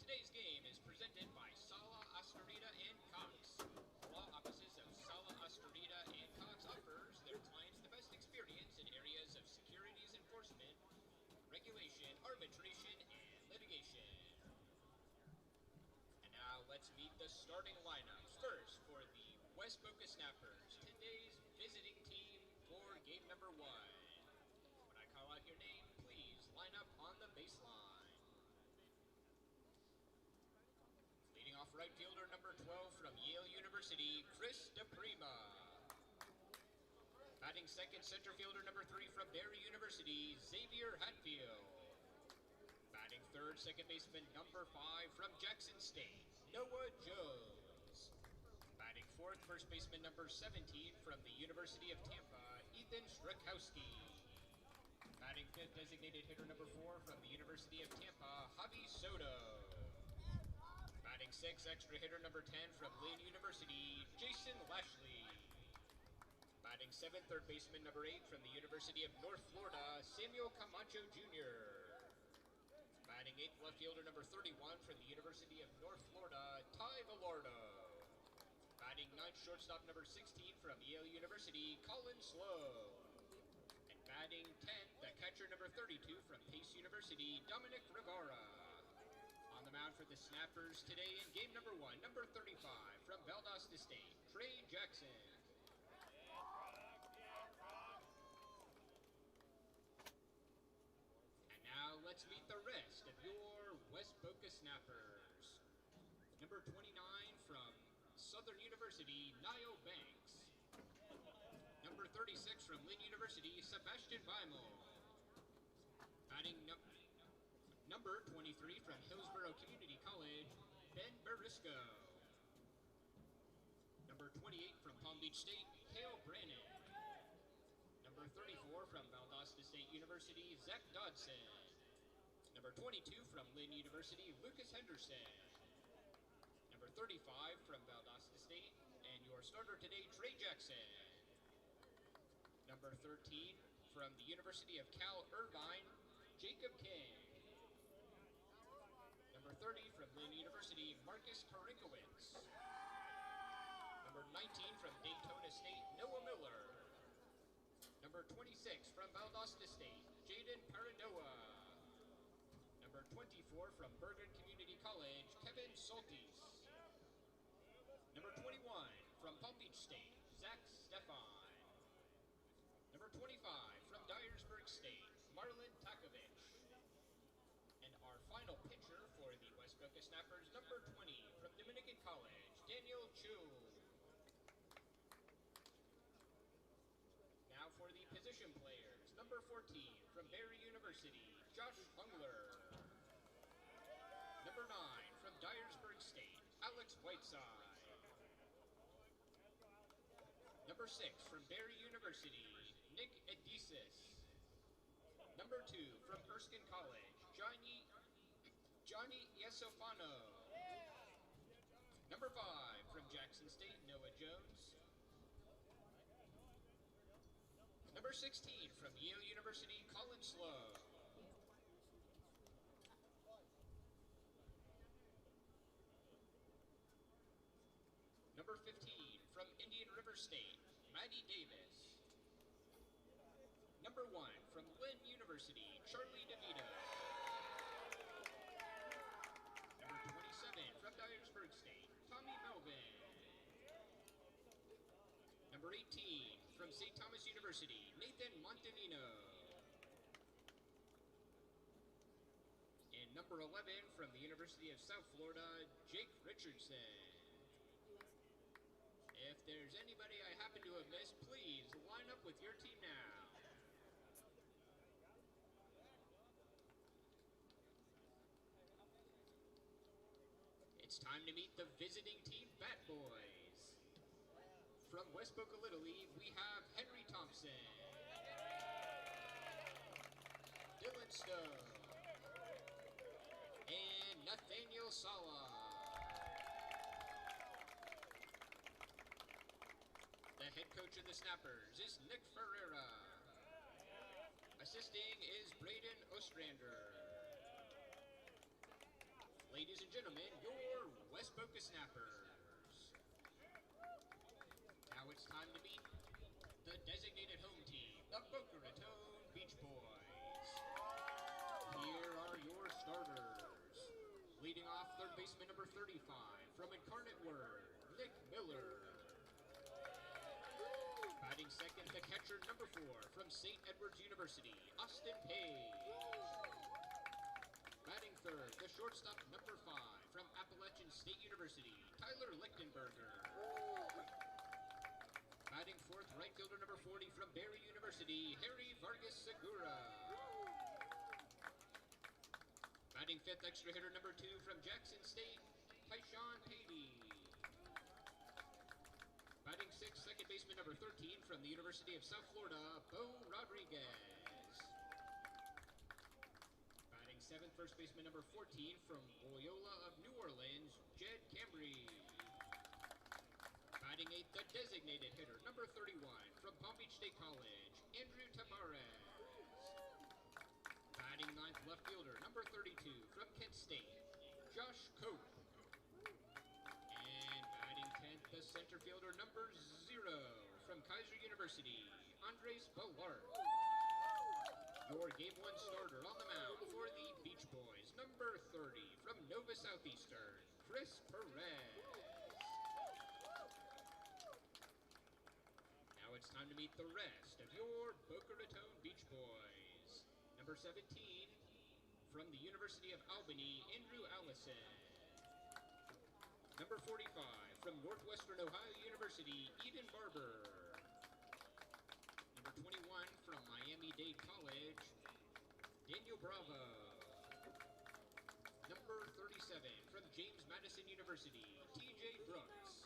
Today's game is presented by Sala Astorita and Cox. Law offices of Sala Astorita and Cox offers their clients the best experience in areas of securities enforcement, regulation, arbitration, and litigation. And now let's meet the starting lineups. First, for the West Boca Snappers, today's visiting team for game number 1. When I call out your name, please line up on the baseline. Leading off right fielder number 12 from Yale University, Chris DePrima. Batting second, center fielder number 3 from Barry University, Xavier Hatfield. Batting third, second baseman number 5 from Jackson State, Noah Jones. Batting fourth, first baseman number 17 from the University of Tampa, Ethan Strakowski. Batting fifth, designated hitter number 4 from the University of Tampa, Javi Soto. Batting sixth, extra hitter number 10 from Lynn University, Jason Lashley. Batting seventh, third baseman number 8 from the University of North Florida, Samuel Camacho Jr. Batting eighth, left fielder number 31 from the University of North Florida, Ty Velardo. Batting ninth, shortstop number 16 from Yale University, Colin Slow. And batting 10th, the catcher number 32 from Pace University, Dominic Rivera. On the mound for the Snappers today in game number 1, number 35 from Valdosta State, Trey Jackson. And now let's meet the rest of your West Boca Snappers. Number 29 from Southern University, Niall Banks. Number 36 from Lynn University, Sebastian Weimel. Batting number 23 from Hillsborough Community College, Ben Berisco. Number 28 from Palm Beach State, Cale Brannon. Number 34 from Valdosta State University, Zach Dodson. Number 22 from Lynn University, Lucas Henderson. Number 35 from Valdosta State, and your starter today, Trey Jackson. Number 13 from the University of Cal Irvine, Jacob King. Number 30 from Lynn University, Marcus Karinkowitz. Number 19 from Daytona State, Noah Miller. Number 26 from Valdosta State, Jaden Paranoa. Number 24 from Bergen Community College, Kevin Soltis. Number 21 from Palm Beach State, Zach Stefan. Number 25 from Dyersburg State, Marlon Takovich. And our final pitcher for the West Boca Snappers, number 20 from Dominican College, Daniel Chu. Now for the position players, number 14 from Barry University, Josh Hungler. Number 9 from Dyersburg State, Alex Whiteside. Number 6 from Barry University, Nick Edisis. Number 2 from Erskine College, Johnny Yesofano. Number 5 from Jackson State, Noah Jones. Number 16 from Yale University, Colin Slow. Number 15 from Indian River State, Maddie Davis. Number 1 from Lynn University, Charlie DeVito. Number 27 from Dyersburg State, Tommy Melvin. Number 18 from St. Thomas University, Nathan Montanino. And number 11 from the University of South Florida, Jake Richardson. If there's anybody I happen to have missed, please line up with your team now. It's time to meet the visiting team Bat Boys. From West Boca Little League, we have Henry Thompson, Dylan Stone, and Nathaniel Sala. The head coach of the Snappers is Nick Ferreira. Assisting is Braden Ostrander. Ladies and gentlemen, your West Boca Snappers. Now it's time to meet the designated home team, the Boca Raton Beach Boys. Here are your starters. Leading off, third baseman number 35 from Incarnate Word, Nick Miller. Batting second, the catcher number 4 from St. Edward's University, Austin Page. Batting third, the shortstop number 5 from Appalachian State University, Tyler Lichtenberger. Batting fourth, right fielder number 40 from Berry University, Harry Vargas Segura. Batting fifth, extra hitter number 2 from Jackson State, Tyshawn Patey. Batting sixth, second baseman number 13 from the University of South Florida, Bo Rodriguez. Batting seventh, first baseman number 14 from Loyola of New Orleans, Jed Cambry. Batting eighth, the designated hitter number 31 from Palm Beach State College, Andrew Tavares. Batting ninth, left fielder number 32 from Kent State, Josh Cope. And batting 10th, the center fielder number 0 from Kaiser University, Andres Ballart. Your Game 1 starter on the mound for the Beach Boys, number 30 from Nova Southeastern, Chris Perez. Now it's time to meet the rest of your Boca Raton Beach Boys. Number 17 from the University of Albany, Andrew Allison. Number 45 from Northwestern Ohio University, Eden Barber. Number 21 from Miami-Dade College, Daniel Bravo. Number 37 from James Madison University, TJ Brooks.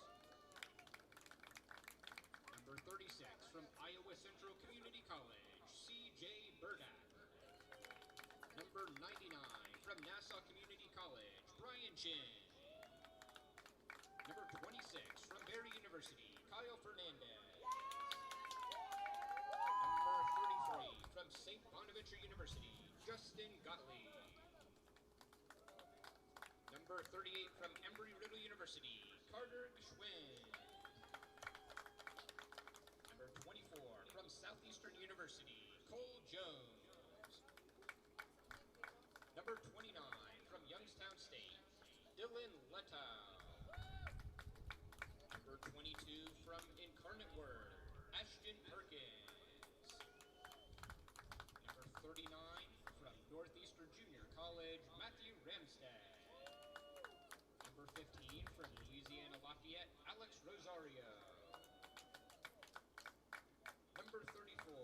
Number 36 from Iowa Central Community College, CJ Burdack. Number 99 from Nassau Community College, Brian Chin. Number 26 from Berry University, Kyle Fernandez. Number 33 from St. Bonaventure University, Justin Gottlieb. Number 38 from Embry-Riddle University, Carter Geschwin. Number 24 from Southeastern University, Cole Jones. Number 29 from Youngstown State, Dylan Letow. Number 22 from Incarnate Word, Ashton Perkins. Number 39 from Northeastern Junior College, Matthew Ramstad. Number 15 from Louisiana Lafayette, Alex Rosario. Number 34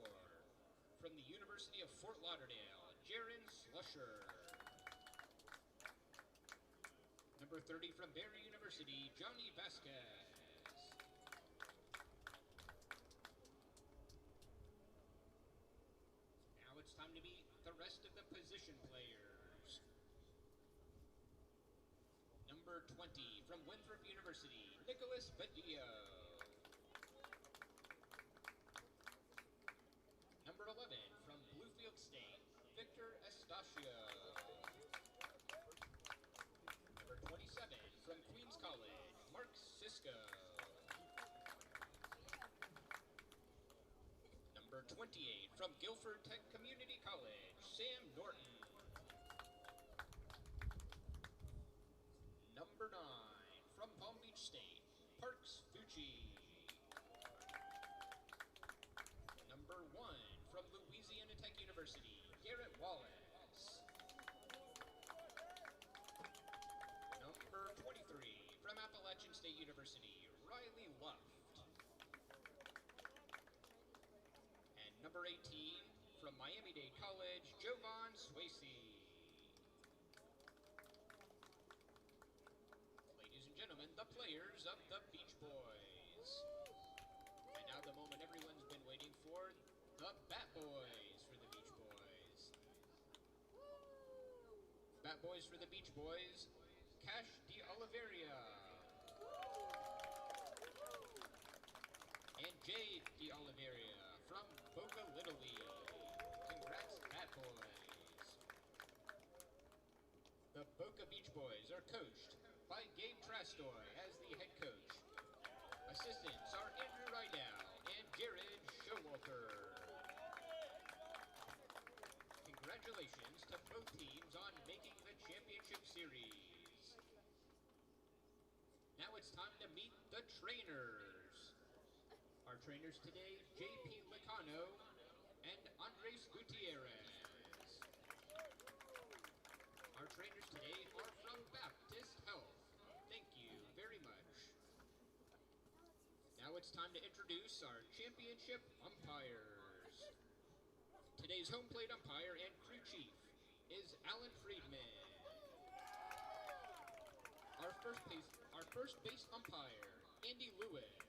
from the University of Fort Lauderdale, Jaron Slusher. Number 30 from Berry University, Johnny Vasquez. Now it's time to meet the rest of the position players. Number 20 from Winthrop University, Nicholas Badillo. Number 11 from Bluefield State, Victor Estacio. Number 27 from Queens College, Mark Sisko. Number 28 from Guilford Tech Community College, Sam Norton. Number 9 from Palm Beach State, Parks Fucci. Number 1 from Louisiana Tech University, Garrett Wallace. Number 23 from Appalachian State University, Riley Luft. And number 18 from Miami-Dade College, Jovan Swayze. Ladies and gentlemen, the players of the Beach Boys. And now the moment everyone's been waiting for, the Bat Boys for the Beach Boys. Bat Boys for the Beach Boys, Cash de Oliveira. And Jade de Oliveira from Boca Little League. Congrats, Bat Boys. The Boca Beach Boys are are coached by Gabe Trastoy as the head coach. Assistants are Andrew Rydell and Jared Showalter. Congratulations to both teams on making the championship series. Now it's time to meet the trainers. Our trainers today, J.P. Licano and Andres Gutierrez. Our trainers today are from Baptist Health. Thank you very much. Now it's time to introduce our championship umpires. Today's home plate umpire and crew chief is Alan Friedman. Our first base umpire, Andy Lewis.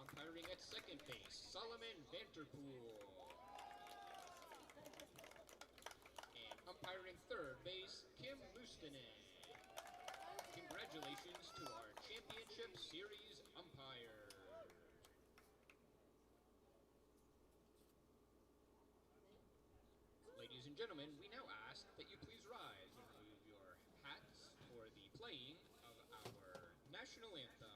Umpiring at second base, Solomon Vanterpool. And umpiring third base, Kim Lustanen. Congratulations to our championship series umpires. Ladies and gentlemen, we now ask that you please rise and remove your hats for the playing of our national anthem.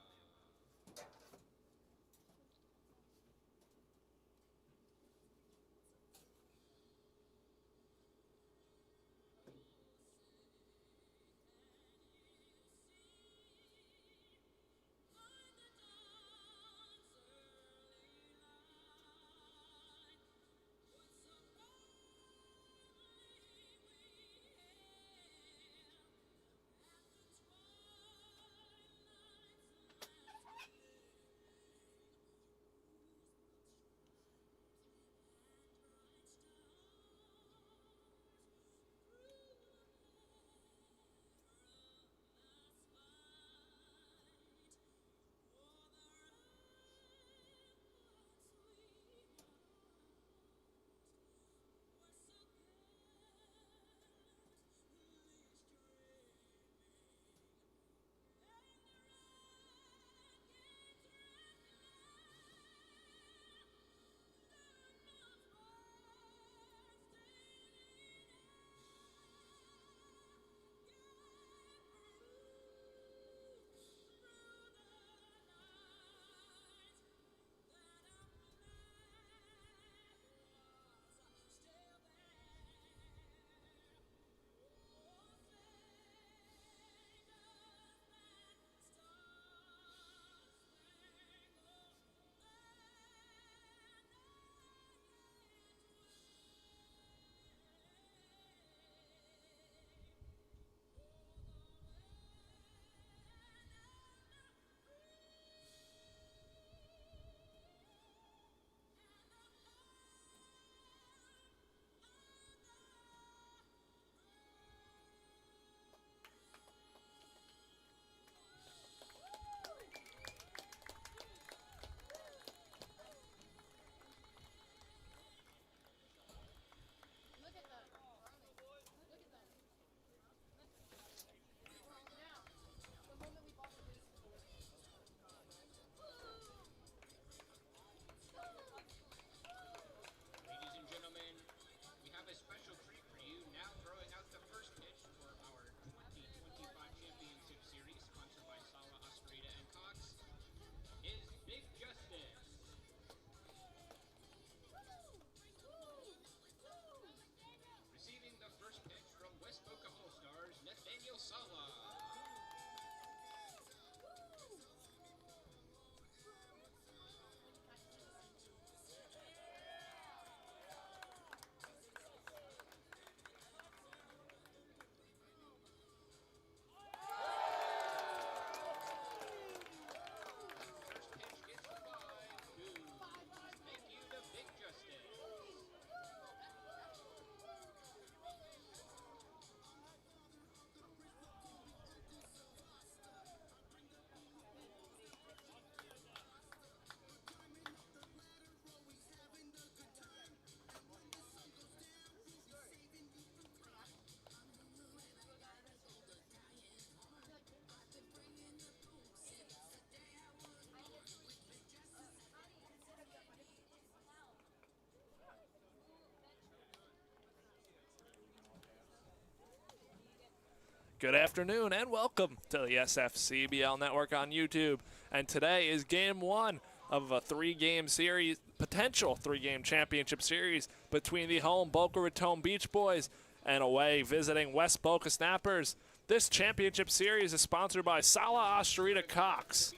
Good afternoon and welcome to the SFCBL Network on YouTube. And today is game one of a three-game series, potential three-game championship series between the home Boca Raton Beach Boys and away visiting West Boca Snappers. This championship series is sponsored by Sala Osterita Cox.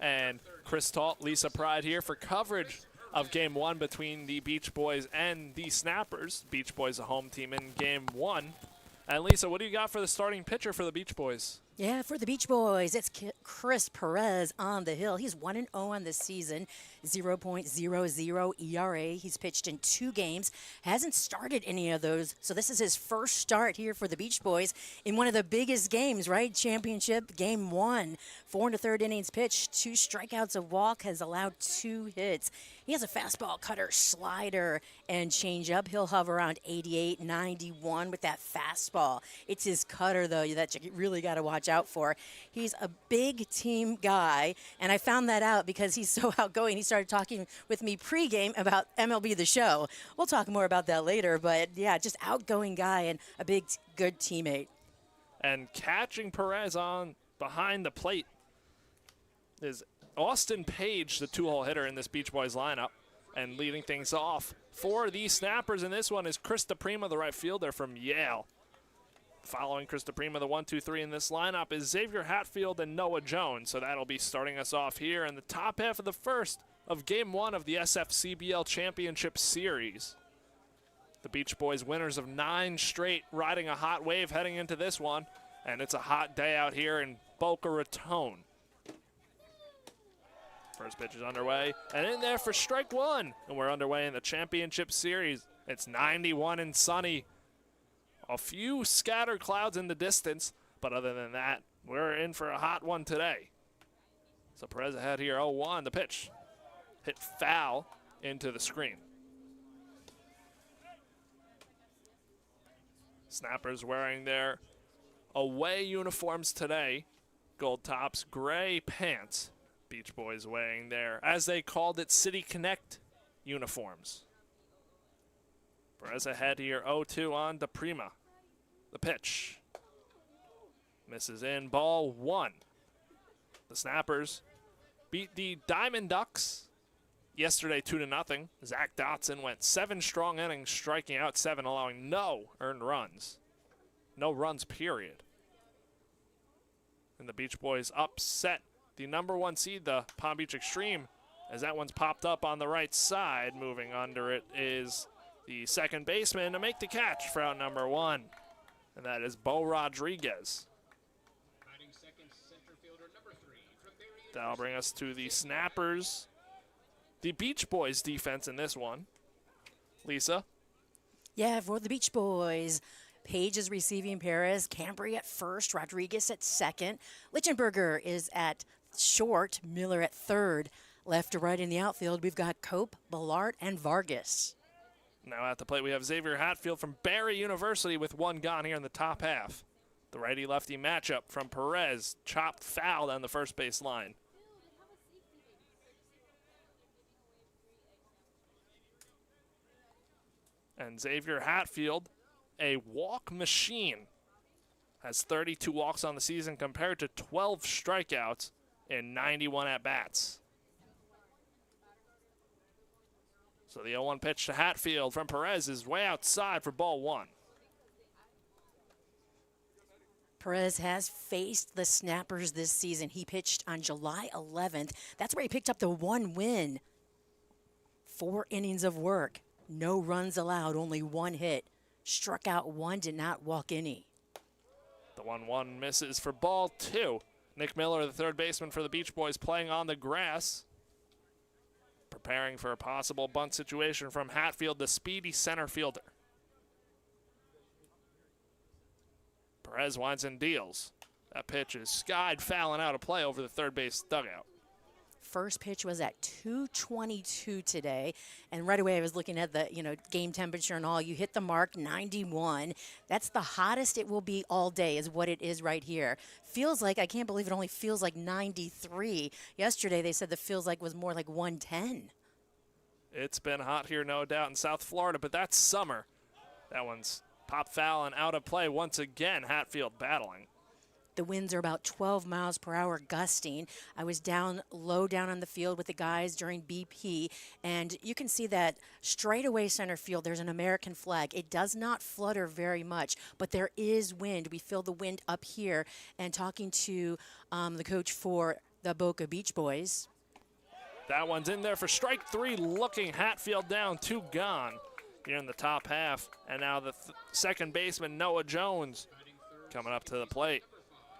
And Chris Talt, Lisa Pride here for coverage of game one between the Beach Boys and the Snappers. Beach Boys, a home team in game one. And Lisa, what do you got for the starting pitcher for the Beach Boys? Yeah, for the Beach Boys, it's Chris Perez on the hill. He's 1-0 on this season, 0.00 ERA. He's pitched in 2 games, hasn't started any of those. So this is his first start here for the Beach Boys in one of the biggest games, right? Championship game 1. 4 1/3 innings pitched, 2 strikeouts, a walk, has allowed 2 hits. He has a fastball, cutter, slider, and changeup. He'll hover around 88, 91 with that fastball. It's his cutter, though, that you really got to watch out for. He's a big team guy, and I found that out because he's so outgoing. He started talking with me pregame about MLB The Show. We'll talk more about that later, but yeah, just outgoing guy and a big, good teammate. And catching Perez on behind the plate is Austin Page, the 2-hole hitter in this Beach Boys lineup. And leading things off for the Snappers in this one is Chris DePrima, the right fielder from Yale. Following Chris DePrima, the 1-2-3 in this lineup is Xavier Hatfield and Noah Jones. So that'll be starting us off here in the top half of the first of game one of the SFCBL Championship Series. The Beach Boys winners of 9 straight, riding a hot wave heading into this one. And it's a hot day out here in Boca Raton. First pitch is underway, and in there for strike one. And we're underway in the championship series. It's 91 and sunny. A few scattered clouds in the distance, but other than that, we're in for a hot one today. So Perez ahead here, 0-1. The pitch hit foul into the screen. Snappers wearing their away uniforms today. Gold tops, gray pants. Beach Boys wearing their, as they called it, City Connect uniforms. Perez ahead here, 0-2 on DePrima. The pitch misses in, ball 1. The Snappers beat the Diamond Ducks yesterday 2-0. Zach Dotson went 7 strong innings, striking out 7, allowing no earned runs. No runs, period. And the Beach Boys upset the number 1 seed, the Palm Beach Extreme, as that one's popped up on the right side. Moving under it is the second baseman to make the catch for out number 1, and that is Bo Rodriguez. Second, center fielder number 3 from That'll bring us to the Snappers. The Beach Boys defense in this one. Lisa? Yeah, for the Beach Boys, Page is receiving Perez, Cambry at first, Rodriguez at second. Lichtenberger is at short, Miller at third. Left to right in the outfield, we've got Cope, Ballart, and Vargas. Now at the plate, we have Xavier Hatfield from Barry University with 1 gone here in the top half. The righty-lefty matchup from Perez, chopped foul down the first base line. And Xavier Hatfield, a walk machine, has 32 walks on the season compared to 12 strikeouts in 91 at-bats. So the 0-1 pitch to Hatfield from Perez is way outside for ball 1. Perez has faced the Snappers this season. He pitched on July 11th. That's where he picked up the 1 win. 4 innings of work. No runs allowed, only 1 hit. Struck out 1, did not walk any. The 1-1 misses for ball 2. Nick Miller, the third baseman for the Beach Boys, playing on the grass. Preparing for a possible bunt situation from Hatfield, the speedy center fielder. Perez winds and deals. That pitch is skied foul and out of play over the third base dugout. First pitch was at 2:22 today, and right away I was looking at the game temperature and all. You hit the mark, 91. That's the hottest it will be all day, is what it is right here. Feels like, I can't believe it only feels like 93. Yesterday they said the feels like was more like 110. It's been hot here, no doubt, in South Florida, but that's summer. That one's pop foul and out of play once again. Hatfield battling. The winds are about 12 miles per hour gusting. I was low down on the field with the guys during BP, and you can see that straight away center field, there's an American flag. It does not flutter very much, but there is wind. We feel the wind up here. And talking to the coach for the Boca Beach Boys. That one's in there for strike 3, looking Hatfield down, 2 gone here in the top half. And now the second baseman, Noah Jones, coming up to the plate.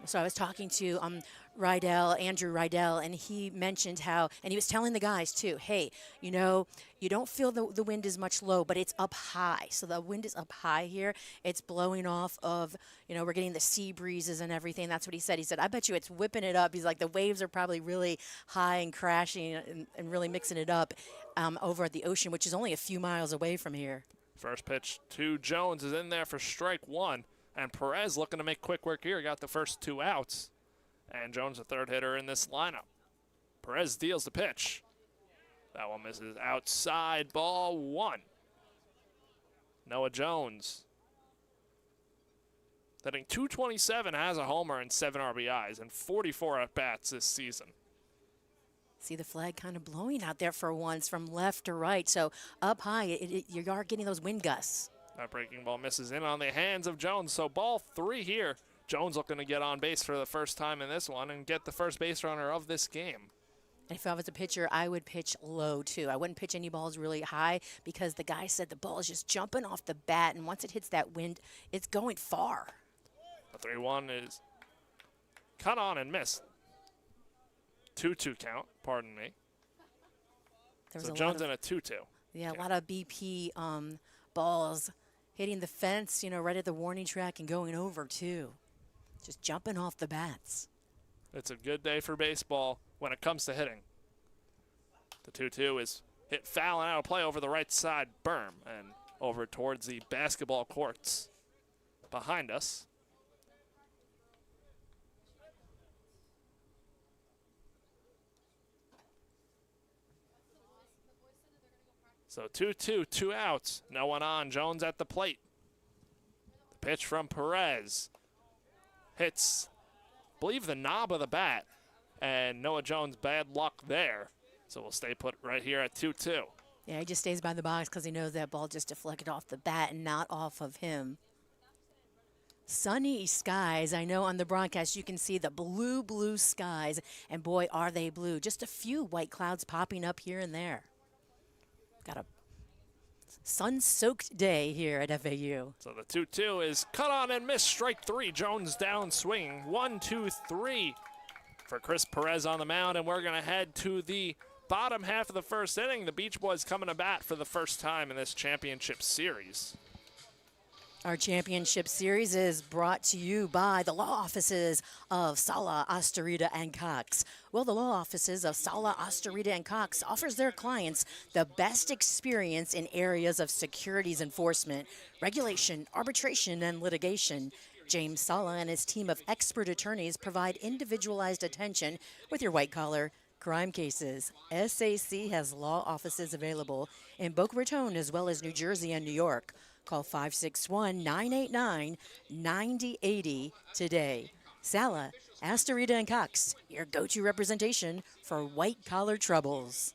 So I was talking to Andrew Rydell, and he mentioned how, and he was telling the guys too, hey, you know, you don't feel the wind is much low, but it's up high. So the wind is up high here. It's blowing off of, you know, we're getting the sea breezes and everything. That's what he said. He said, I bet you it's whipping it up. He's like, the waves are probably really high and crashing and really mixing it up over at the ocean, which is only a few miles away from here. First pitch to Jones is in there for strike 1. And Perez looking to make quick work here. Got the first 2 outs. And Jones, the third hitter in this lineup. Perez deals the pitch. That one misses outside, ball 1. Noah Jones, hitting .227, has a homer and 7 RBIs and 44 at-bats this season. See the flag kind of blowing out there for once from left to right. So up high, you are getting those wind gusts. That breaking ball misses in on the hands of Jones. So ball 3 here. Jones looking to get on base for the first time in this one and get the first base runner of this game. And if I was a pitcher, I would pitch low too. I wouldn't pitch any balls really high because the guy said the ball is just jumping off the bat, and once it hits that wind, it's going far. The 3-1 is cut on and missed. 2-2 count, pardon me. So Jones in a 2-2. Yeah, a lot of BP balls hitting the fence, you know, right at the warning track and going over too. Just jumping off the bats. It's a good day for baseball when it comes to hitting. The 2-2 is hit foul and out of play over the right side berm and over towards the basketball courts behind us. So 2-2, 2 outs, no one on. Jones at the plate. The pitch from Perez. Hits, I believe, the knob of the bat. And Noah Jones, bad luck there. So we'll stay put right here at 2-2. Yeah, he just stays by the box because he knows that ball just deflected off the bat and not off of him. Sunny skies. I know on the broadcast you can see the blue skies. And boy, are they blue. Just a few white clouds popping up here and there. Got a sun-soaked day here at FAU. So the 2-2 is cut on and missed. Strike 3. Jones down swinging. 1-2-3 for Chris Perez on the mound. And we're going to head to the bottom half of the first inning. The Beach Boys coming to bat for the first time in this championship series. Our championship series is brought to you by the law offices of Sala, Astorita, and Cox. Well, the law offices of Sala, Astorita, and Cox offers their clients the best experience in areas of securities enforcement, regulation, arbitration, and litigation. James Sala and his team of expert attorneys provide individualized attention with your white-collar crime cases. SAC has law offices available in Boca Raton as well as New Jersey and New York. Call 561-989-9080 today. Sala, Astorita, and Cox, your go-to representation for white-collar troubles.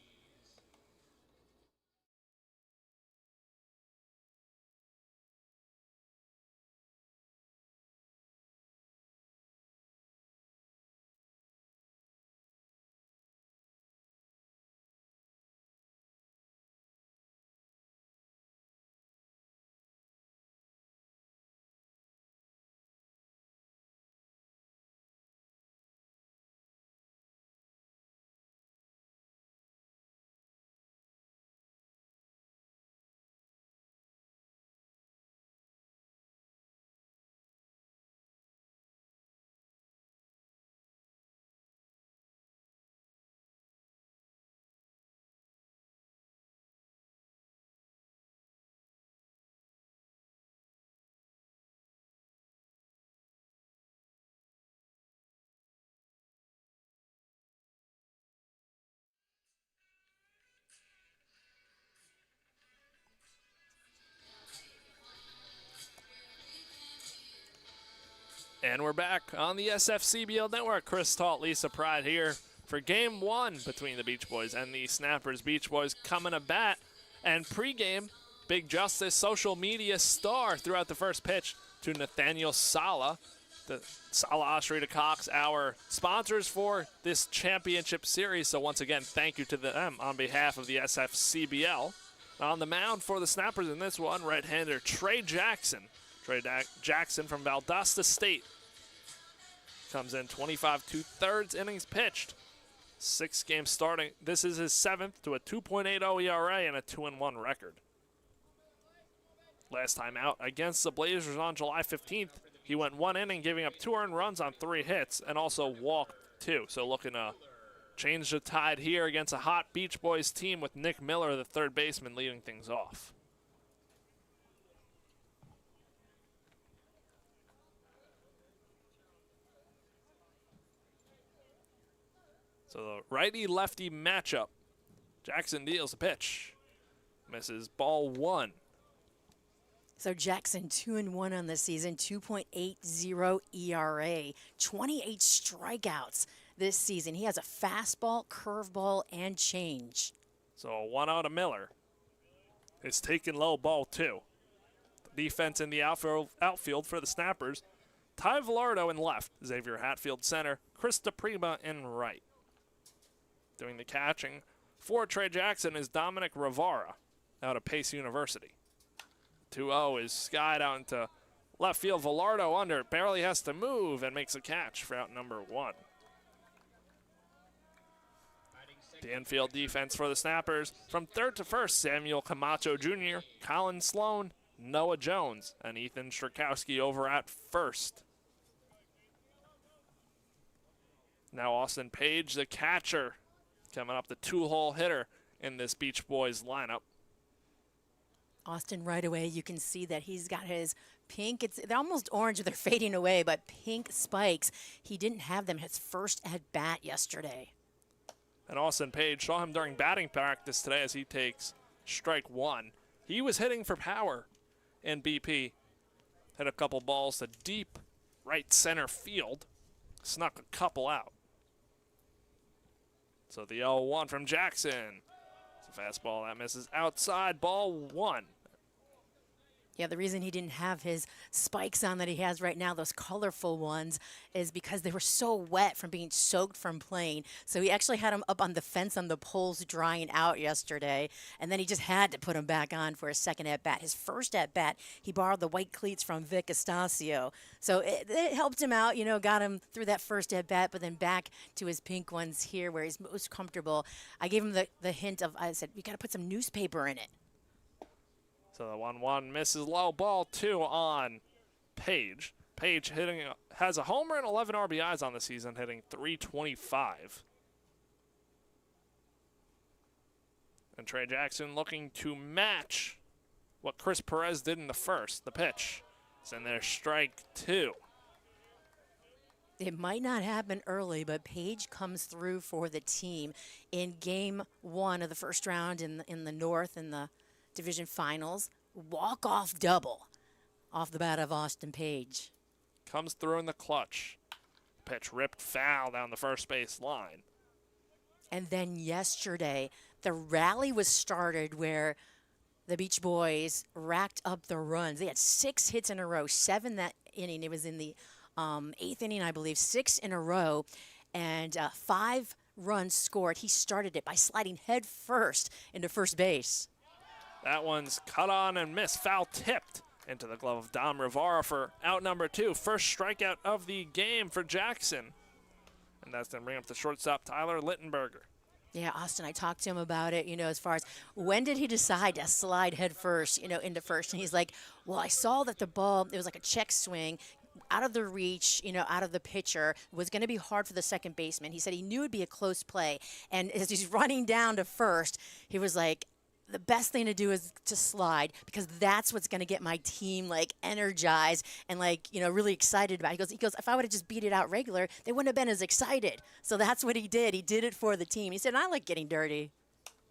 And we're back on the SFCBL Network. Chris Talt, Lisa Pride here for Game 1 between the Beach Boys and the Snappers. Beach Boys coming to bat. And pregame, Big Justice social media star throughout the first pitch to Nathaniel Sala. The Sala Ostrita Cox, our sponsors for this championship series. So once again, thank you to them on behalf of the SFCBL. On the mound for the Snappers in this one, right-hander Trey Jackson. Jackson from Valdosta State comes in 25 2/3 innings pitched. 6 games starting. This is his 7th to a 2.80 ERA and a 2-1 record. Last time out against the Blazers on July 15th, he went 1 inning, giving up 2 earned runs on 3 hits and also walked 2. So looking to change the tide here against a hot Beach Boys team with Nick Miller, the third baseman, leading things off. So the righty-lefty matchup. Jackson deals a pitch. Misses ball 1. So Jackson 2-1 on the season, 2.80 ERA, 28 strikeouts this season. He has a fastball, curveball, and change. So a 1-0 to Miller. It's taken low, ball 2. The defense in the outfield for the Snappers. Ty Velardo in left, Xavier Hatfield center, Chris DePrima in right. Doing the catching for Trey Jackson is Dominic Rivara out of Pace University. 2-0 is skied out into left field. Velardo under, barely has to move and makes a catch for out number 1. The infield defense for the Snappers. From third to first, Samuel Camacho Jr., Colin Sloan, Noah Jones, and Ethan Strakowski over at first. Now Austin Page, the catcher, coming up the 2-hole hitter in this Beach Boys lineup. Austin right away, you can see that he's got his pink, they're almost orange, they're fading away, but pink spikes. He didn't have them his first at-bat yesterday. And Austin Page, saw him during batting practice today as he takes strike 1. He was hitting for power in BP. Hit a couple balls to deep right center field. Snuck a couple out. So the 0-1 from Jackson. It's a fastball that misses outside, ball 1. Yeah, the reason he didn't have his spikes on that he has right now, those colorful ones, is because they were so wet from being soaked from playing. So he actually had them up on the fence on the poles drying out yesterday, and then he just had to put them back on for a second at-bat. His first at-bat, he borrowed the white cleats from Vic Estacio. So it helped him out, you know, got him through that first at-bat, but then back to his pink ones here where he's most comfortable. I gave him the hint of, I said, you got to put some newspaper in it. So the 1-1 misses low, ball 2 on Page. Page has a homer and 11 RBIs on the season, hitting .325. And Trey Jackson looking to match what Chris Perez did in the first. The pitch is in there, strike 2. It might not happen early, but Page comes through for the team in Game 1 of the first round in the North in the Division Finals. Walk-off double off the bat of Austin Page. Comes through in the clutch. Pitch ripped foul down the first base line. And then yesterday, the rally was started where the Beach Boys racked up the runs. They had 6 hits in a row, 7 that inning. It was in the 8th inning, I believe, 6 in a row, and 5 runs scored. He started it by sliding head first into first base. That one's cut on and missed, foul tipped into the glove of Dom Rivera for out number 2. First strikeout of the game for Jackson. And that's going to bring up the shortstop, Tyler Littenberger. Yeah, Austin, I talked to him about it, you know, as far as when did he decide to slide head first, you know, into first? And he's like, well, I saw that the ball, it was like a check swing, out of the reach, you know, out of the pitcher, was going to be hard for the second baseman. He said he knew it'd be a close play. And as he's running down to first, he was like, the best thing to do is to slide because that's what's going to get my team like energized and like, you know, really excited about it. He goes, if I would have just beat it out regular, they wouldn't have been as excited. So that's what he did. He did it for the team. He said, I like getting dirty.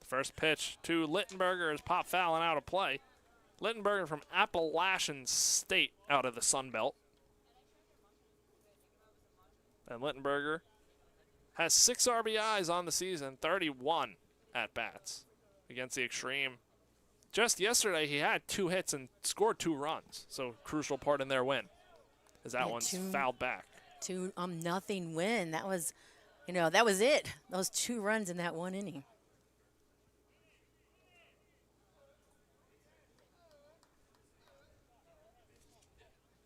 First pitch to Littenberger is pop foul and out of play. Littenberger from Appalachian State out of the Sun Belt. And Littenberger has 6 RBIs on the season, 31 at-bats against the Extreme. Just yesterday, he had 2 hits and scored 2 runs, so crucial part in their win, as that one's fouled back. 2-0 win. That was, that was it. Those 2 runs in that 1 inning.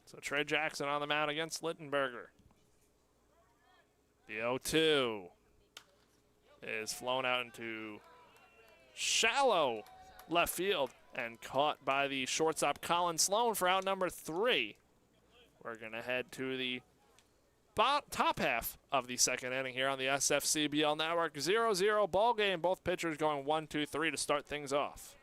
So Trey Jackson on the mound against Littenberger. The 0-2 is flown out into shallow left field and caught by the shortstop Colin Sloan for out number 3. We're going to head to the top half of the second inning here on the SFCBL Network. 0-0 ball game. Both pitchers going 1-2-3 to start things off.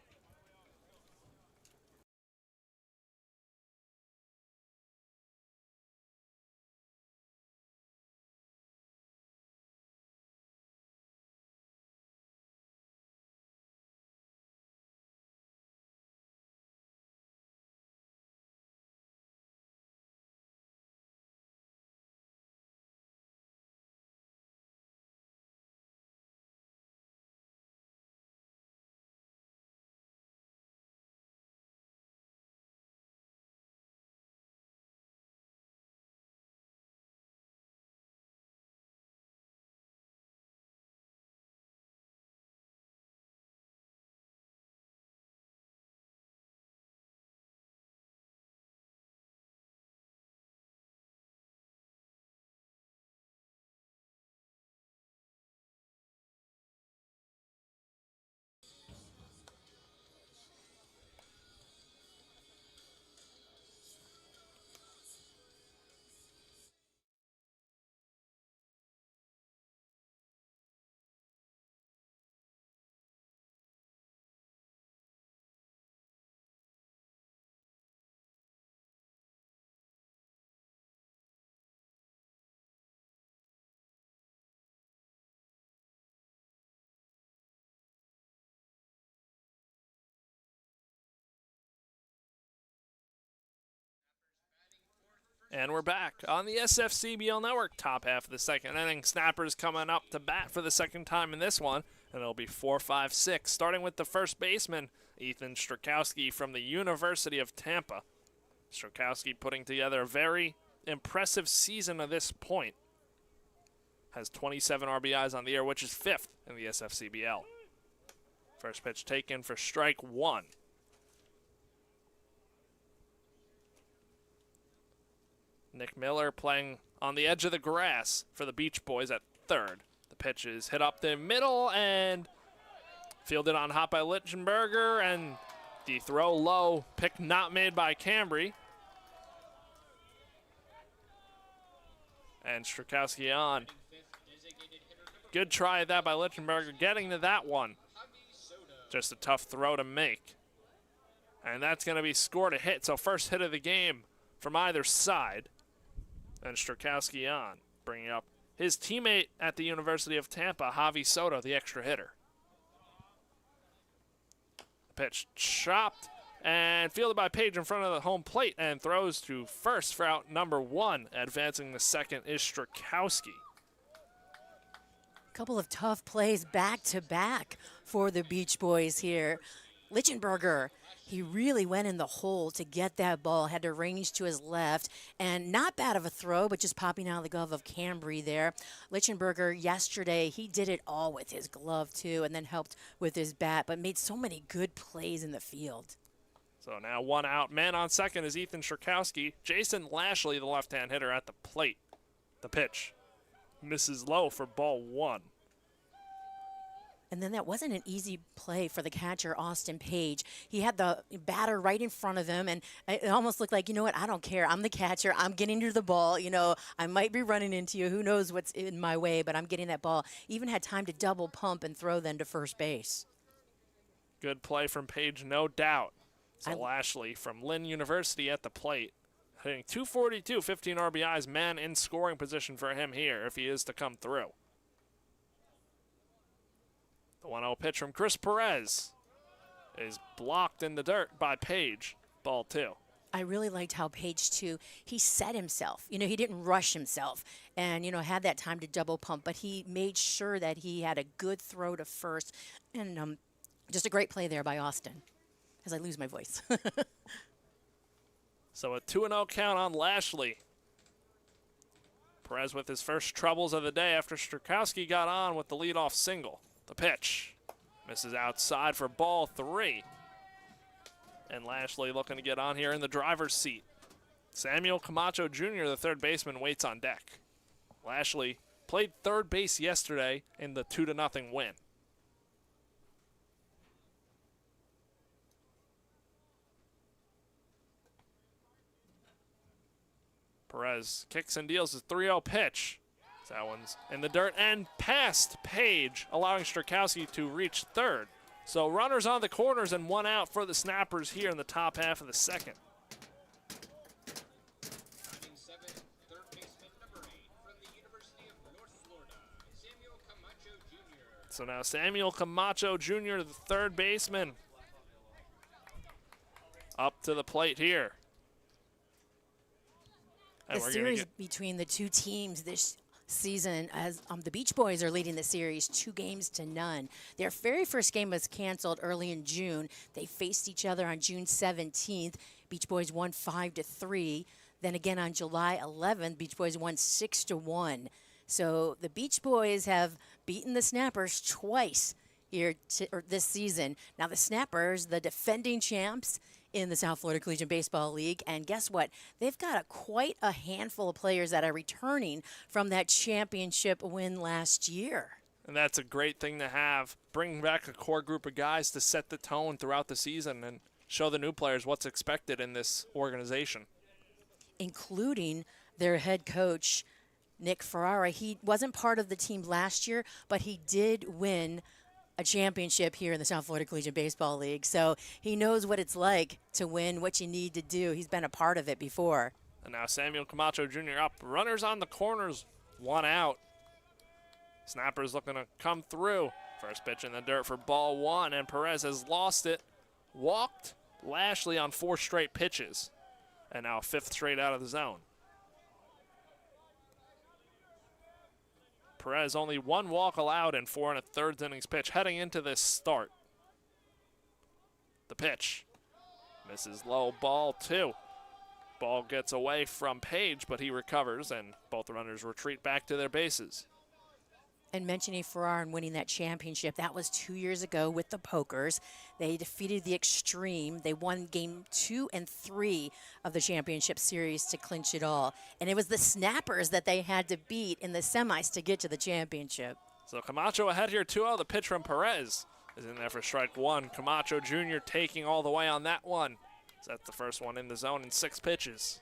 And we're back on the SFCBL Network. Top half of the second inning. Snappers coming up to bat for the second time in this one. And it'll be 4-5-6. Starting with the first baseman, Ethan Strakowski from the University of Tampa. Strakowski putting together a very impressive season at this point. Has 27 RBIs on the year, which is 5th in the SFCBL. First pitch taken for strike 1. Nick Miller playing on the edge of the grass for the Beach Boys at third. The pitch is hit up the middle and fielded on hot by Lichtenberger, and the throw low, pick not made by Cambry. And Strakowski on. Good try at that by Lichtenberger, getting to that one. Just a tough throw to make. And that's going to be scored a hit, so first hit of the game from either side. And Strakowski on, bringing up his teammate at the University of Tampa, Javi Soto, the extra hitter. Pitch chopped and fielded by Page in front of the home plate and throws to first for out number 1. Advancing the second is Strakowski. Couple of tough plays back-to-back for the Beach Boys here. Lichtenberger, he really went in the hole to get that ball, had to range to his left, and not bad of a throw, but just popping out of the glove of Cambry there. Lichtenberger, yesterday, he did it all with his glove, too, and then helped with his bat, but made so many good plays in the field. So now 1 out. Man on second is Ethan Strakowski. Jason Lashley, the left-hand hitter, at the plate. The pitch misses low for ball 1. And then that wasn't an easy play for the catcher, Austin Page. He had the batter right in front of him, and it almost looked like, you know what, I don't care. I'm the catcher. I'm getting to the ball. I might be running into you. Who knows what's in my way, but I'm getting that ball. Even had time to double pump and throw then to first base. Good play from Page, no doubt. So Lashley from Lynn University at the plate. Hitting .242, 15 RBIs, man in scoring position for him here if he is to come through. The 1-0 pitch from Chris Perez is blocked in the dirt by Page. Ball 2. I really liked how Page, too, he set himself. You know, he didn't rush himself and, you know, had that time to double pump, but he made sure that he had a good throw to first. And just a great play there by Austin as I lose my voice. So a 2-0 count on Lashley. Perez with his first troubles of the day after Strakowski got on with the leadoff single. The pitch misses outside for ball 3. And Lashley looking to get on here in the driver's seat. Samuel Camacho Jr., the third baseman, waits on deck. Lashley played third base yesterday in the 2-0 win. Perez kicks and deals his 3-0 pitch. That one's in the dirt and past Page, allowing Strakowski to reach third. So runners on the corners and 1 out for the Snappers here in the top half of the second. Batting 7th, third baseman number 8 from the University of North Florida, Samuel Camacho Jr. So now Samuel Camacho Jr., the third baseman, up to the plate here. The series between the two teams this season, as the Beach Boys are leading the series 2-0. Their very first game was canceled early in June. They faced each other on June 17th. Beach Boys won 5-3. Then again on July 11th, Beach Boys won 6-1. So the Beach Boys have beaten the Snappers twice here this season. Now the Snappers, the defending champs in the South Florida Collegiate Baseball League, and guess what? They've got quite a handful of players that are returning from that championship win last year. And that's a great thing to have. Bring back a core group of guys to set the tone throughout the season and show the new players what's expected in this organization. Including their head coach, Nick Ferrara. He wasn't part of the team last year, but he did win a championship here in the South Florida Collegiate Baseball League. So he knows what it's like to win, what you need to do. He's been a part of it before. And now Samuel Camacho Jr. up. Runners on the corners, 1 out. Snappers looking to come through. First pitch in the dirt for ball 1, and Perez has lost it. Walked Lashley on 4 straight pitches, and now 5th straight out of the zone. Perez only 1 walk allowed in 4 1/3 innings pitch heading into this start. The pitch misses low, ball 2. Ball gets away from Page, but he recovers, and both runners retreat back to their bases. And mentioning Ferrara and winning that championship, that was 2 years ago with the Pokers. They defeated the Extreme. They won game 2 and 3 of the championship series to clinch it all. And it was the Snappers that they had to beat in the semis to get to the championship. So Camacho ahead here 2-0. The pitch from Perez is in there for strike 1. Camacho Jr. taking all the way on that one. So that's the first one in the zone in 6 pitches.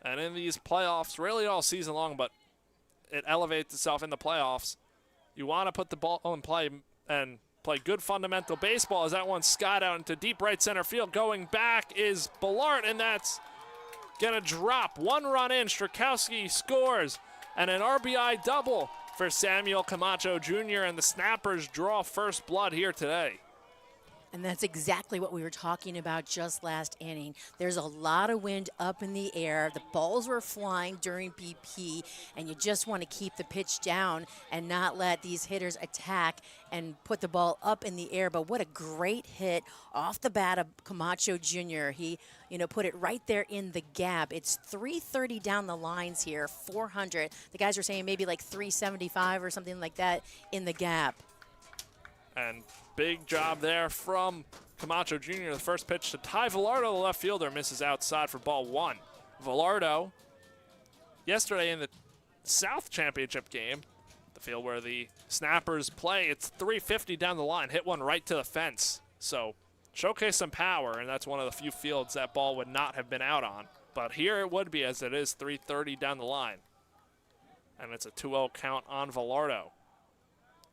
And in these playoffs, really all season long, but it elevates itself in the playoffs. You want to put the ball in play and play good fundamental baseball as that one skied out into deep right center field. Going back is Ballart, and that's going to drop. 1 run in. Strakowski scores, and an RBI double for Samuel Camacho Jr., and the Snappers draw first blood here today. And that's exactly what we were talking about just last inning. There's a lot of wind up in the air. The balls were flying during BP, and you just want to keep the pitch down and not let these hitters attack and put the ball up in the air. But what a great hit off the bat of Camacho Jr. He, put it right there in the gap. It's 330 down the lines here, 400. The guys were saying maybe like 375 or something like that in the gap. And big job there from Camacho Jr. The first pitch to Ty Velardo, the left fielder, misses outside for ball 1. Velardo, yesterday in the South Championship game, the field where the Snappers play, it's 350 down the line, hit one right to the fence. So showcase some power, and that's one of the few fields that ball would not have been out on. But here it would be, as it is 330 down the line. And it's a 2-0 count on Velardo.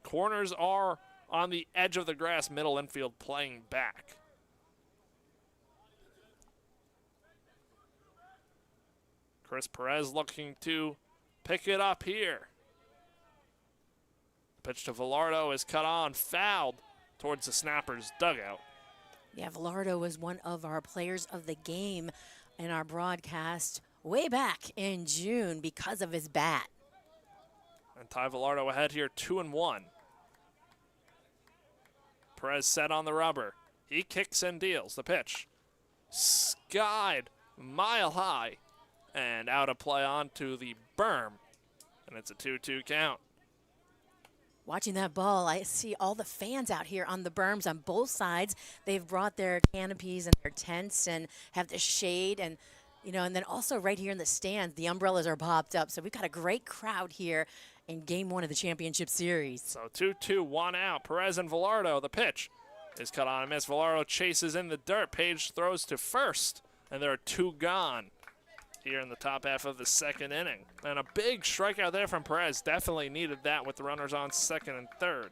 Corners are on the edge of the grass, middle infield playing back. Chris Perez looking to pick it up here. Pitch to Velardo is cut on, fouled. towards the Snappers dugout. Yeah, Velardo was one of our players of the game in our broadcast way back in June because of his bat. And Ty Velardo ahead here, 2-1. Perez set on the rubber. He kicks and deals. The pitch. Skied mile high and out of play onto the berm. And it's a 2-2 count. Watching that ball, I see all the fans out here on the berms on both sides. They've brought their canopies and their tents and have the shade and, you know, and then also right here in the stands, the umbrellas are popped up. So we've got a great crowd here in Game 1 of the championship series. So 2-2, 1 out. Perez and Velardo. The pitch is cut on and miss. Velardo chases in the dirt. Page throws to first, and there are 2 gone here in the top half of the second inning. And a big strikeout there from Perez. Definitely needed that with the runners on second and third.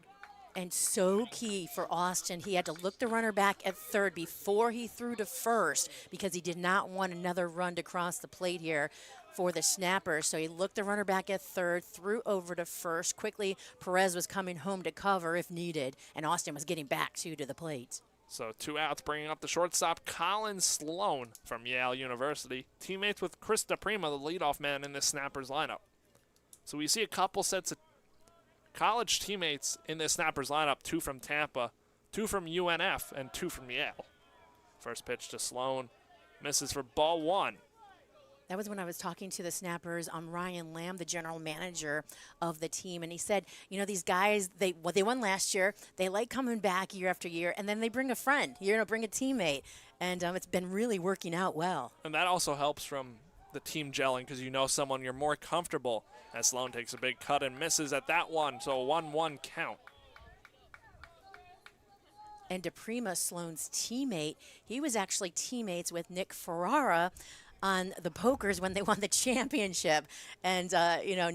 And so key for Austin. He had to look the runner back at third before he threw to first because he did not want another run to cross the plate here for the Snappers. So he looked the runner back at third, threw over to first. Quickly, Perez was coming home to cover if needed, and Austin was getting back to the plate. So 2 outs, bringing up the shortstop, Colin Sloan from Yale University. Teammates with Chris DePrima, the leadoff man in this Snappers lineup. So we see a couple sets of college teammates in this Snappers lineup, 2 from Tampa, 2 from UNF, and 2 from Yale. First pitch to Sloan, misses for ball 1. That was when I was talking to the Snappers on Ryan Lamb, the general manager of the team, and he said, you know, these guys, they won last year. They like coming back year after year, and then they bring a friend, bring a teammate, and it's been really working out well. And that also helps from the team gelling because you know someone you're more comfortable. As Sloan takes a big cut and misses at that one, so a 1-1 count. And DePrima, Sloan's teammate, he was actually teammates with Nick Ferrara on the Pokers when they won the championship. And,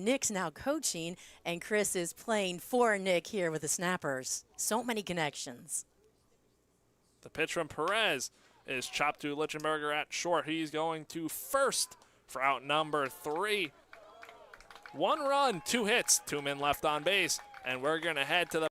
Nick's now coaching, and Chris is playing for Nick here with the Snappers. So many connections. The pitch from Perez is chopped to Lichtenberger at short. He's going to first for out number 3. 1 run, 2 hits, 2 men left on base, and we're going to head to the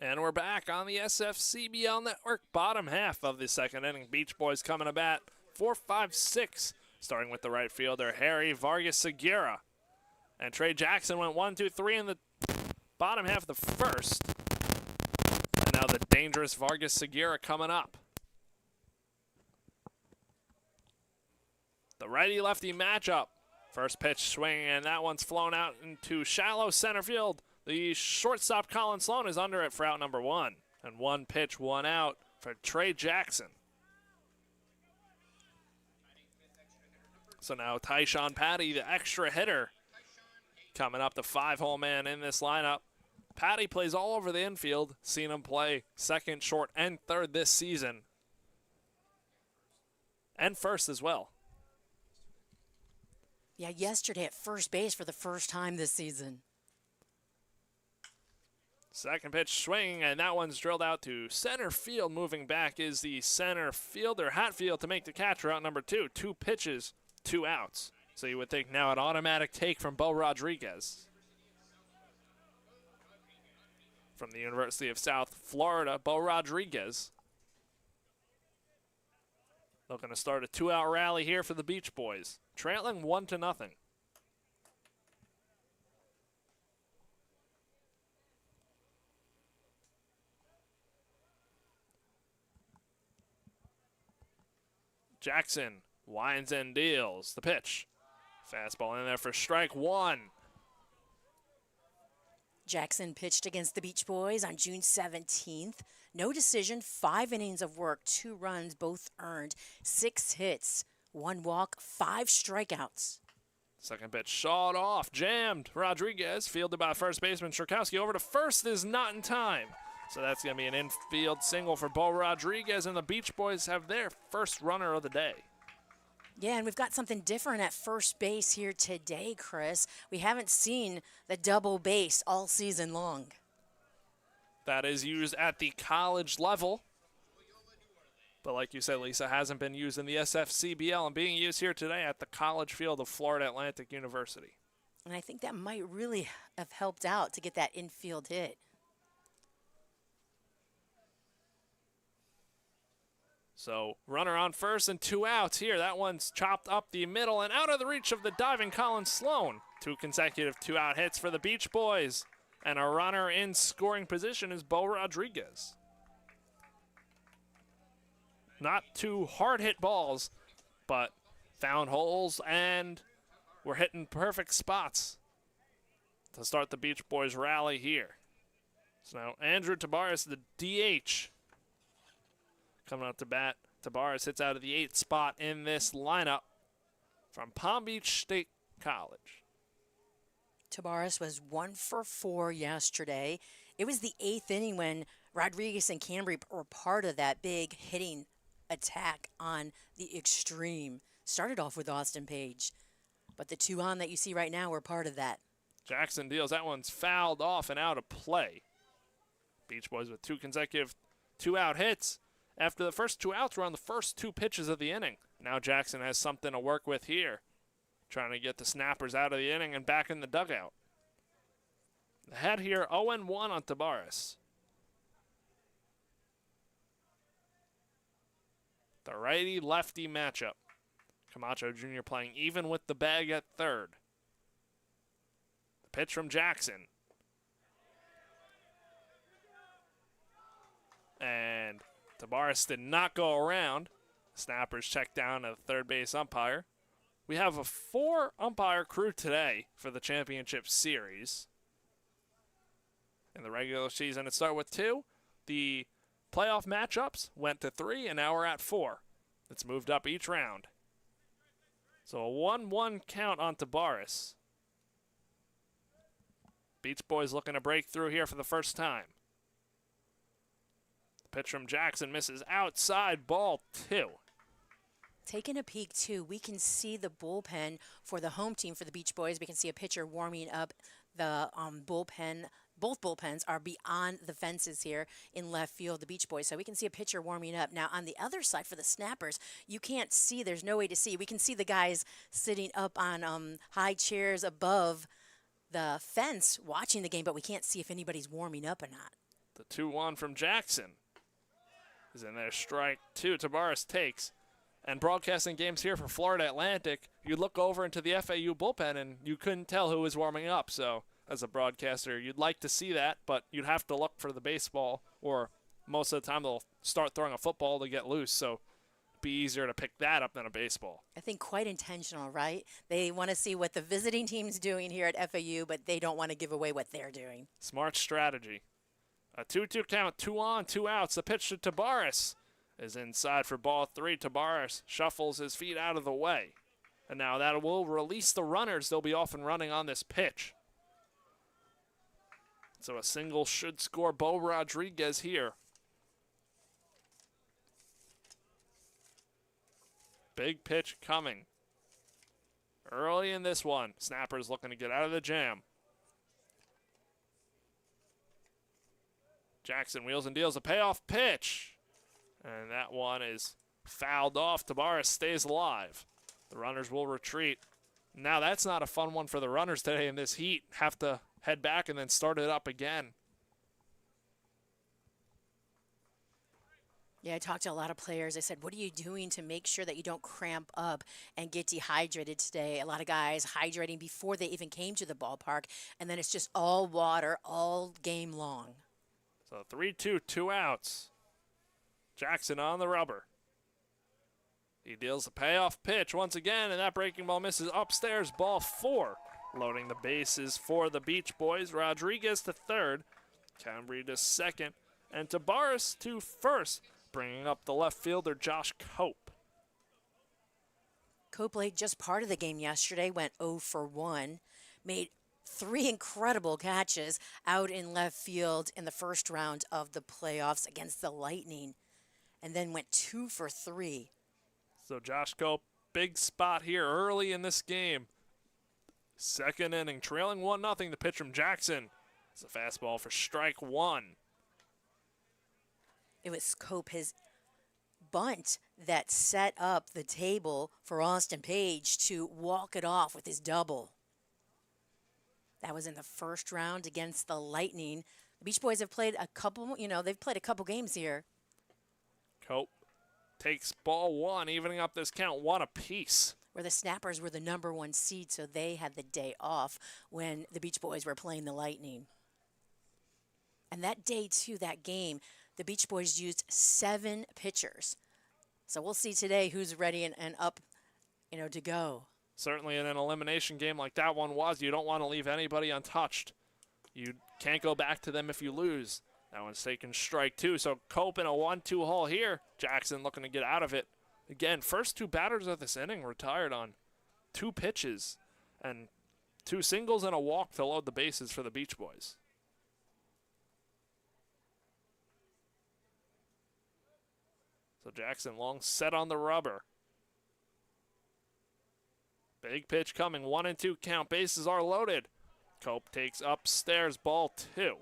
And we're back on the SFCBL network, bottom half of the second inning. Beach Boys coming to bat, 4-5-6. Starting with the right fielder, Harry Vargas Segura. And Trey Jackson went 1, 2, 3 in the bottom half of the first. And now the dangerous Vargas Segura coming up. The righty-lefty matchup. First pitch swinging, and that one's flown out into shallow center field. The shortstop Colin Sloan is under it for out number 1. And 1 pitch, 1 out for Trey Jackson. So now Tyshawn Patty, the extra hitter, coming up, the 5-hole man in this lineup. Patty plays all over the infield. Seen him play second, short, and third this season. And first as well. Yeah, yesterday at first base for the first time this season. Second pitch swing, and that one's drilled out to center field. Moving back is the center fielder, Hatfield, to make the catch for out number 2. 2 pitches, 2 outs. So you would think now an automatic take from Bo Rodriguez. From the University of South Florida, Bo Rodriguez. Looking to start a 2-out rally here for the Beach Boys. Trailing 1-0. Jackson winds and deals. The pitch. Fastball in there for strike 1. Jackson pitched against the Beach Boys on June 17th. No decision, 5 innings of work, 2 runs, both earned, 6 hits, 1 walk, 5 strikeouts. Second pitch shot off, jammed. Rodriguez, fielded by first baseman Sherkowski, over to first, is not in time. So that's going to be an infield single for Bo Rodriguez, and the Beach Boys have their first runner of the day. Yeah, and we've got something different at first base here today, Chris. We haven't seen the double base all season long. That is used at the college level. But like you said, Lisa, hasn't been used in the SFCBL and being used here today at the college field of Florida Atlantic University. And I think that might really have helped out to get that infield hit. So runner on first and 2 outs here. That one's chopped up the middle and out of the reach of the diving Colin Sloan. 2 consecutive 2-out hits for the Beach Boys. And a runner in scoring position is Bo Rodriguez. Not 2 hard-hit balls, but found holes and we're hitting perfect spots to start the Beach Boys rally here. So now Andrew Tabares, the DH, coming out to bat. Tabares hits out of the 8th spot in this lineup from Palm Beach State College. Tabares was 1 for 4 yesterday. It was the 8th inning when Rodriguez and Canterbury were part of that big hitting attack on the extreme. Started off with Austin Page, but the 2 on that you see right now were part of that. Jackson deals. That one's fouled off and out of play. Beach Boys with 2 consecutive 2-out hits. After the first 2 outs were on the first 2 pitches of the inning. Now Jackson has something to work with here. Trying to get the snappers out of the inning and back in the dugout. The head here 0-1 on Tabares. The righty-lefty matchup. Camacho Jr. playing even with the bag at third. The pitch from Jackson. And Tabares did not go around. Snappers check down to the third base umpire. We have a 4-umpire crew today for the championship series. In the regular season, it started with 2. The playoff matchups went to 3, and now we're at 4. It's moved up each round. So a 1-1 count on Tabares. Beach Boys looking to break through here for the first time. The pitch from Jackson misses outside, ball 2. Taking a peek, too, we can see the bullpen for the home team for the Beach Boys. We can see a pitcher warming up the bullpen. Both bullpens are beyond the fences here in left field, the Beach Boys. So we can see a pitcher warming up. Now, on the other side for the Snappers, you can't see. There's no way to see. We can see the guys sitting up on high chairs above the fence watching the game, but we can't see if anybody's warming up or not. The 2-1 from Jackson is in there. Strike 2. Tabares takes. and broadcasting games here for Florida Atlantic, you look over into the FAU bullpen and you couldn't tell who was warming up. So as a broadcaster, you'd like to see that, but you'd have to look for the baseball, or most of the time they'll start throwing a football to get loose. So it'd be easier to pick that up than a baseball. I think quite intentional, right? They want to see what the visiting team's doing here at FAU, but they don't want to give away what they're doing. Smart strategy. A 2-2 count, 2 on, 2 outs. The pitch to Tabares is inside for ball 3. Tabares shuffles his feet out of the way. And now that will release the runners. They'll be off and running on this pitch. So a single should score Bo Rodriguez here. Big pitch coming. Early in this one. Snappers looking to get out of the jam. Jackson wheels and deals a payoff pitch. And that one is fouled off. Tabares stays alive. The runners will retreat. Now that's not a fun one for the runners today in this heat. Have to head back and then start it up again. Yeah, I talked to a lot of players. I said, what are you doing to make sure that you don't cramp up and get dehydrated today? A lot of guys hydrating before they even came to the ballpark, and then it's just all water all game long. So 3-2, 2 outs. Jackson on the rubber. He deals the payoff pitch once again, and that breaking ball misses upstairs. Ball 4. Loading the bases for the Beach Boys. Rodriguez to third. Cambry to second. And Tabares to first, bringing up the left fielder, Josh Cope. Cope played just part of the game yesterday, went 0 for 1, made 3 incredible catches out in left field in the first round of the playoffs against the Lightning, and then went 2 for 3. So Josh Cope, big spot here early in this game. Second inning, trailing 1-0. The pitch from Jackson. It's a fastball for strike 1. It was Cope, his bunt, that set up the table for Austin Page to walk it off with his double. That was in the first round against the Lightning. The Beach Boys have played a couple, they've played a couple games here. Cope takes ball 1, evening up this count 1 apiece. Where the Snappers were the #1 seed, so they had the day off when the Beach Boys were playing the Lightning. And that day, too, that game, the Beach Boys used 7 pitchers. So we'll see today who's ready and up, to go. Certainly in an elimination game like that one was, you don't want to leave anybody untouched. You can't go back to them if you lose. That one's taken strike 2, so Cope in a 1-2 hole here. Jackson looking to get out of it. Again, first 2 batters of this inning retired on 2 pitches and 2 singles and a walk to load the bases for the Beach Boys. So Jackson long set on the rubber. Big pitch coming, 1-2 count, bases are loaded. Cope takes upstairs, ball 2.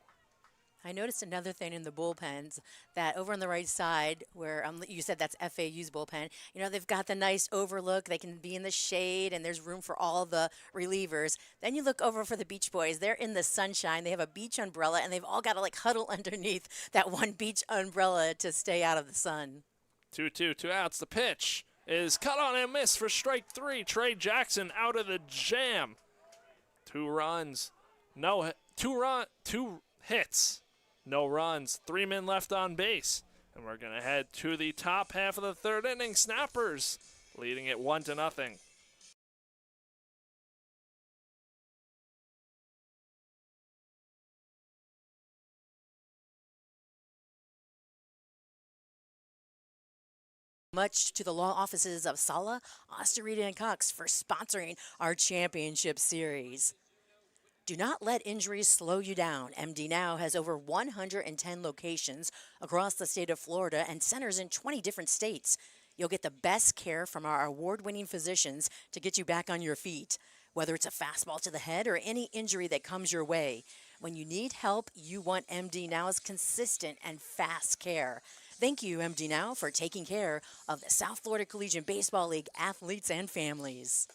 I noticed another thing in the bullpens, that over on the right side where you said that's FAU's bullpen, they've got the nice overlook. They can be in the shade and there's room for all the relievers. Then you look over for the Beach Boys. They're in the sunshine. They have a beach umbrella and they've all got to huddle underneath that one beach umbrella to stay out of the sun. 2-2, 2 outs. The pitch is cut on and missed for strike 3. Trey Jackson out of the jam. 2 runs, 2 hits. No runs, 3 men left on base. And we're going to head to the top half of the 3rd inning. Snappers leading it 1-0. Much to the law offices of Sala, Osterita, and Cox for sponsoring our championship series. Do not let injuries slow you down. MD Now has over 110 locations across the state of Florida and centers in 20 different states. You'll get the best care from our award-winning physicians to get you back on your feet, whether it's a fastball to the head or any injury that comes your way. When you need help, you want MD Now's consistent and fast care. Thank you, MD Now, for taking care of the South Florida Collegiate Baseball League athletes and families.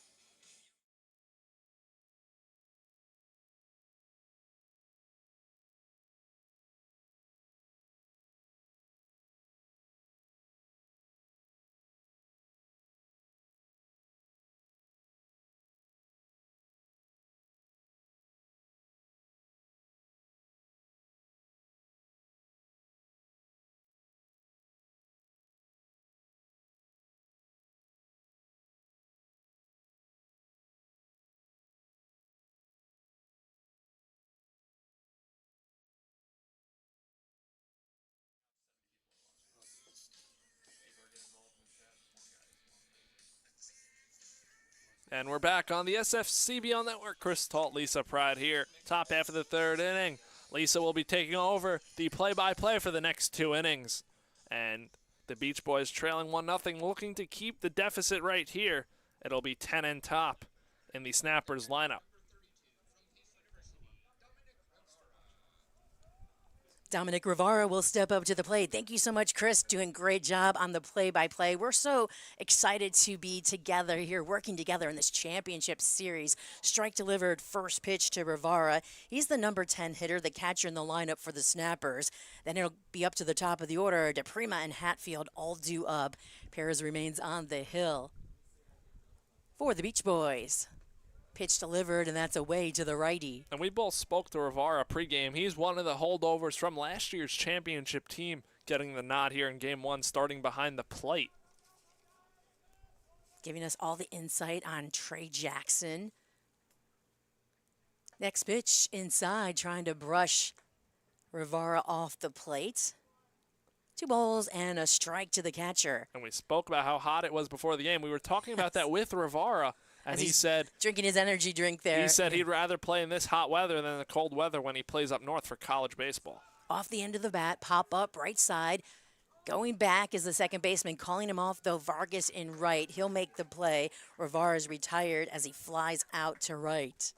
And we're back on the SFCBL Network. Chris Talt, Lisa Pride here. Top half of the third inning. Lisa will be taking over the play-by-play for the next 2 innings. And the Beach Boys trailing 1-0, looking to keep the deficit right here. It'll be 10 and top in the Snappers lineup. Dominic Rivera will step up to the plate. Thank you so much, Chris. Doing a great job on the play-by-play. We're so excited to be together here, working together in this championship series. Strike delivered, first pitch to Rivera. He's the number 10 hitter, the catcher in the lineup for the Snappers. Then it'll be up to the top of the order. DePrima and Hatfield all due up. Perez remains on the hill for the Beach Boys. Pitch delivered, and that's away to the righty. And we both spoke to Rivera pregame. He's one of the holdovers from last year's championship team, getting the nod here in Game 1, starting behind the plate. Giving us all the insight on Trey Jackson. Next pitch inside, trying to brush Rivera off the plate. 2 balls and a strike to the catcher. And we spoke about how hot it was before the game. We were talking about that with Rivera. And he said, drinking his energy drink there. He said he'd rather play in this hot weather than the cold weather when he plays up north for college baseball. Off the end of the bat, pop up, right side. Going back is the second baseman, calling him off, though. Vargas in right. He'll make the play. Rivera's retired as he flies out to right.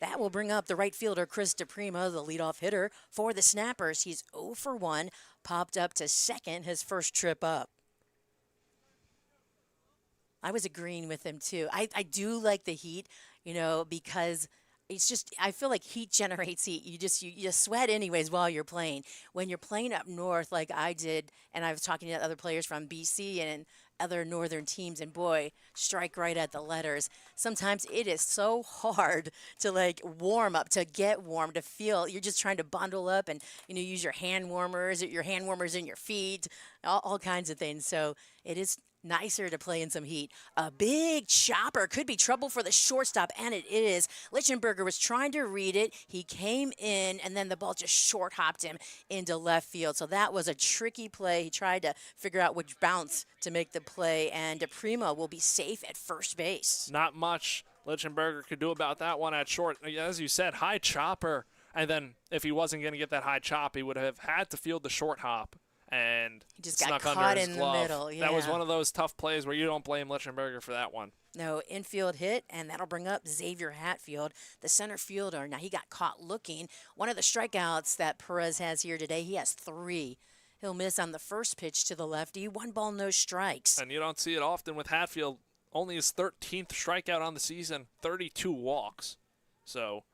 That will bring up the right fielder, Chris DePrima, the leadoff hitter for the Snappers. He's 0 for 1, popped up to second his first trip up. I was agreeing with him, too. I do like the heat, because it's just, I feel like heat generates heat. You sweat anyways while you're playing. When you're playing up north like I did, and I was talking to other players from BC and other northern teams, and boy, strike right at the letters. Sometimes it is so hard to warm up, to get warm, to feel. You're just trying to bundle up and, use your hand warmers in your feet, all kinds of things. So it is nicer to play in some heat. A big chopper could be trouble for the shortstop, and it is. Lichtenberger was trying to read it. He came in, and then the ball just short hopped him into left field. So that was a tricky play. He tried to figure out which bounce to make the play, and DePrima will be safe at first base. Not much Lichtenberger could do about that one at short. As you said, high chopper, and then if he wasn't going to get that high chop, he would have had to field the short hop. And he just got snuck caught under his in glove. the middle. Yeah. That was one of those tough plays where you don't blame Lichtenberger for that one. No, infield hit, and that'll bring up Xavier Hatfield, the center fielder. Now, he got caught looking. One of the strikeouts that Perez has here today, he has 3. He'll miss on the first pitch to the lefty. 1 ball, no strikes. And you don't see it often with Hatfield. Only his 13th strikeout on the season, 32 walks. So,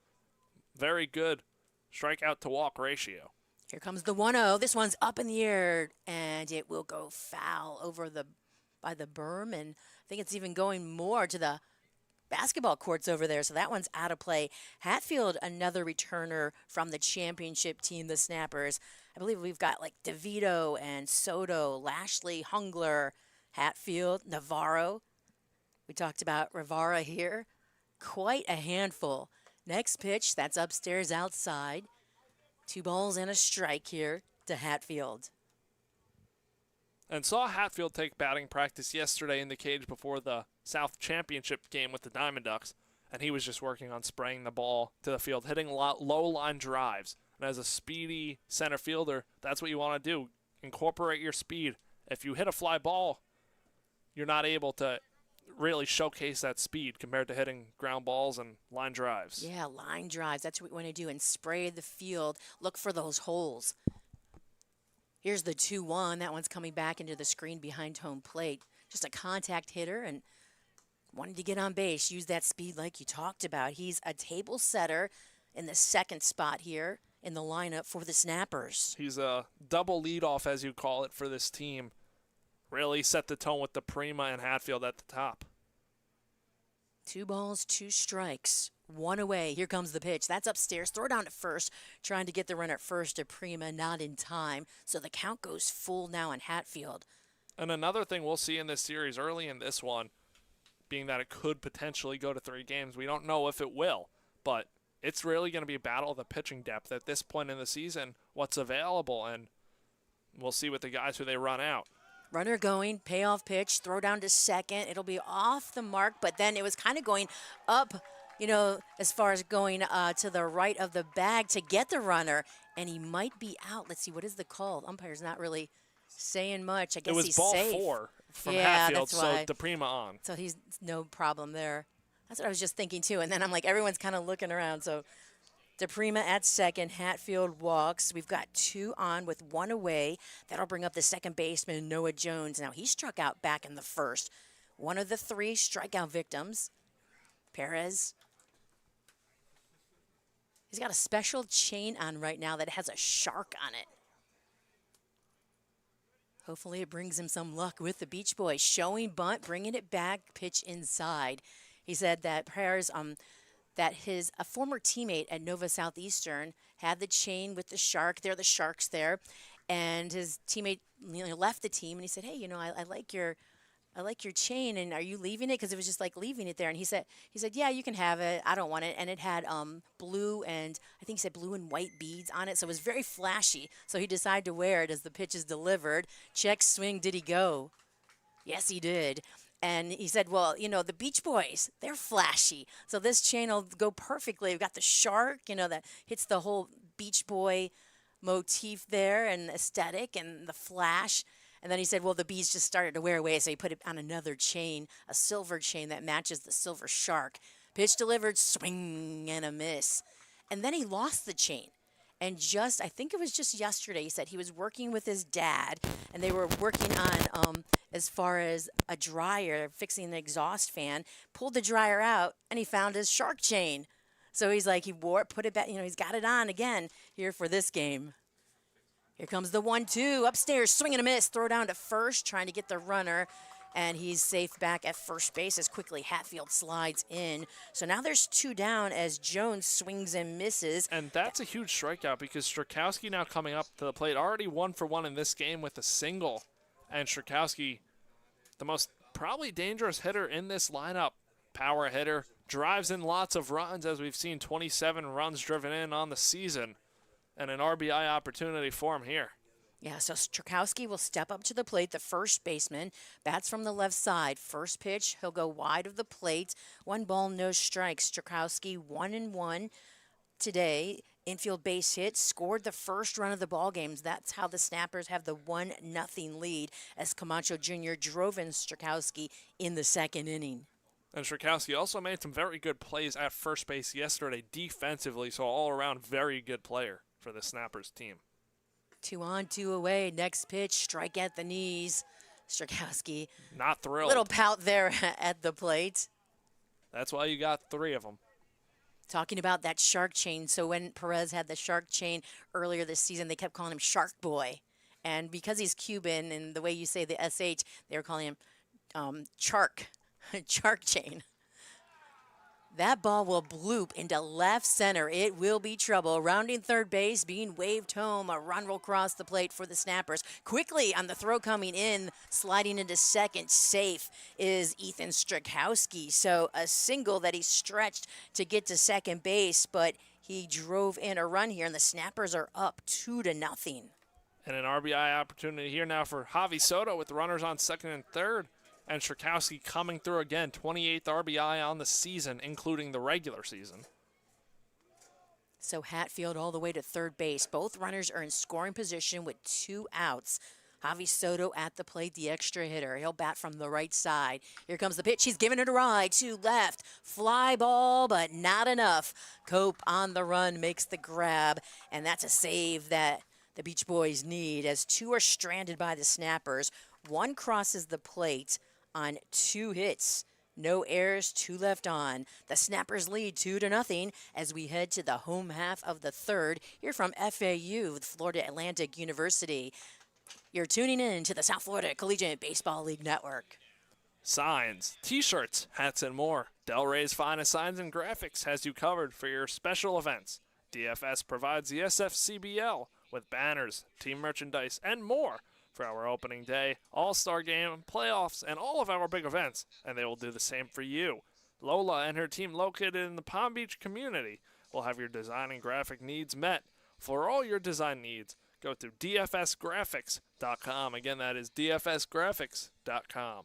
very good strikeout to walk ratio. Here comes the 1-0. This one's up in the air, and it will go foul by the berm, and I think it's even going more to the basketball courts over there, so that one's out of play. Hatfield, another returner from the championship team, the Snappers. I believe we've got DeVito and Soto, Lashley, Hungler, Hatfield, Navarro. We talked about Rivera here. Quite a handful. Next pitch, that's upstairs outside. 2 balls and a strike here to Hatfield. And saw Hatfield take batting practice yesterday in the cage before the South Championship game with the Diamond Ducks, and he was just working on spraying the ball to the field, hitting low line drives. And as a speedy center fielder, that's what you want to do. Incorporate your speed. If you hit a fly ball, you're not able to really showcase that speed compared to hitting ground balls and line drives. Yeah, line drives. That's what we want to do, and spray the field. Look for those holes. Here's the 2-1. That one's coming back into the screen behind home plate. Just a contact hitter and wanting to get on base. Use that speed like you talked about. He's a table setter in the second spot here in the lineup for the Snappers. He's a double leadoff, as you call it, for this team. Really set the tone with DePrima and Hatfield at the top. 2 balls, 2 strikes. 1 away. Here comes the pitch. That's upstairs. Throw down to first. Trying to get the runner at first. DePrima not in time. So the count goes full now on Hatfield. And another thing we'll see in this series early in this one, being that it could potentially go to 3 games. We don't know if it will, but it's really going to be a battle of the pitching depth at this point in the season, what's available, and we'll see with the guys who they run out. Runner going, payoff pitch, throw down to second. It'll be off the mark, but then it was kind of going up, as far as going to the right of the bag to get the runner, and he might be out. Let's see, what is the call? Umpire's not really saying much. I guess It was he's ball safe. 4 from Yeah, Hatfield, that's why. so DePrima on. So he's no problem there. That's what I was just thinking too. And then I'm like, everyone's kind of looking around. So DePrima at second, Hatfield walks. We've got 2 on with 1 away. That'll bring up the second baseman, Noah Jones. Now, he struck out back in the first. One of the 3 strikeout victims, Perez. He's got a special chain on right now that has a shark on it. Hopefully it brings him some luck with the Beach Boys. Showing bunt, bringing it back, pitch inside. He said that Perez, that a former teammate at Nova Southeastern had the chain with the shark. There are the sharks there, and his teammate left the team, and he said, "Hey, I like your chain, and are you leaving it?" Because it was just like leaving it there. And he said, "Yeah, you can have it. I don't want it." And it had blue and I think he said blue and white beads on it, so it was very flashy. So he decided to wear it as the pitch is delivered. Check swing. Did he go? Yes, he did. And he said, well, the Beach Boys, they're flashy. So this chain will go perfectly. We've got the shark, that hits the whole Beach Boy motif there and aesthetic and the flash. And then he said, well, the bees just started to wear away, so he put it on another chain, a silver chain that matches the silver shark. Pitch delivered, swing and a miss. And then he lost the chain. And I think it was just yesterday, he said he was working with his dad, and they were working on, as far as a dryer, fixing the exhaust fan, pulled the dryer out, and he found his shark chain. So he's like, he wore it, put it back, he's got it on again here for this game. Here comes the 1-2, upstairs, swing and a miss, throw down to first, trying to get the runner. And he's safe back at first base as quickly Hatfield slides in. So now there's 2 down as Jones swings and misses. And that's a huge strikeout because Strakowski now coming up to the plate, already 1 for 1 in this game with a single. And Strakowski, the most probably dangerous hitter in this lineup, power hitter, drives in lots of runs as we've seen 27 runs driven in on the season. And an RBI opportunity for him here. Yeah, so Strakowski will step up to the plate, the first baseman, bats from the left side. First pitch, he'll go wide of the plate. 1 ball, no strikes. Strakowski 1-1 today. Infield base hit, scored the first run of the ball games. That's how the Snappers have the 1-0 lead as Camacho Jr. drove in Strakowski in the second inning. And Strakowski also made some very good plays at first base yesterday defensively, so all around very good player for the Snappers team. 2 on, 2 away. Next pitch, strike at the knees. Strakowski. Not thrilled. Little pout there at the plate. That's why you got 3 of them. Talking about that shark chain. So when Perez had the shark chain earlier this season, they kept calling him Shark Boy. And because he's Cuban and the way you say the SH, they were calling him Chark. Shark chain. That ball will bloop into left center. It will be trouble. Rounding third base, being waved home. A run will cross the plate for the Snappers. Quickly on the throw coming in, sliding into second, safe is Ethan Strakowski. So a single that he stretched to get to second base, but he drove in a run here, and the Snappers are up 2-0. And an RBI opportunity here now for Javi Soto with runners on second and third. And Strakowski coming through again, 28th RBI on the season, including the regular season. So Hatfield all the way to third base. Both runners are in scoring position with 2 outs. Javi Soto at the plate, the extra hitter. He'll bat from the right side. Here comes the pitch. He's giving it a ride to left. Fly ball, but not enough. Cope on the run makes the grab, and that's a save that the Beach Boys need as 2 are stranded by the Snappers. 1 crosses the plate on 2 hits. No errors, 2 left on. The Snappers lead 2-0 as we head to the home half of the third here from FAU, with Florida Atlantic University. You're tuning in to the South Florida Collegiate Baseball League Network. Signs, T-shirts, hats, and more. Delray's finest signs and graphics has you covered for your special events. DFS provides the SFCBL with banners, team merchandise, and more for our opening day, all-star game, playoffs, and all of our big events, and they will do the same for you. Lola and her team located in the Palm Beach community will have your design and graphic needs met. For all your design needs, go to dfsgraphics.com. Again, that is dfsgraphics.com.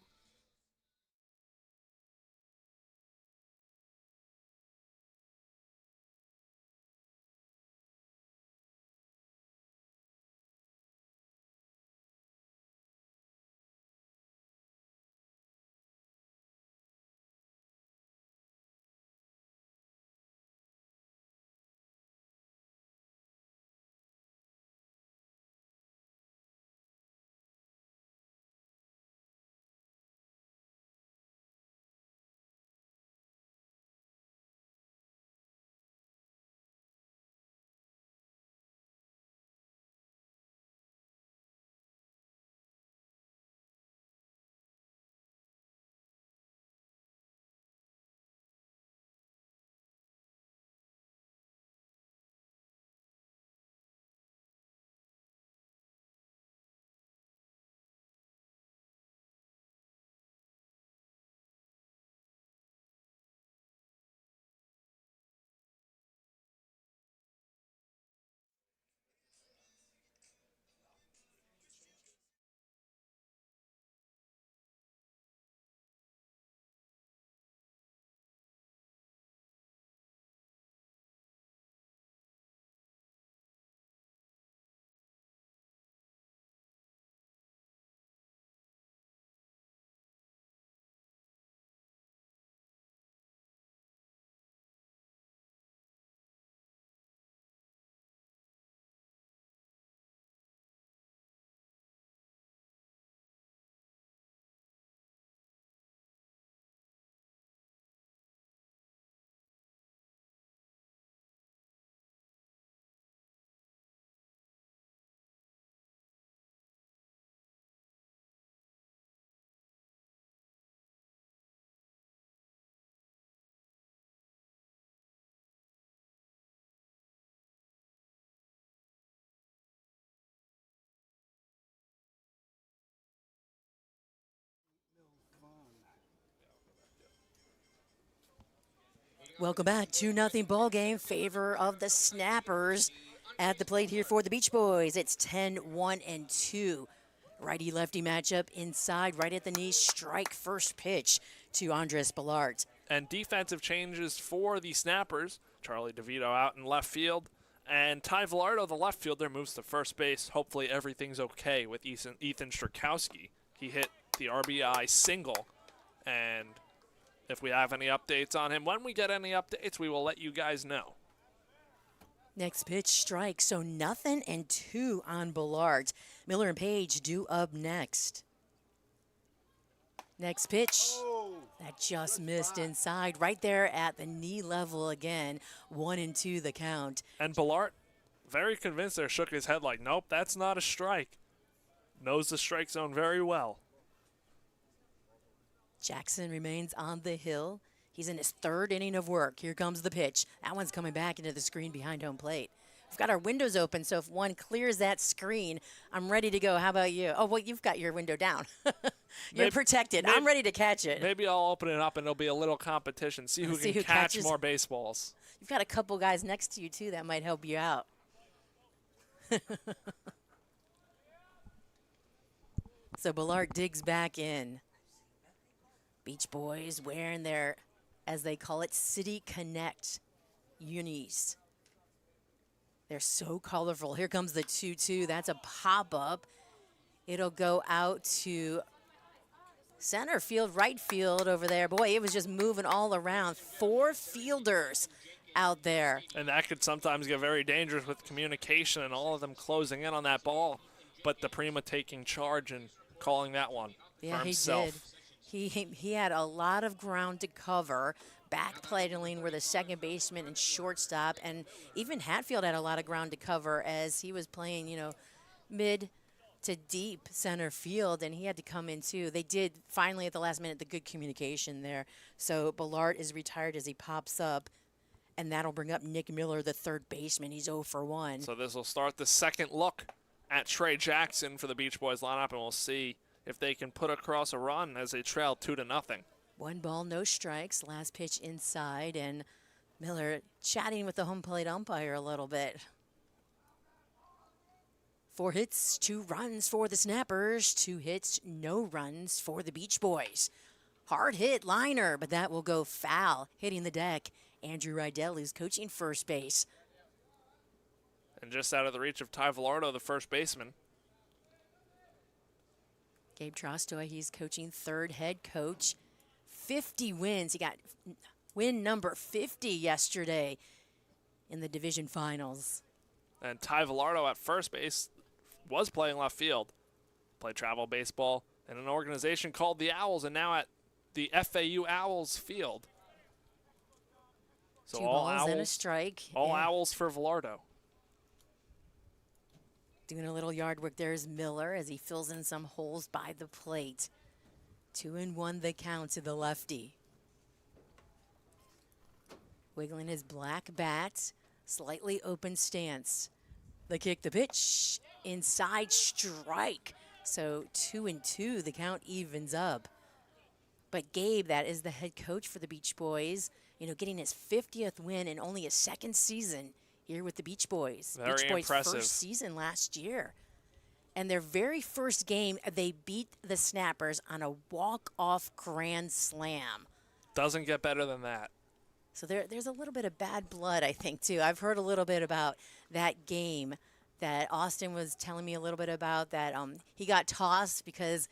Welcome back. 2-0 ball game. Favor of the Snappers at the plate here for the Beach Boys. It's 10-1-2. Righty-lefty matchup inside, right at the knee. Strike first pitch to Andres Ballart. And defensive changes for the Snappers. Charlie DeVito out in left field. And Ty Villardo, the left fielder, moves to first base. Hopefully everything's okay with Ethan Strakowski. He hit the RBI single. And if we have any updates on him, when we get any updates, we will let you guys know. Next pitch, strike. So 0-2 on Ballart. Miller and Page due up next. Next pitch. That just missed inside, right there at the knee level again. 1-2 the count. And Ballart, very convinced there, shook his head like, nope, that's not a strike. Knows the strike zone very well. Jackson remains on the hill. He's in his third inning of work. Here comes the pitch. That one's coming back into the screen behind home plate. We've got our windows open, so if one clears that screen, I'm ready to go. How about you? Oh, well, you've got your window down. You're protected. I'm ready to catch it. Maybe I'll open it up and it'll be a little competition. See who can catch more baseballs. You've got a couple guys next to you, too, that might help you out. So Ballart digs back in. Beach Boys wearing their, as they call it, City Connect unis. They're so colorful. Here comes the 2-2. That's a pop-up. It'll go out to center field, right field over there. Boy, it was just moving all around. 4 fielders out there. And that could sometimes get very dangerous with communication and all of them closing in on that ball. But the Prima taking charge and calling that one for himself. He did. He had a lot of ground to cover. Backpedaling were the second baseman and shortstop, and even Hatfield had a lot of ground to cover as he was playing, you know, mid to deep center field, and he had to come in too. They did finally at the last minute the good communication there. So Ballart is retired as he pops up, and that'll bring up Nick Miller, the third baseman. He's 0 for 1. So this will start the second look at Trey Jackson for the Beach Boys lineup, and we'll see if they can put across a run as they trail 2-0. 1 ball, no strikes. Last pitch inside, and Miller chatting with the home plate umpire a little bit. 4 hits, 2 runs for the Snappers, 2 hits, no runs for the Beach Boys. Hard hit liner, but that will go foul. Hitting the deck, Andrew Rydell is coaching first base. And just out of the reach of Ty Velardo, the first baseman. Gabe Trostoy, he's coaching third head coach. 50 wins. He got win number 50 yesterday in the division finals. And Ty Velardo at first base was playing left field. Played travel baseball in an organization called the Owls, and now at the FAU Owls field. So 2 all balls Owls, and a strike. all Owls for Velardo. Doing a little yard work there is Miller as he fills in some holes by the plate. 2-1 the count to the lefty. Wiggling his black bat, slightly open stance. The kick, the pitch, inside strike. So 2-2, the count evens up. But Gabe, that is the head coach for the Beach Boys, you know, getting his 50th win in only his second season here with the Beach Boys. Very Beach Boys' impressive. first season last year. And their very first game, they beat the Snappers on a walk-off grand slam. Doesn't get better than that. So there's a little bit of bad blood, I think, too. I've heard a little bit about that game that Austin was telling me a little bit about, that he got tossed because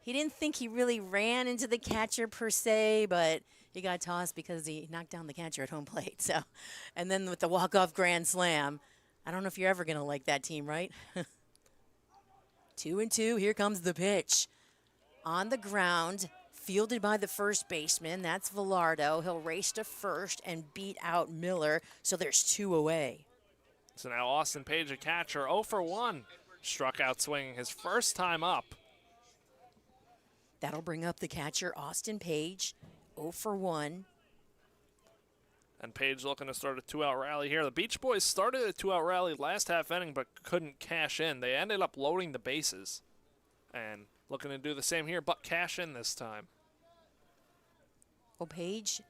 he didn't think he really ran into the catcher per se, but he got tossed because he knocked down the catcher at home plate. So, and then with the walk-off grand slam, I don't know if you're ever going to like that team, right? 2-2, here comes the pitch. On the ground, fielded by the first baseman, that's Velardo. He'll race to first and beat out Miller, so there's 2 away. So now Austin Page, a catcher, 0 for 1. Struck out swinging his first time up. That'll bring up the catcher, Austin Page, 0 for 1. And Page looking to start a 2-out rally here. The Beach Boys started a 2-out rally last half inning but couldn't cash in. They ended up loading the bases. And looking to do the same here, but cash in this time. Well, Page,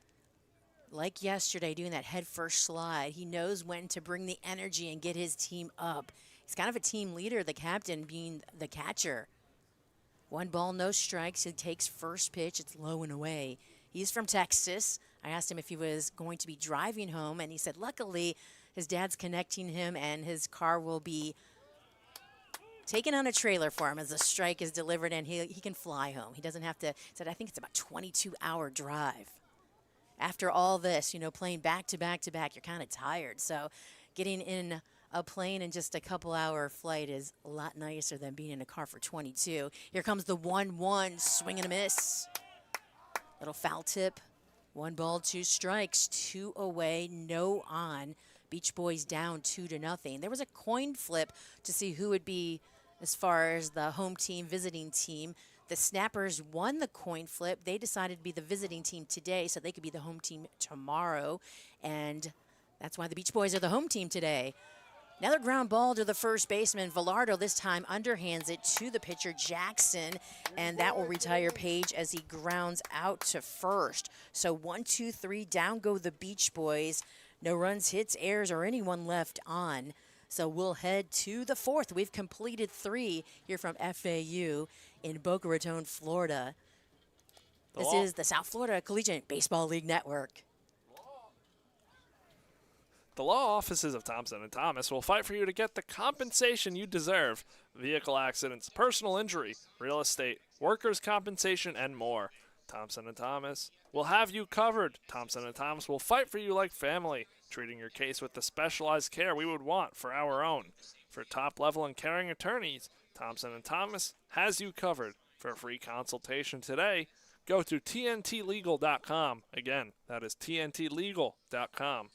like yesterday, doing that head-first slide, he knows when to bring the energy and get his team up. He's kind of a team leader, the captain being the catcher. 1 ball, no strikes. He takes first pitch. It's low and away. He's from Texas. I asked him if he was going to be driving home, and he said luckily his dad's connecting him, and his car will be taken on a trailer for him as the strike is delivered, and he can fly home. He doesn't have to. He said, I think it's about 22-hour drive. After all this, you know, playing back to back to back, you're kind of tired. So getting in a plane and just a couple-hour flight is a lot nicer than being in a car for 22. Here comes the 1-1, swing and a miss. Little foul tip. 1 ball, 2 strikes, 2 away, no on. Beach Boys down 2-0. There was a coin flip to see who would be as far as the home team, visiting team. The Snappers won the coin flip. They decided to be the visiting team today, so they could be the home team tomorrow. And that's why the Beach Boys are the home team today. Another ground ball to the first baseman. Velardo this time underhands it to the pitcher, Jackson, and that will retire Page as he grounds out to first. So 1, 2, 3, down go the Beach Boys. No runs, hits, errors, or anyone left on. So we'll head to the 4th. We've completed 3 here from FAU in Boca Raton, Florida. This is the South Florida Collegiate Baseball League Network. The law offices of Thompson & Thomas will fight for you to get the compensation you deserve. Vehicle accidents, personal injury, real estate, workers' compensation, and more. Thompson & Thomas will have you covered. Thompson & Thomas will fight for you like family, treating your case with the specialized care we would want for our own. For top-level and caring attorneys, Thompson & Thomas has you covered. For a free consultation today, go to tntlegal.com. Again, that is tntlegal.com.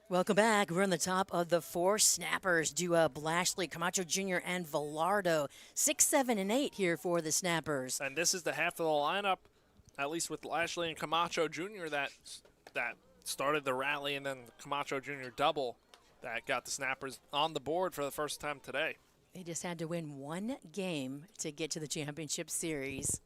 Welcome back. We're on the top of the four snappers. Blashley, Camacho Jr., and Velardo. 6, 7, and 8 here for the snappers. And this is the half of the lineup, at least with Lashley and Camacho Jr. that started the rally, and then Camacho Jr. double that got the snappers on the board for the first time today. They just had to win one game to get to the championship series.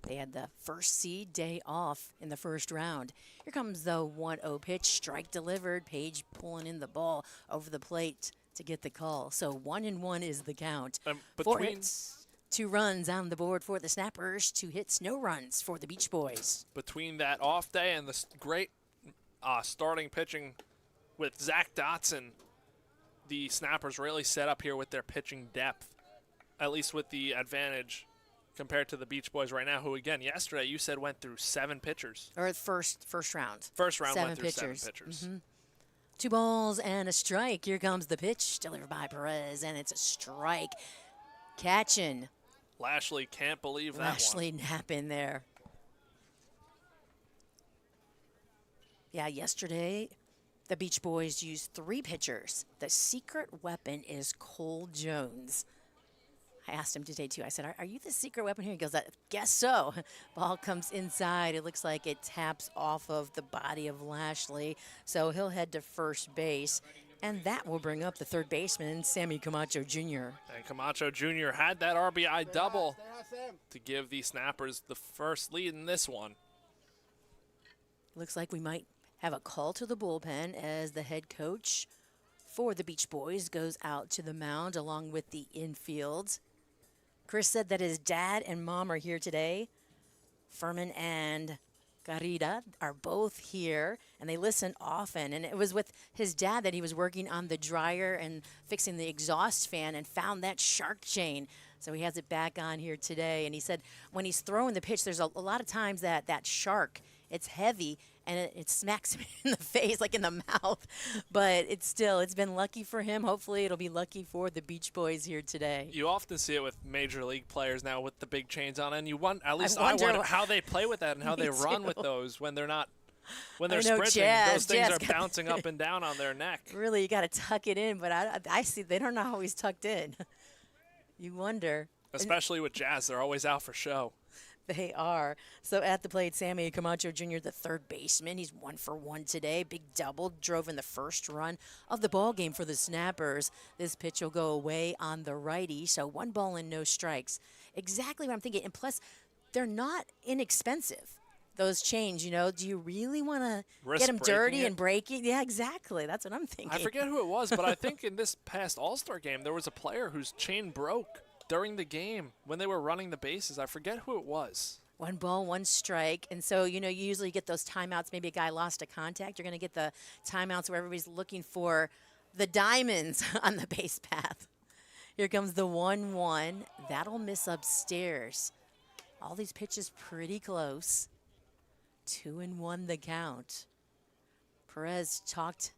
They had the first seed day off in the first round. Here comes the 1-0 pitch, strike delivered. Page pulling in the ball over the plate to get the call. So 1-1 is the count. 4 hits, 2 runs on the board for the snappers, 2 hits, no runs for the Beach Boys. Between that off day and the great starting pitching with Zach Dotson, the snappers really set up here with their pitching depth, at least with the advantage compared to the Beach Boys right now, who, again, yesterday you said went through 7 pitchers. Or first round. First round went through 7 pitchers. 2 balls and a strike. Here comes the pitch, delivered by Perez, and it's a strike. Catching. Lashley can't believe that Lashley napping there. Yeah, yesterday the Beach Boys used 3 pitchers. The secret weapon is Cole Jones. I asked him today, too. I said, are you the secret weapon here? He goes, I guess so. Ball comes inside. It looks like it taps off of the body of Lashley. So he'll head to first base. And that will bring up the third baseman, Sammy Camacho Jr. And Camacho Jr. had that RBI double to give the snappers the first lead in this one. Looks like we might have a call to the bullpen as the head coach for the Beach Boys goes out to the mound along with the infield. Chris said that his dad and mom are here today. Furman and Garida are both here, and they listen often. And it was with his dad that he was working on the dryer and fixing the exhaust fan and found that shark chain. So he has it back on here today. And he said when he's throwing the pitch, there's a lot of times that shark, it's heavy, and it smacks him in the face, like in the mouth. But it's been lucky for him. Hopefully it'll be lucky for the Beach Boys here today. You often see it with major league players now with the big chains on, and I wonder how they play with that and how they run with those when they're sprinting. Those things are bouncing up and down on their neck. Really, you got to tuck it in, but I see they don't know always tucked in. You wonder. Especially with Jazz, they're always out for show. They are. So at the plate, Sammy Camacho Jr., the third baseman. He's 1 for 1 today. Big double, drove in the first run of the ball game for the Snappers. This pitch will go away on the righty, so 1 ball and no strikes. Exactly what I'm thinking. And plus, they're not inexpensive. Those chains, do you really want to get them dirty and break it? Yeah, exactly. That's what I'm thinking. I forget who it was, but I think in this past All-Star game, there was a player whose chain broke during the game when they were running the bases. I forget who it was. 1 ball, 1 strike. And so, you usually get those timeouts. Maybe a guy lost a contact. You're going to get the timeouts where everybody's looking for the diamonds on the base path. Here comes the 1-1. That'll miss upstairs. All these pitches pretty close. 2-1 the count. Perez talked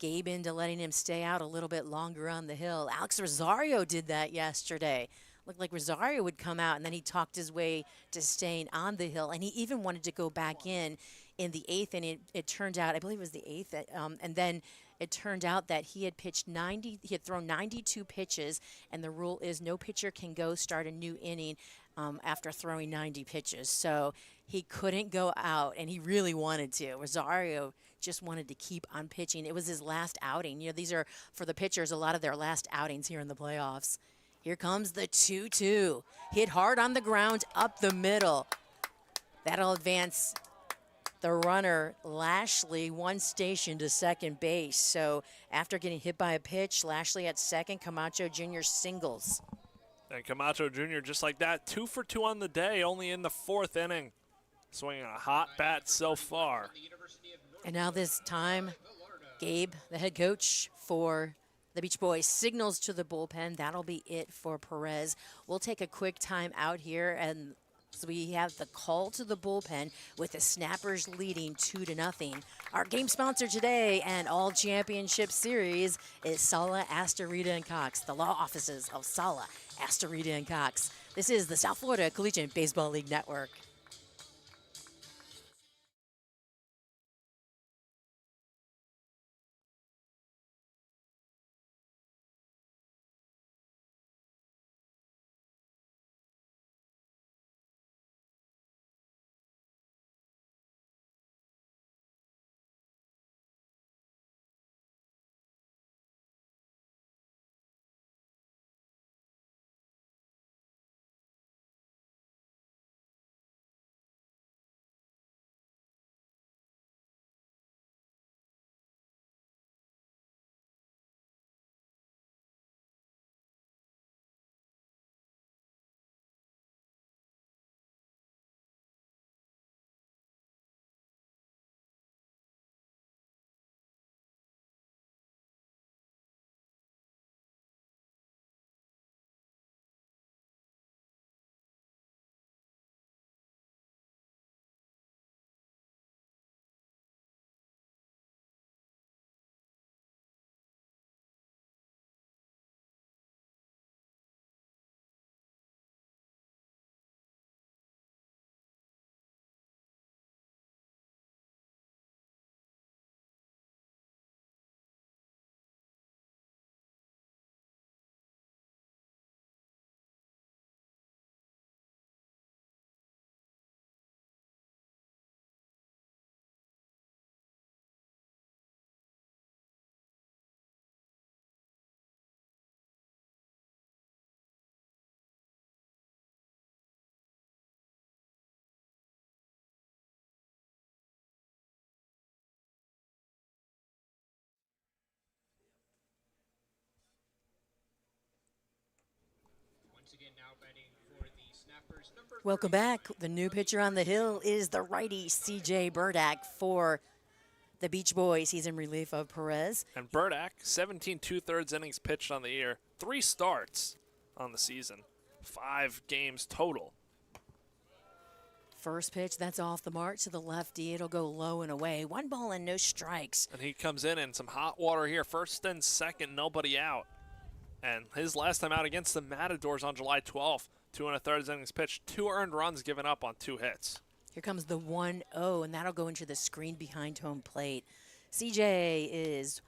Gabe into letting him stay out a little bit longer on the hill. Alex Rosario did that yesterday. Looked like Rosario would come out, and then he talked his way to staying on the hill. And he even wanted to go back in the 8th, and it turned out, I believe it was the 8th, and then it turned out that he had thrown 92 pitches, and the rule is no pitcher can start a new inning after throwing 90 pitches. So he couldn't go out, and he really wanted to. Rosario just wanted to keep on pitching. It was his last outing. These are, for the pitchers, a lot of their last outings here in the playoffs. Here comes the 2-2. Hit hard on the ground, up the middle. That'll advance the runner, Lashley, 1 station to second base. So after getting hit by a pitch, Lashley at second, Camacho Jr. singles. And Camacho Jr. just like that, 2 for 2 on the day, only in the 4th inning. Swinging a hot bat so far. And now this time, Gabe, the head coach for the Beach Boys, signals to the bullpen. That'll be it for Perez. We'll take a quick time out here, and so we have the call to the bullpen with the Snappers leading 2-0. Our game sponsor today and all championship series is Sala, Astorita, and Cox, the law offices of Sala, Astorita, and Cox. This is the South Florida Collegiate Baseball League Network. Now batting for the Snappers, number Welcome 39 back. The new pitcher on the hill is the righty C.J. Burdak for the Beach Boys. He's in relief of Perez. And Burdak, 17 2/3 innings pitched on the year, 3 starts on the season, 5 games total. First pitch, that's off the mark to the lefty. It'll go low and away. 1 ball and no strikes. And he comes in some hot water here. First and second, nobody out. And his last time out against the Matadors on July 12th, 2 1/3 innings pitched, 2 earned runs given up on 2 hits. Here comes the 1-0, and that'll go into the screen behind home plate. CJ is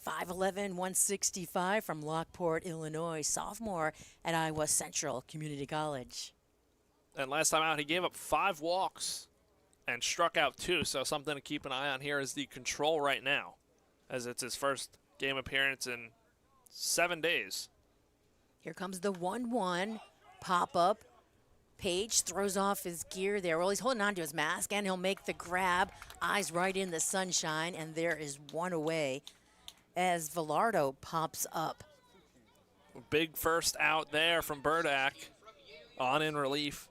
5'11", 165 from Lockport, Illinois, sophomore at Iowa Central Community College. And last time out, he gave up 5 walks and struck out 2. So something to keep an eye on here is the control right now, as it's his first game appearance in 7 days. Here comes the 1-1 pop-up. Page throws off his gear there. Well, he's holding on to his mask, and he'll make the grab. Eyes right in the sunshine, and there is 1 away as Velardo pops up. Big first out there from Burdak on in relief.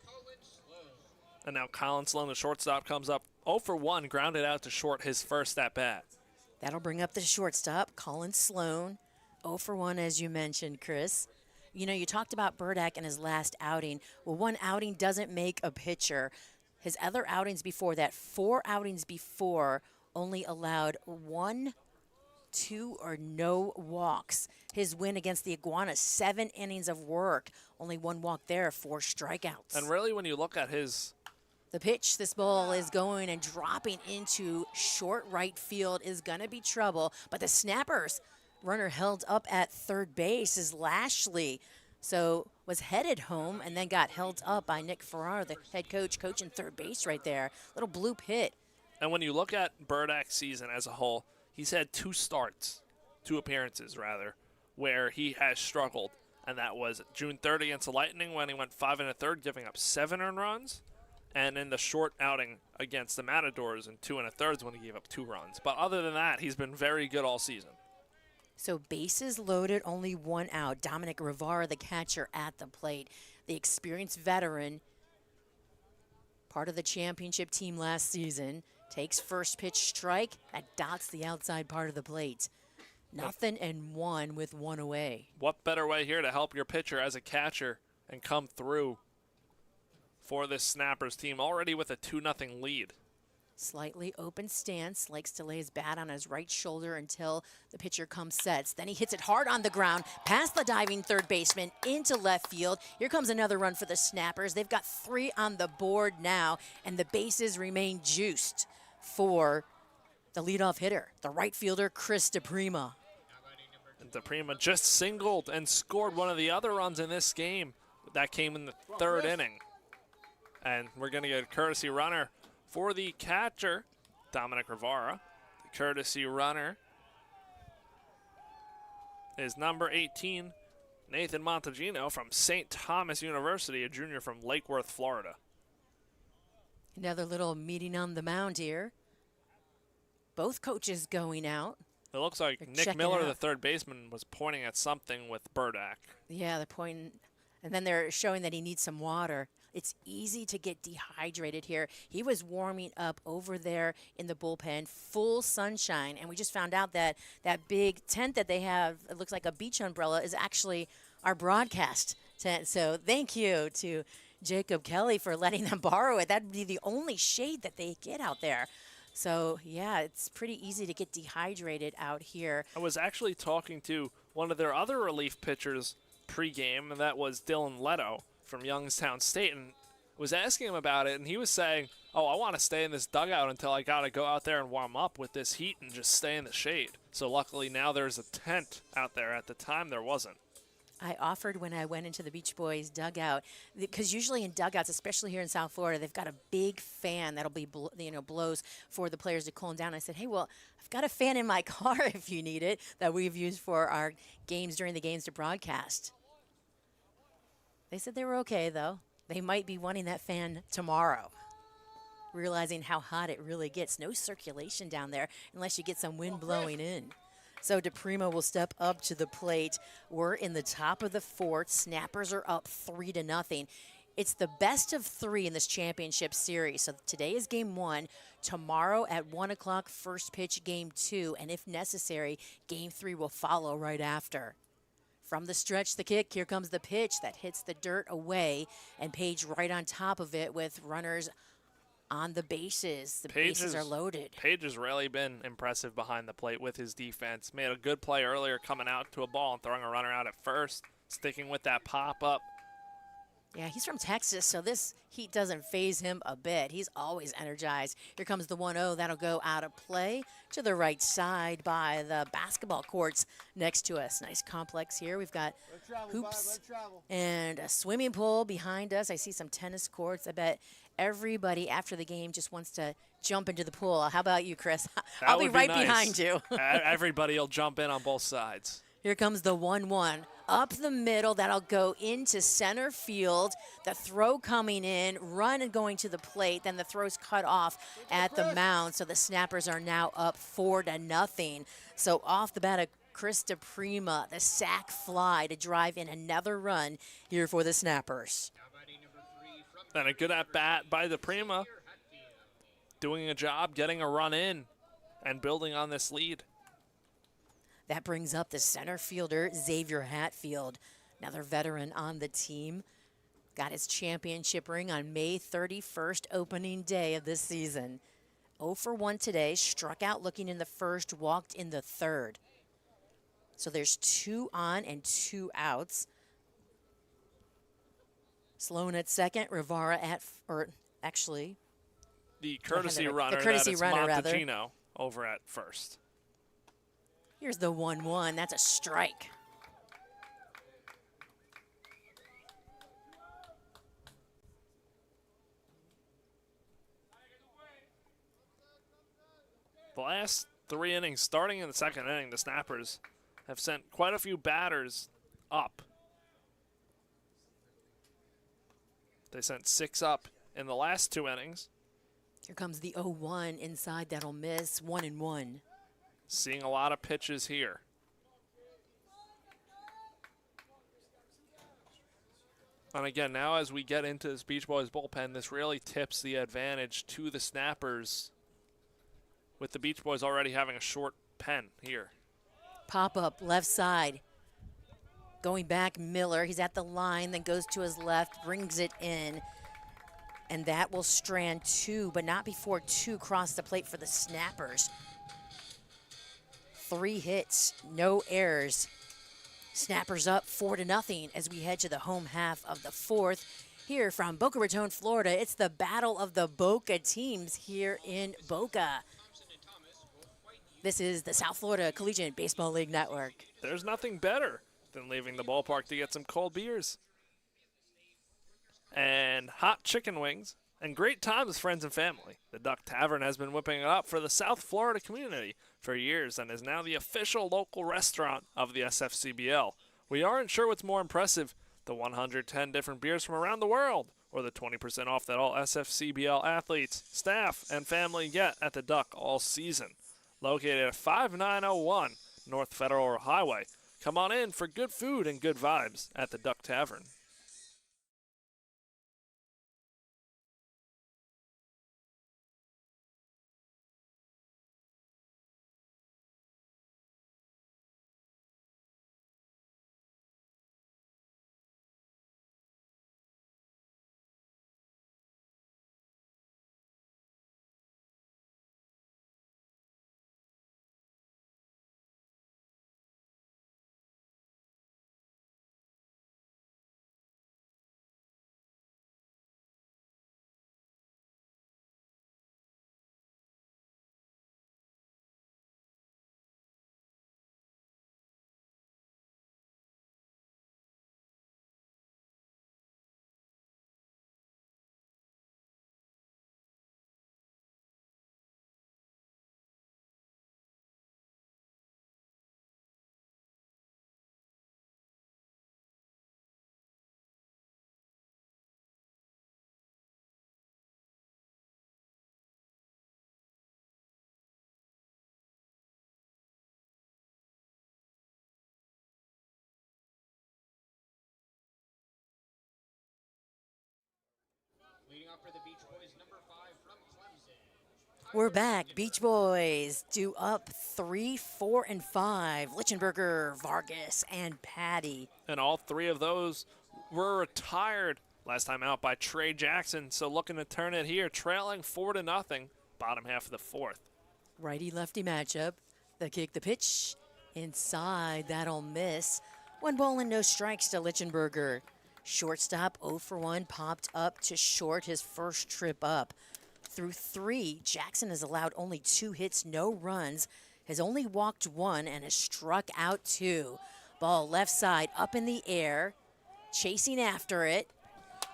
And now Colin Sloan, the shortstop, comes up 0 for 1, grounded out to short his first at-bat. That'll bring up the shortstop, Colin Sloan. 0 for 1, as you mentioned, Chris. You know, you talked about Burdak in his last outing. Well, 1 outing doesn't make a pitcher. His other outings before that, 4 outings before, only allowed 1, 2, or no walks. His win against the Iguanas, 7 innings of work. Only 1 walk there, 4 strikeouts. And really, when you look at his... The pitch, this ball is going and dropping into short right field is going to be trouble. But the Snappers, runner held up at third base is Lashley. So was headed home and then got held up by Nick Farrar, the head coach, coaching third base right there. Little bloop hit. And when you look at Burdak's season as a whole, he's had 2 starts, 2 appearances rather, where he has struggled. And that was June 3rd against the Lightning when he went 5 1/3, giving up 7 earned runs. And in the short outing against the Matadors in 2 1/3 when he gave up 2 runs. But other than that, he's been very good all season. So bases loaded, only 1 out. Dominic Rivera, the catcher, at the plate. The experienced veteran, part of the championship team last season, takes first pitch strike. That dots the outside part of the plate. 0-1 with 1 away. What better way here to help your pitcher as a catcher and come through for this Snappers team, already with a 2-0 lead. Slightly open stance, likes to lay his bat on his right shoulder until the pitcher comes sets. Then he hits it hard on the ground, past the diving third baseman, into left field. Here comes another run for the Snappers. They've got 3 on the board now, and the bases remain juiced for the leadoff hitter, the right fielder, Chris DePrima. And DePrima just singled and scored one of the other runs in this game. That came in the 3rd inning. And we're going to get a courtesy runner for the catcher, Dominic Rivera. The courtesy runner is number 18, Nathan Montegino from St. Thomas University, a junior from Lake Worth, Florida. Another little meeting on the mound here. Both coaches going out. It looks like They're Nick Miller, the third baseman, was pointing at something with Burdak. Yeah, they're pointing, and then they're showing that he needs some water. It's easy to get dehydrated here. He was warming up over there in the bullpen, full sunshine, and we just found out that that big tent that they have, it looks like a beach umbrella, is actually our broadcast tent. So thank you to Jacob Kelly for letting them borrow it. That'd be the only shade that they get out there. So, yeah, it's pretty easy to get dehydrated out here. I was actually talking to one of their other relief pitchers pregame, and that was Dylan Leto from Youngstown State, and was asking him about it, and he was saying, oh, I want to stay in this dugout until I got to go out there and warm up with this heat and just stay in the shade. So luckily now there's a tent out there. At the time there wasn't. I offered when I went into the Beach Boys dugout, because usually in dugouts, especially here in South Florida, they've got a big fan that'll be, blows for the players to cool them down. I said, hey, well, I've got a fan in my car if you need it that we've used for our games during the games to broadcast. They said they were okay, though. They might be wanting that fan tomorrow, realizing how hot it really gets. No circulation down there unless you get some wind blowing in. So DePrimo will step up to the plate. We're in the top of the fourth. Snappers are up 3-0. It's the best of 3 in this championship series. So today is game 1. Tomorrow at 1 o'clock, first pitch, game 2. And if necessary, game 3 will follow right after. From the stretch, the kick. Here comes the pitch that hits the dirt away. And Page right on top of it with runners on the bases. The bases are loaded. Page has really been impressive behind the plate with his defense. Made a good play earlier coming out to a ball and throwing a runner out at first, sticking with that pop-up. Yeah, he's from Texas, so this heat doesn't phase him a bit. He's always energized. Here comes the 1-0. That'll go out of play to the right side by the basketball courts next to us. Nice complex here. We've got hoops and a swimming pool behind us. I see some tennis courts. I bet everybody after the game just wants to jump into the pool. How about you, Chris? I'll be right behind you. Everybody will jump in on both sides. Here comes the 1-1. Up the middle, that'll go into center field. The throw coming in, run and going to the plate. Then the throw's cut off at the mound. So the Snappers are now up 4-0. So off the bat of Chris DePrima, the sac fly to drive in another run here for the Snappers. And a good at-bat by DePrima. Doing a job, getting a run in, and building on this lead. That brings up the center fielder, Xavier Hatfield, another veteran on the team. Got his championship ring on May 31st, opening day of this season. 0 for 1 today, struck out looking in the first, walked in the third. So there's 2 on and 2 outs. Sloan at second, Rivera at, actually. The courtesy runner, Montagino over at first. Here's the 1-1. That's a strike. The last 3 innings, starting in the second inning, the Snappers have sent quite a few batters up. They sent 6 up in the last 2 innings. Here comes the 0-1 inside. That'll miss. 1-1. Seeing a lot of pitches here. And again, now as we get into this Beach Boys bullpen, this really tips the advantage to the Snappers, with the Beach Boys already having a short pen here. Pop up left side. Going back, Miller. He's at the line, then goes to his left, brings it in. And that will strand 2, but not before 2 cross the plate for the Snappers. 3 hits, no errors. Snappers up 4-0 as we head to the home half of the 4th. Here from Boca Raton, Florida, it's the battle of the Boca teams here in Boca. This is the South Florida Collegiate Baseball League Network. There's nothing better than leaving the ballpark to get some cold beers and hot chicken wings and great times with friends and family. The Duck Tavern has been whipping it up for the South Florida community for years and is now the official local restaurant of the SFCBL. We aren't sure what's more impressive, the 110 different beers from around the world, or the 20% off that all SFCBL athletes, staff, and family get at the Duck all season. Located at 5901 North Federal Highway. Come on in for good food and good vibes at the Duck Tavern. up for the Beach Boys, number 5 from Clemson. We're back. Beach Boys do up 3, 4, and 5. Lichtenberger, Vargas, and Patty. And all three of those were retired last time out by Trey Jackson. So looking to turn it here, trailing 4-0, bottom half of the fourth. Righty-lefty matchup. The kick, the pitch. Inside, that'll miss. 1 ball and no strikes to Lichtenberger. Shortstop 0 for 1, popped up to short his first trip up. Through 3, Jackson has allowed only 2 hits, no runs, has only walked 1, and has struck out 2. Ball left side up in the air, chasing after it,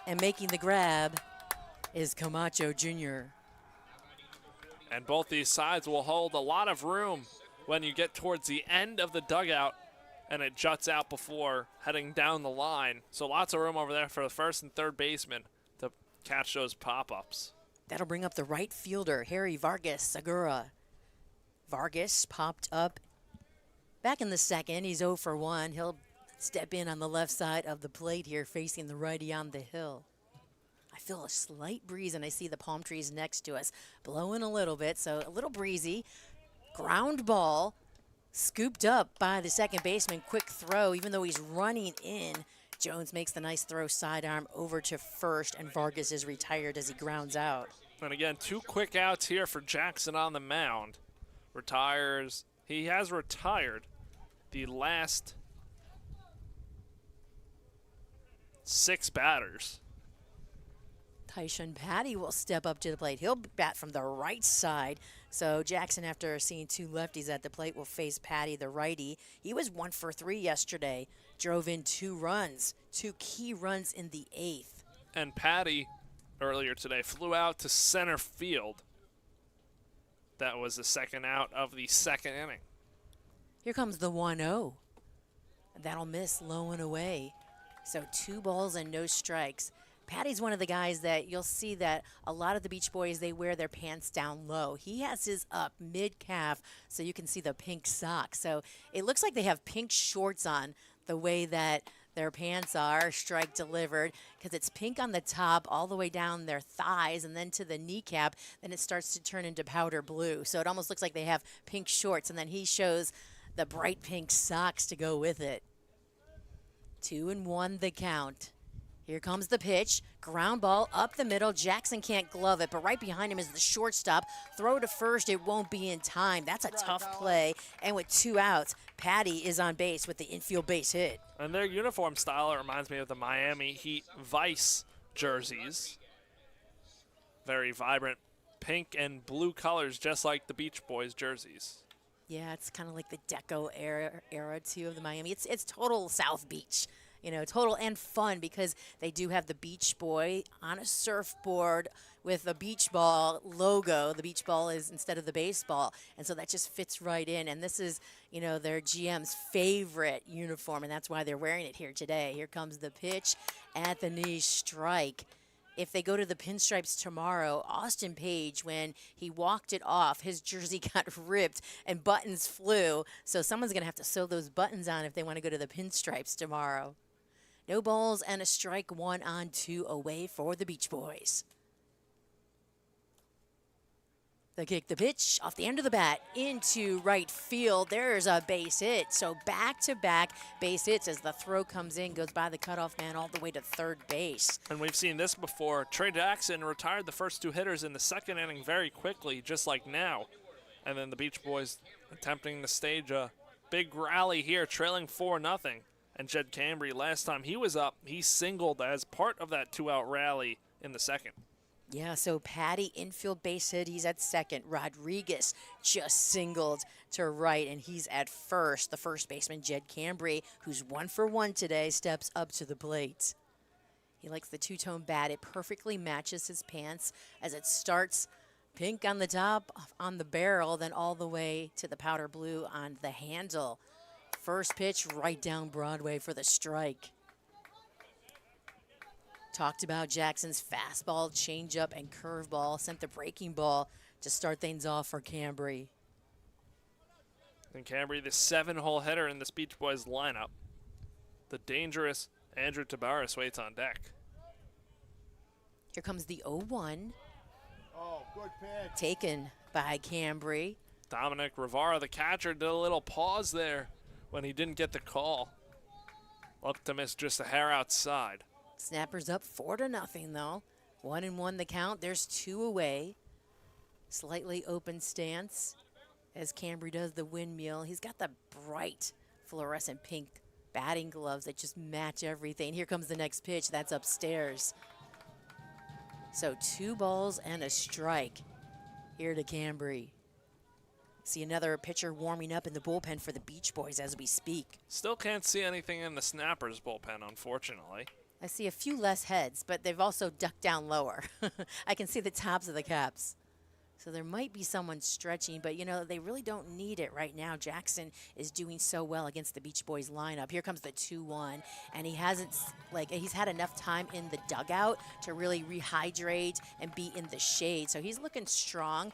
and making the grab is Camacho Jr. And both these sides will hold a lot of room when you get towards the end of the dugout and it juts out before heading down the line. So lots of room over there for the first and third baseman to catch those pop-ups. That'll bring up the right fielder, Harry Vargas Segura. Vargas popped up back in the second. He's 0 for 1. He'll step in on the left side of the plate here, facing the righty on the hill. I feel a slight breeze, and I see the palm trees next to us blowing a little bit, so a little breezy. Ground ball, scooped up by the second baseman. Quick throw, even though he's running in. Jones makes the nice throw sidearm over to first, and Vargas is retired as he grounds out. And again, 2 quick outs here for Jackson on the mound. He has retired the last 6 batters. Tyshun Patty will step up to the plate. He'll bat from the right side. So Jackson, after seeing 2 lefties at the plate, will face Patty, the righty. He was 1 for 3 yesterday. Drove in 2 runs, 2 key runs in the 8th. And Patty, earlier today, flew out to center field. That was the second out of the second inning. Here comes the 1-0. That'll miss low and away. So 2 balls and no strikes. Patty's one of the guys that you'll see that a lot of the Beach Boys, they wear their pants down low. He has his up mid-calf, so you can see the pink socks. So it looks like they have pink shorts on the way that their pants are, strike delivered, because it's pink on the top all the way down their thighs and then to the kneecap. Then it starts to turn into powder blue. So it almost looks like they have pink shorts, and then he shows the bright pink socks to go with it. 2-1 the count. Here comes the pitch. Ground ball up the middle. Jackson can't glove it, but right behind him is the shortstop. Throw to first. It won't be in time. That's a tough play. And with 2 outs, Patty is on base with the infield base hit. And their uniform style reminds me of the Miami Heat Vice jerseys. Very vibrant pink and blue colors, just like the Beach Boys jerseys. Yeah, it's kind of like the Deco era too of the Miami. It's total South Beach. You know, total and fun because they do have the Beach Boy on a surfboard with a beach ball logo. The beach ball is instead of the baseball, and so that just fits right in. And this is, you know, their GM's favorite uniform, and that's why they're wearing it here today. Here comes the pitch at the knee, strike. If they go to the pinstripes tomorrow, Austin Page, when he walked it off, his jersey got ripped and buttons flew. So someone's going to have to sew those buttons on if they want to go to the pinstripes tomorrow. No balls and a strike, 1-2 away for the Beach Boys. The kick, the pitch, off the end of the bat, into right field. There's a base hit. So back-to-back base hits as the throw comes in, goes by the cutoff man all the way to third base. And we've seen this before. Trey Jackson retired the first 2 hitters in the second inning very quickly, just like now. And then the Beach Boys attempting to stage a big rally here, trailing 4-0. And Jed Cambry, last time he was up, he singled as part of that 2-out rally in the second. Yeah, so Patty, infield base hit, he's at second. Rodriguez just singled to right, and he's at first. The first baseman, Jed Cambry, who's 1 for 1 today, steps up to the plate. He likes the 2-tone bat. It perfectly matches his pants as it starts pink on the top, on the barrel, then all the way to the powder blue on the handle. First pitch right down Broadway for the strike. Talked about Jackson's fastball, changeup, and curveball. Sent the breaking ball to start things off for Cambry. And Cambry, the 7-hole hitter in this Beach Boys lineup. The dangerous Andrew Tabares waits on deck. Here comes the 0-1. Oh, good pitch. Taken by Cambry. Dominic Rivera, the catcher, did a little pause there when he didn't get the call. Looked to miss just a hair outside. Snappers up 4-0 though. 1-1 the count. There's 2 away. Slightly open stance as Cambry does the windmill. He's got the bright fluorescent pink batting gloves that just match everything. Here comes the next pitch. That's upstairs. So 2 balls and a strike here to Cambry. See another pitcher warming up in the bullpen for the Beach Boys as we speak. Still can't see anything in the Snappers bullpen, unfortunately. I see a few less heads, but they've also ducked down lower. I can see the tops of the caps. So there might be someone stretching, but, you know, they really don't need it right now. Jackson is doing so well against the Beach Boys lineup. Here comes the 2-1, and he's had enough time in the dugout to really rehydrate and be in the shade. So he's looking strong.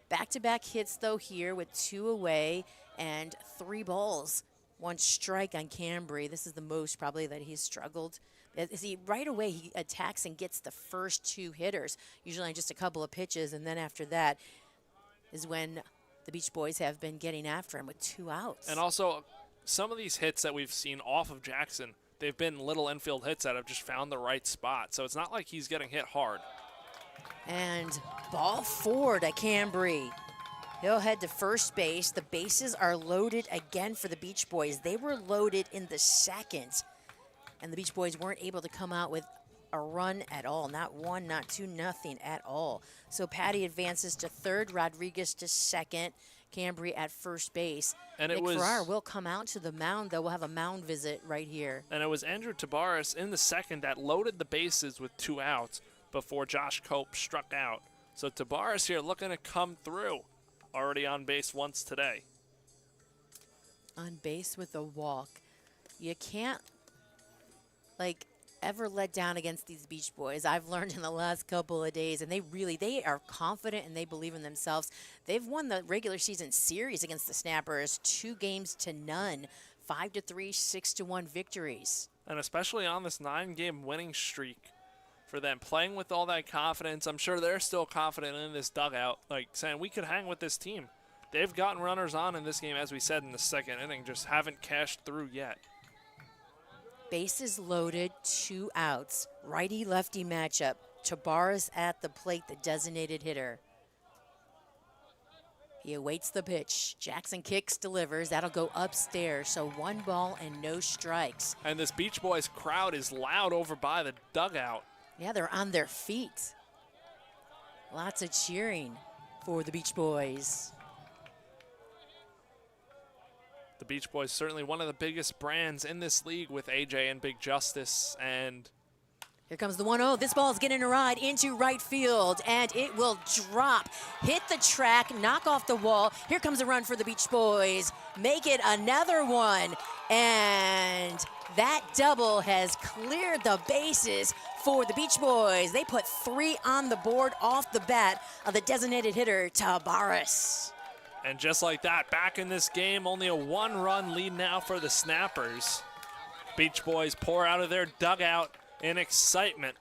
Back-to-back hits, though, here with 2 away and 3 balls. 1 strike on Cambry. This is the most probably that he's struggled. See, right away he attacks and gets the first 2 hitters, usually on just a couple of pitches, and then after that is when the Beach Boys have been getting after him with 2 outs. And also, some of these hits that we've seen off of Jackson, they've been little infield hits that have just found the right spot. So it's not like he's getting hit hard. And ball 4 to Cambry. He'll head to first base. The bases are loaded again for the Beach Boys. They were loaded in the second, and the Beach Boys weren't able to come out with a run at all. Not 1, not 2, nothing at all. So Patty advances to third, Rodriguez to second, Cambry at first base. And Nick Farrar will come out to the mound, though. We'll have a mound visit right here. And it was Andrew Tabares in the second that loaded the bases with 2 outs before Josh Cope struck out. So Tabares here looking to come through. Already on base once today. On base with a walk. You can't, ever let down against these Beach Boys. I've learned in the last couple of days, and they are confident and they believe in themselves. They've won the regular season series against the Snappers 2-0, 5-3, 6-1 victories. And especially on this 9-game winning streak for them, playing with all that confidence. I'm sure they're still confident in this dugout, saying we could hang with this team. They've gotten runners on in this game, as we said in the second inning, just haven't cashed through yet. Bases loaded, 2 outs. Righty-lefty matchup. Tabares at the plate, the designated hitter. He awaits the pitch. Jackson kicks, delivers. That'll go upstairs. So 1 ball and no strikes. And this Beach Boys crowd is loud over by the dugout. Yeah, they're on their feet. Lots of cheering for the Beach Boys. The Beach Boys certainly one of the biggest brands in this league with AJ and Big Justice. And here comes the 1-0. This ball is getting a ride into right field, and it will drop, hit the track, knock off the wall. Here comes a run for the Beach Boys. Make it another one. And that double has cleared the bases for the Beach Boys. They put 3 on the board off the bat of the designated hitter, Tabares. And just like that, back in this game, only a 1-run lead now for the Snappers. Beach Boys pour out of their dugout in excitement.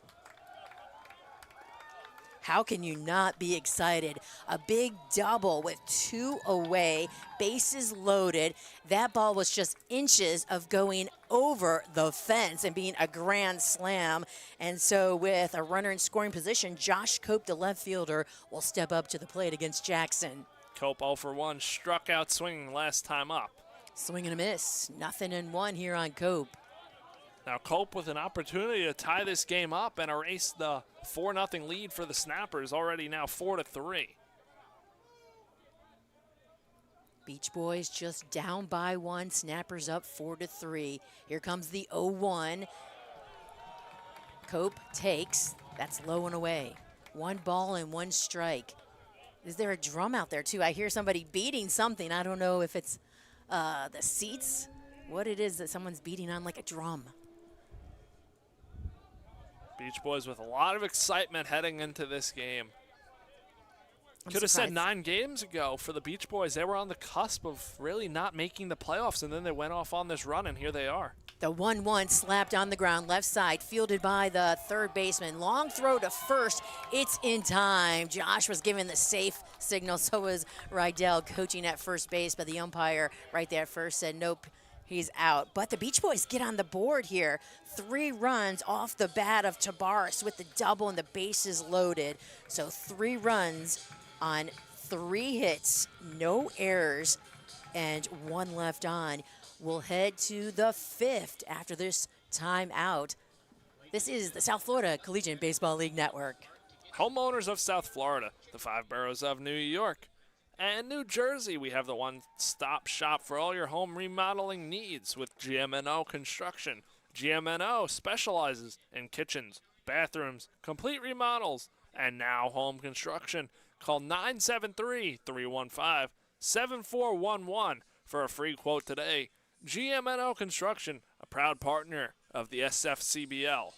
How can you not be excited? A big double with 2 away, bases loaded. That ball was just inches of going over the fence and being a grand slam. And so with a runner in scoring position, Josh Cope, the left fielder, will step up to the plate against Jackson. Cope 0 for 1, struck out swinging last time up. Swing and a miss, 0-1 here on Cope. Now Cope with an opportunity to tie this game up and erase the 4-0 lead for the Snappers, already now 4-3. Beach Boys just down by 1, Snappers up 4-3. Here comes the 0-1. Cope takes, that's low and away. 1 ball and 1 strike. Is there a drum out there too? I hear somebody beating something. I don't know if it's the seats, what it is that someone's beating on like a drum. Beach Boys with a lot of excitement heading into this game. Could have said surprised. 9 games ago for the Beach Boys. They were on the cusp of really not making the playoffs, and then they went off on this run, and here they are. The 1-1 slapped on the ground, left side, fielded by the third baseman. Long throw to first. It's in time. Josh was given the safe signal, so was Rydell coaching at first base, but the umpire right there at first said, nope, he's out. But the Beach Boys get on the board here. 3 runs off the bat of Tabaris with the double and the bases loaded. So 3 runs on 3 hits, no errors, and 1 left on. We'll head to the 5th after this timeout. This is the South Florida Collegiate Baseball League Network. Homeowners of South Florida, the 5 boroughs of New York, and New Jersey, we have the one-stop shop for all your home remodeling needs with GMNO Construction. GMNO specializes in kitchens, bathrooms, complete remodels, and now home construction. Call 973-315-7411 for a free quote today. GMNO Construction, a proud partner of the SFCBL.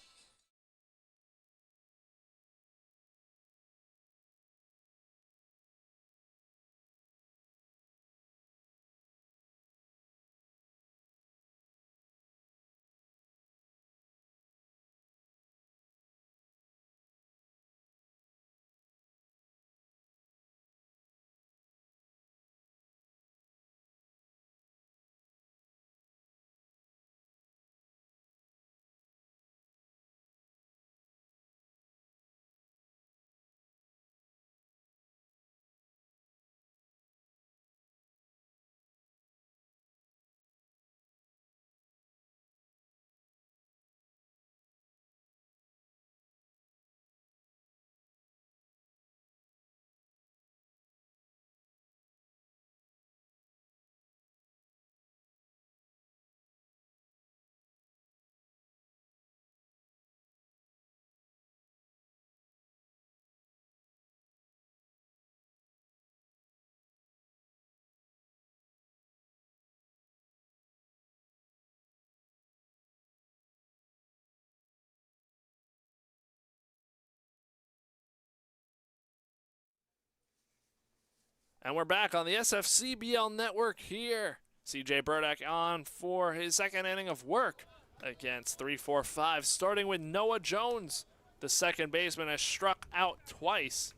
And we're back on the SFCBL network here. CJ Burdick on for his second inning of work against 3-4-5, starting with Noah Jones. The second baseman has struck out twice.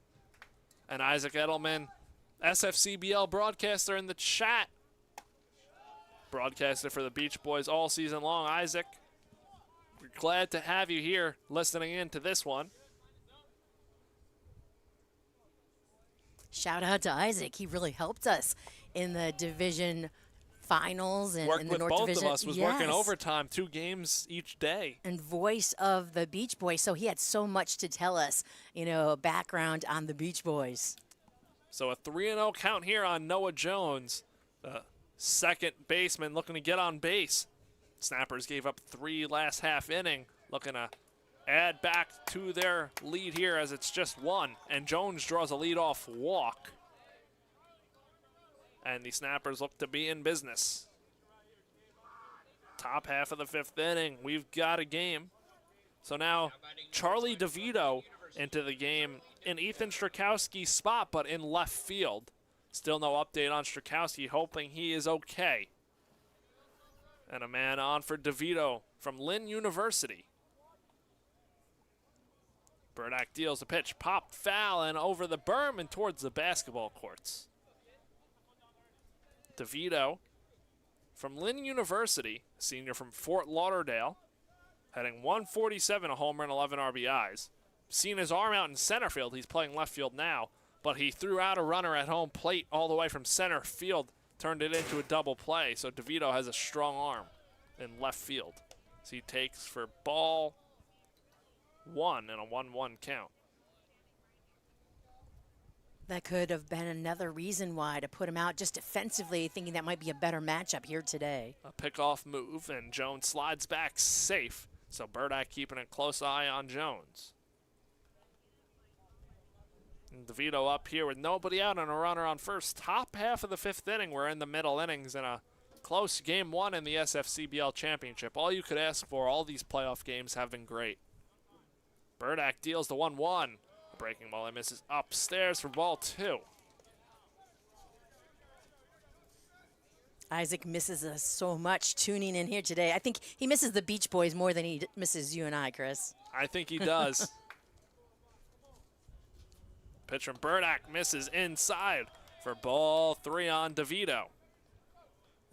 And Isaac Edelman, SFCBL broadcaster in the chat. Broadcaster for the Beach Boys all season long. Isaac, we're glad to have you here listening in to this one. Shout out to Isaac. He really helped us in the division finals and Worked in the with North both Division. of us, was working overtime, 2 games each day. And voice of the Beach Boys. So he had so much to tell us, you know, background on the Beach Boys. So a 3-0 count here on Noah Jones, the second baseman looking to get on base. Snappers gave up 3 last half inning, looking to add back to their lead here as it's just 1. And Jones draws a leadoff walk. And the Snappers look to be in business. Top half of the 5th inning, we've got a game. So now Charlie DeVito into the game in Ethan Strakowski's spot, but in left field. Still no update on Strakowski, hoping he is okay. And a man on for DeVito from Lynn University. Burdick deals a pitch, popped foul and over the berm and towards the basketball courts. DeVito from Lynn University, senior from Fort Lauderdale, hitting 147, a homer and 11 RBIs. Seen his arm out in center field. He's playing left field now, but he threw out a runner at home plate all the way from center field, turned it into a double play. So DeVito has a strong arm in left field. So he takes for ball 1 in a 1-1 count. That could have been another reason why to put him out just defensively, thinking that might be a better matchup here today. A pickoff move, and Jones slides back safe. So Burdick keeping a close eye on Jones. And DeVito up here with nobody out and a runner on first. Top half of the 5th inning. We're in the middle innings in a close game 1 in the SFCBL championship. All you could ask for. All these playoff games have been great. Burdick deals the 1-1. breaking ball that misses upstairs for ball 2. Isaac misses us so much tuning in here today. I think he misses the Beach Boys more than he misses you and I, Chris. I think he does. Pitch from Burdack misses inside for ball 3 on DeVito.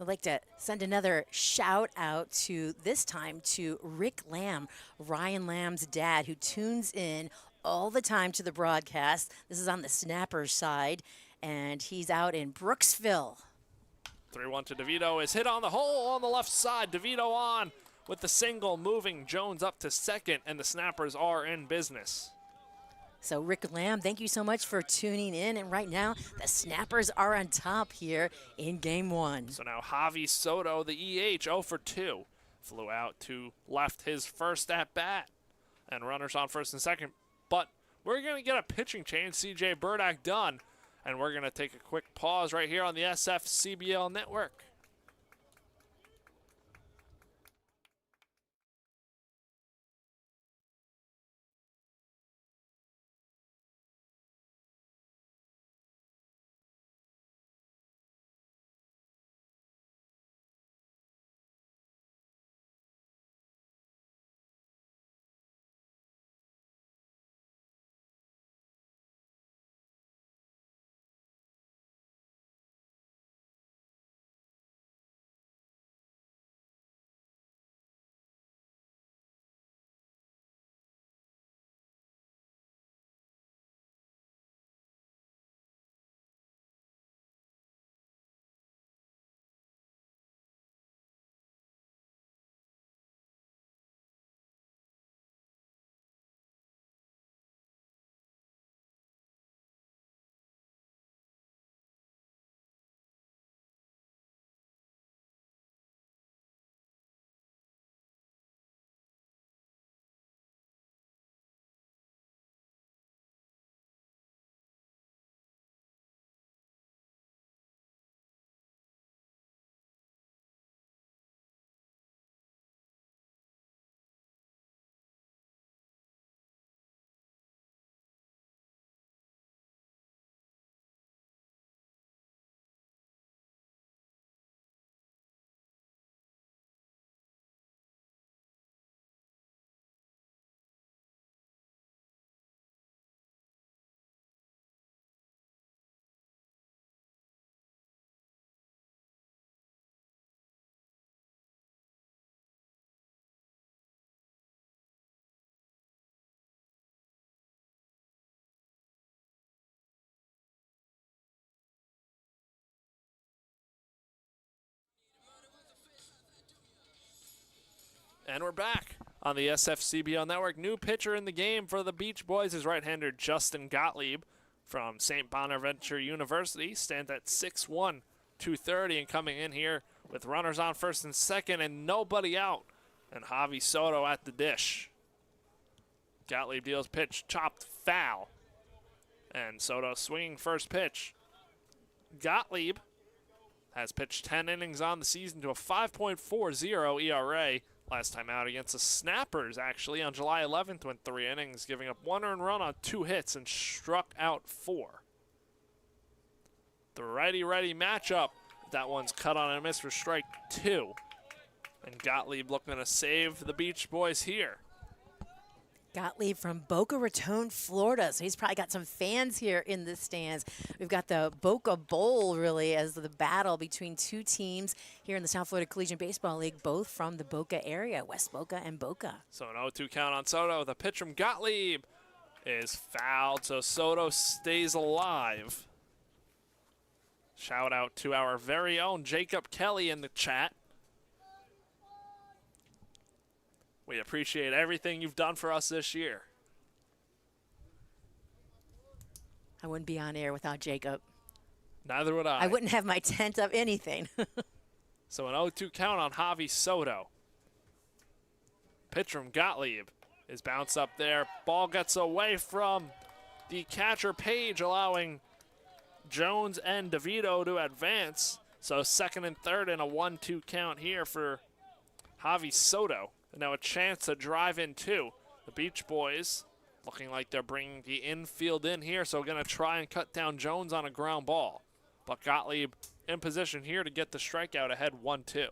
I'd like to send another shout out to, this time, to Rick Lamb, Ryan Lamb's dad, who tunes in all the time to the broadcast. This is on the Snappers side, and he's out in Brooksville. 3-1 to DeVito is hit on the hole on the left side. DeVito on with the single, moving Jones up to second, and the Snappers are in business. So Rick Lamb, thank you so much for tuning in. And right now, the Snappers are on top here in game 1. So now Javi Soto, the EH, 0 for 2. Flew out to left his first at bat. And runners on first and second. But we're going to get a pitching change. CJ Burdack done. And we're going to take a quick pause right here on the SFCBL network. And we're back on the SFCBL network. New pitcher in the game for the Beach Boys is right-hander Justin Gottlieb from St. Bonaventure University. Stands at 6'1", 230, and coming in here with runners on first and second and nobody out. And Javi Soto at the dish. Gottlieb deals pitch, chopped foul. And Soto swinging first pitch. Gottlieb has pitched 10 innings on the season to a 5.40 ERA. Last time out against the Snappers, actually, on July 11th, went 3 innings, giving up 1 earned run on 2 hits and struck out 4. The righty-righty matchup, that one's cut on and missed for strike 2. And Gottlieb looking to save the Beach Boys here. Gottlieb from Boca Raton, Florida. So he's probably got some fans here in the stands. We've got the Boca Bowl, really, as the battle between two teams here in the South Florida Collegiate Baseball League, both from the Boca area, West Boca and Boca. So an 0-2 count on Soto. The pitch from Gottlieb is fouled, so Soto stays alive. Shout out to our very own Jacob Kelly in the chat. We appreciate everything you've done for us this year. I wouldn't be on air without Jacob. Neither would I. I wouldn't have my tent of anything. So an 0-2 count on Javi Soto. Pitch from Gottlieb is bounced up there. Ball gets away from the catcher Page, allowing Jones and DeVito to advance. So second and third in a 1-2 count here for Javi Soto. And now a chance to drive in two. The Beach Boys Looking like they're bringing the infield in here, so going to try and cut down Jones on a ground ball. But Gottlieb in position here to get the strikeout ahead 1-2.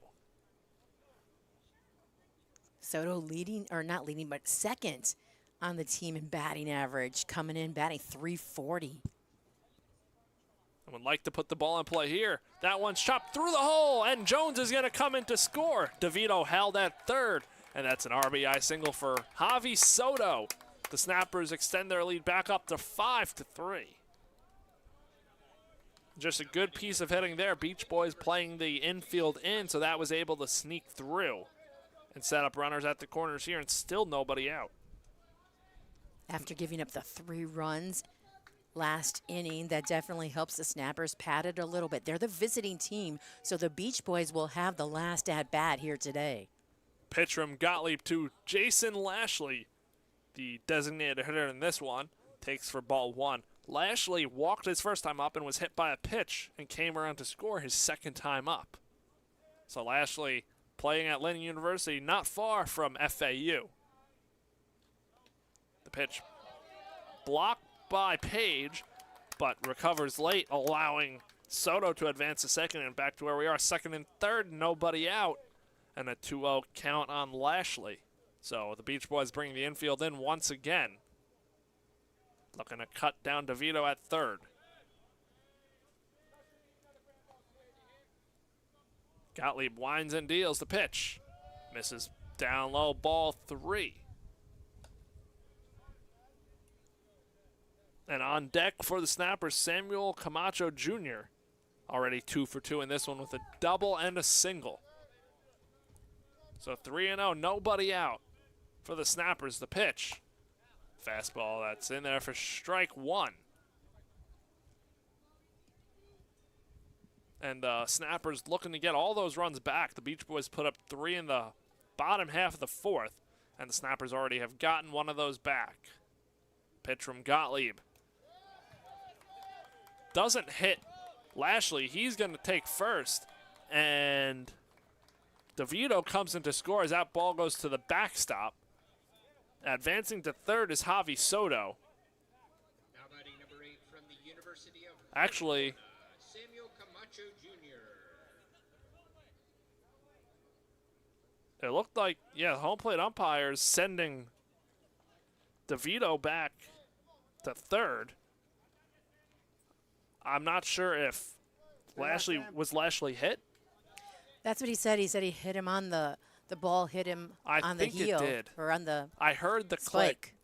Soto leading, or not leading, but second on the team in batting average, coming in batting .340. I would like to put the ball in play here. That one's chopped through the hole, and Jones is going to come in to score. DeVito held at third, and that's an RBI single for Javi Soto. The Snappers extend their lead back up to 5-3. Just a good piece of hitting there. Beach Boys playing the infield in, so that was able to sneak through and set up runners at the corners here, and still nobody out. After giving up the 3 runs last inning, that definitely helps the Snappers pad it a little bit. They're the visiting team, so the Beach Boys will have the last at-bat here today. Pitch from Gottlieb to Jason Lashley, the designated hitter in this one. Takes for ball 1. Lashley walked his first time up and was hit by a pitch and came around to score his second time up. So Lashley playing at Lynn University, not far from FAU. The pitch blocked by Page, but recovers late, allowing Soto to advance to second, and back to where we are. Second and third, nobody out, and a 2-0 count on Lashley. So the Beach Boys bring the infield in once again. Looking to cut down DeVito at third. Gottlieb winds and deals the pitch. Misses down low, ball 3. And on deck for the Snappers, Samuel Camacho Jr. Already 2 for 2 in this one with a double and a single. So 3-0, nobody out for the Snappers. The pitch. Fastball that's in there for strike 1. And Snappers looking to get all those runs back. The Beach Boys put up 3 in the bottom half of the 4th, and the Snappers already have gotten one of those back. Pitch from Gottlieb. Doesn't hit Lashley. He's going to take first, and DeVito comes in to score as that ball goes to the backstop. Advancing to third is Javi Soto. Now batting number 8 from the University of Actually, Samuel Camacho Jr. it looked like, yeah, home plate umpires sending DeVito back to third. I'm not sure if Lashley hit. That's what he said. He said he hit him on the ball hit him on the heel. I think it did. Or on the I heard the spike.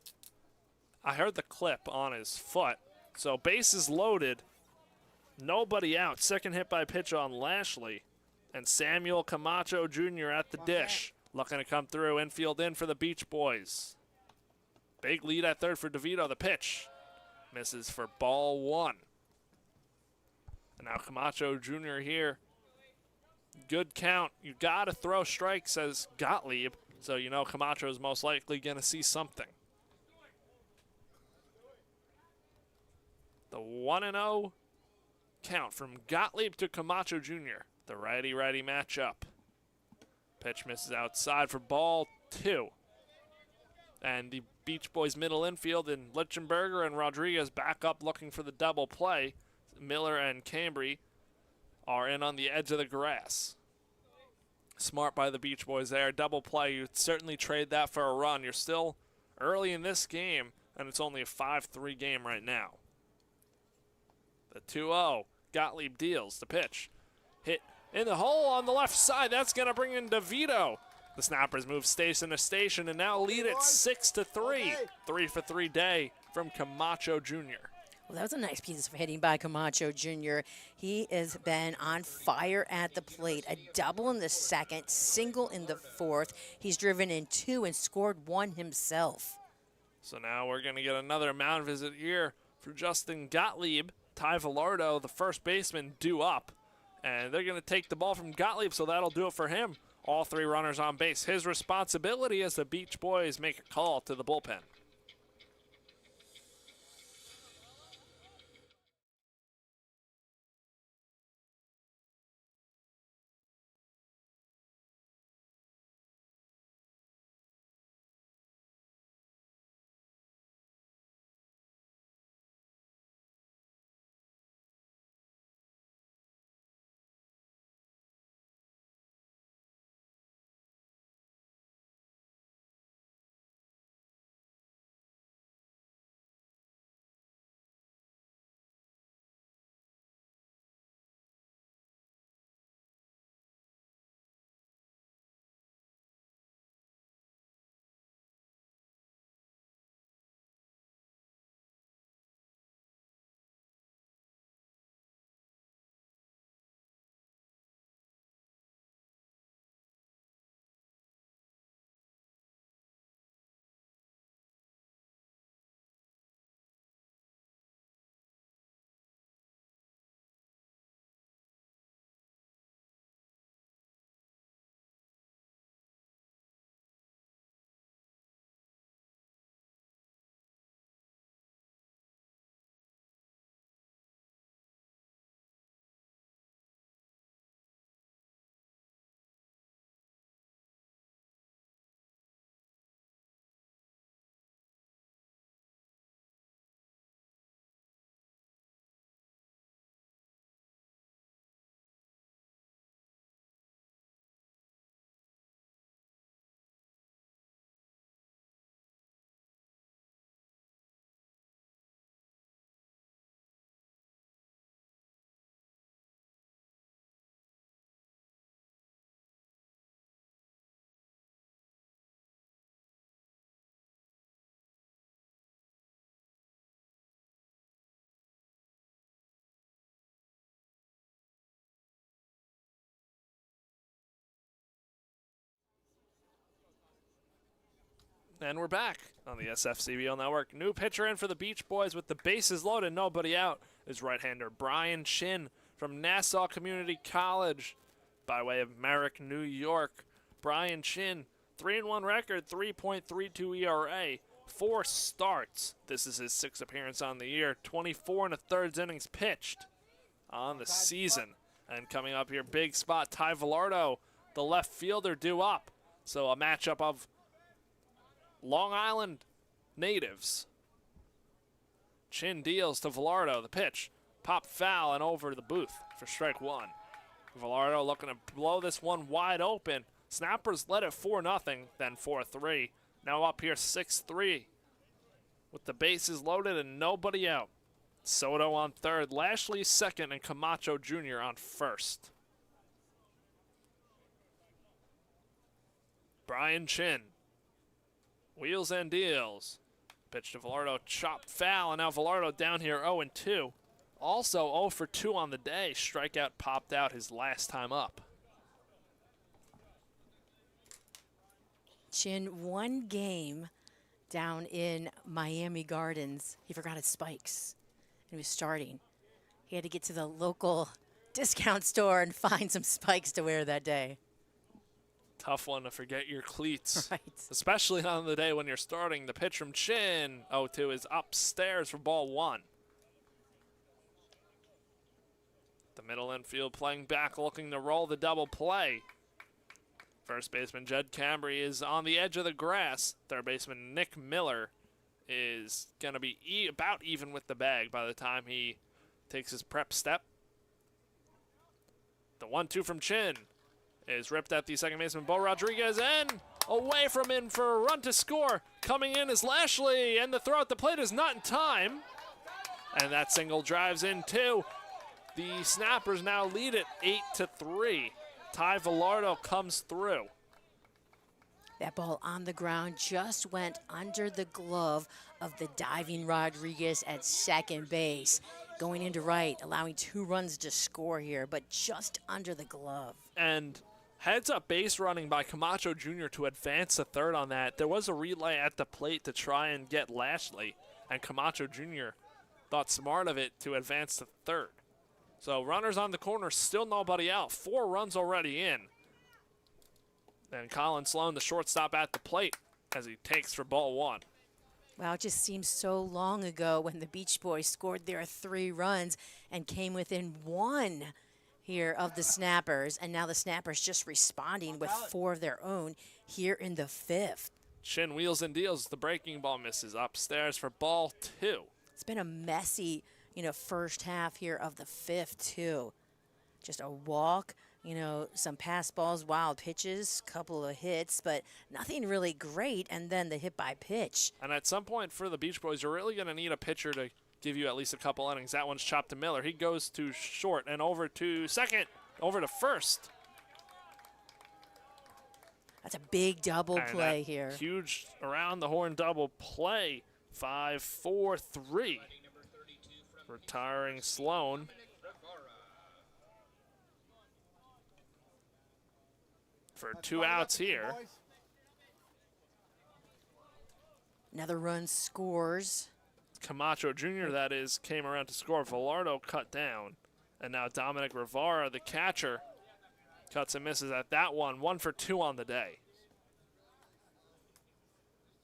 I heard the clip on his foot. So bases loaded, nobody out. Second hit by pitch on Lashley. And Samuel Camacho Jr. at the dish. Looking to come through, infield in for the Beach Boys. Big lead at third for DeVito. The pitch misses for ball 1. And now Camacho Jr. here. Good count. You got to throw strikes, says Gottlieb. So you know Camacho is most likely going to see something. The 1-0 count from Gottlieb to Camacho Jr. The righty-righty matchup. Pitch misses outside for ball 2. And the Beach Boys middle infield in Lichtenberger and Rodriguez back up looking for the double play. Miller and Cambry are in on the edge of the grass. Smart by the Beach Boys there. Double play. You'd certainly trade that for a run. You're still early in this game, and it's only a 5-3 game right now. The 2-0. Gottlieb deals the pitch. Hit in the hole on the left side. That's going to bring in DeVito. The Snappers move station to station and now lead it 6-3. 3 for 3 day from Camacho Jr. Well, that was a nice piece of hitting by Camacho Jr. He has been on fire at the plate. A double in the second, single in the 4th. He's driven in 2 and scored 1 himself. So now we're going to get another mound visit here for Justin Gottlieb. Ty Velardo, the first baseman, due up. And they're going to take the ball from Gottlieb, so that'll do it for him. All 3 runners on base. His responsibility as the Beach Boys make a call to the bullpen. And we're back on the SFCBL Network. New pitcher in for the Beach Boys with the bases loaded, nobody out, is right-hander Brian Chin from Nassau Community College by way of Merrick, New York. Brian Chin, 3-1 record, 3.32 ERA, 4 starts. This is his 6th appearance on the year, 24 1/3 innings pitched on the season. And coming up here, big spot, Ty Villardo, the left fielder, due up. So a matchup of Long Island natives. Chin deals to Villardo. The pitch, pop foul and over the booth for strike 1. Villardo looking to blow this one wide open. Snappers led it 4-0, then 4-3. Now up here 6-3 with the bases loaded and nobody out. Soto on third, Lashley second, and Camacho Jr. on first. Brian Chin, wheels and deals. Pitch to Villardo, chopped foul, and now Villardo down here 0-2. Also 0 for 2 on the day. Strikeout popped out his last time up. Chin, one game down in Miami Gardens. He forgot his spikes. And he was starting. He had to get to the local discount store and find some spikes to wear that day. Tough one to forget your cleats. Right. Especially on the day when you're starting. The pitch from Chin, 0-2, is upstairs for ball 1. The middle infield playing back, looking to roll the double play. First baseman Jed Cambry is on the edge of the grass. Third baseman Nick Miller is going to be about even with the bag by the time he takes his prep step. The 1-2 from Chin is ripped at the second baseman Bo Rodriguez, and away from him for a run to score. Coming in is Lashley, and the throw at the plate is not in time. And that single drives in too. The Snappers now lead it 8-3. Ty Villardo comes through. That ball on the ground just went under the glove of the diving Rodriguez at second base. Going into right, allowing 2 runs to score here, but just under the glove. And heads-up base running by Camacho Jr. to advance to third on that. There was a relay at the plate to try and get Lashley, and Camacho Jr. thought smart of it to advance to third. So runners on the corner, still nobody out. 4 runs already in. And Colin Sloan, the shortstop, at the plate as he takes for ball 1. Wow, it just seems so long ago when the Beach Boys scored their 3 runs and came within 1 here of the Snappers. And now the Snappers just responding with 4 of their own here in the 5th. Chin wheels and deals. The breaking ball misses upstairs for ball 2. It's been a messy, first half here of the 5th, too. Just a walk, some pass balls, wild pitches, couple of hits, but nothing really great, and then the hit by pitch. And at some point for the Beach Boys, you're really going to need a pitcher to give you at least a couple innings. That one's chopped to Miller. He goes to short and over to second, over to first. That's a big double play here. Huge around the horn double play. 5-4-3. Retiring Sloan. For 2 outs here. Another run scores. Camacho Jr., that is, came around to score. Villardo cut down. And now Dominic Rivera, the catcher, cuts and misses at that one. 1 for 2 on the day.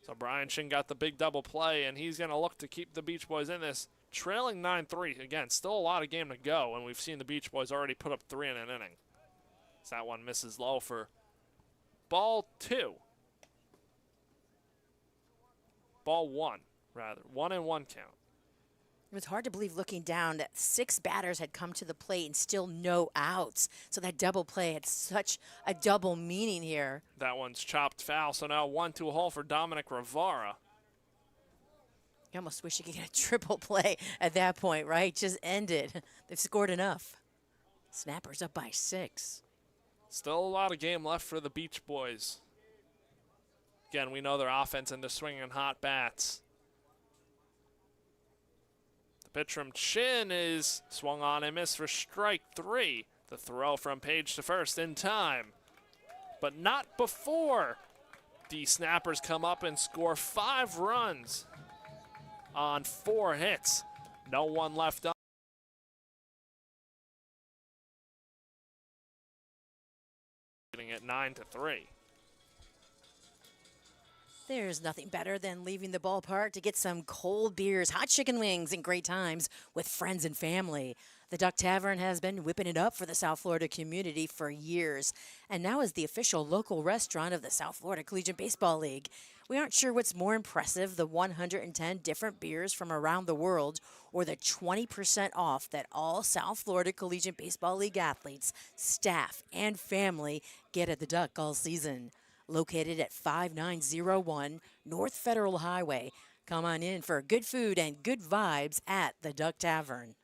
So Brian Chin got the big double play, and he's going to look to keep the Beach Boys in this. Trailing 9-3. Again, still a lot of game to go, and we've seen the Beach Boys already put up 3 in an inning. So that one misses low for ball 2. Ball 1, rather. 1-1 count. It was hard to believe looking down that 6 batters had come to the plate and still no outs. So that double play had such a double meaning here. That one's chopped foul, so now 1-2 hole for Dominic Rivera. You almost wish you could get a triple play at that point, right? Just end it. They've scored enough. Snappers up by 6. Still a lot of game left for the Beach Boys. Again, we know their offense and they're swinging hot bats. The pitch from Chin is swung on and missed for strike 3. The throw from Page to first in time, but not before The Snappers come up and score 5 runs on 4 hits. No one left on. Getting it 9-3. There's nothing better than leaving the ballpark to get some cold beers, hot chicken wings, and great times with friends and family. The Duck Tavern has been whipping it up for the South Florida community for years, and now is the official local restaurant of the South Florida Collegiate Baseball League. We aren't sure what's more impressive, the 110 different beers from around the world or the 20% off that all South Florida Collegiate Baseball League athletes, staff, and family get at the Duck all season. Located at 5901 North Federal Highway. Come on in for good food and good vibes at the Duck Tavern.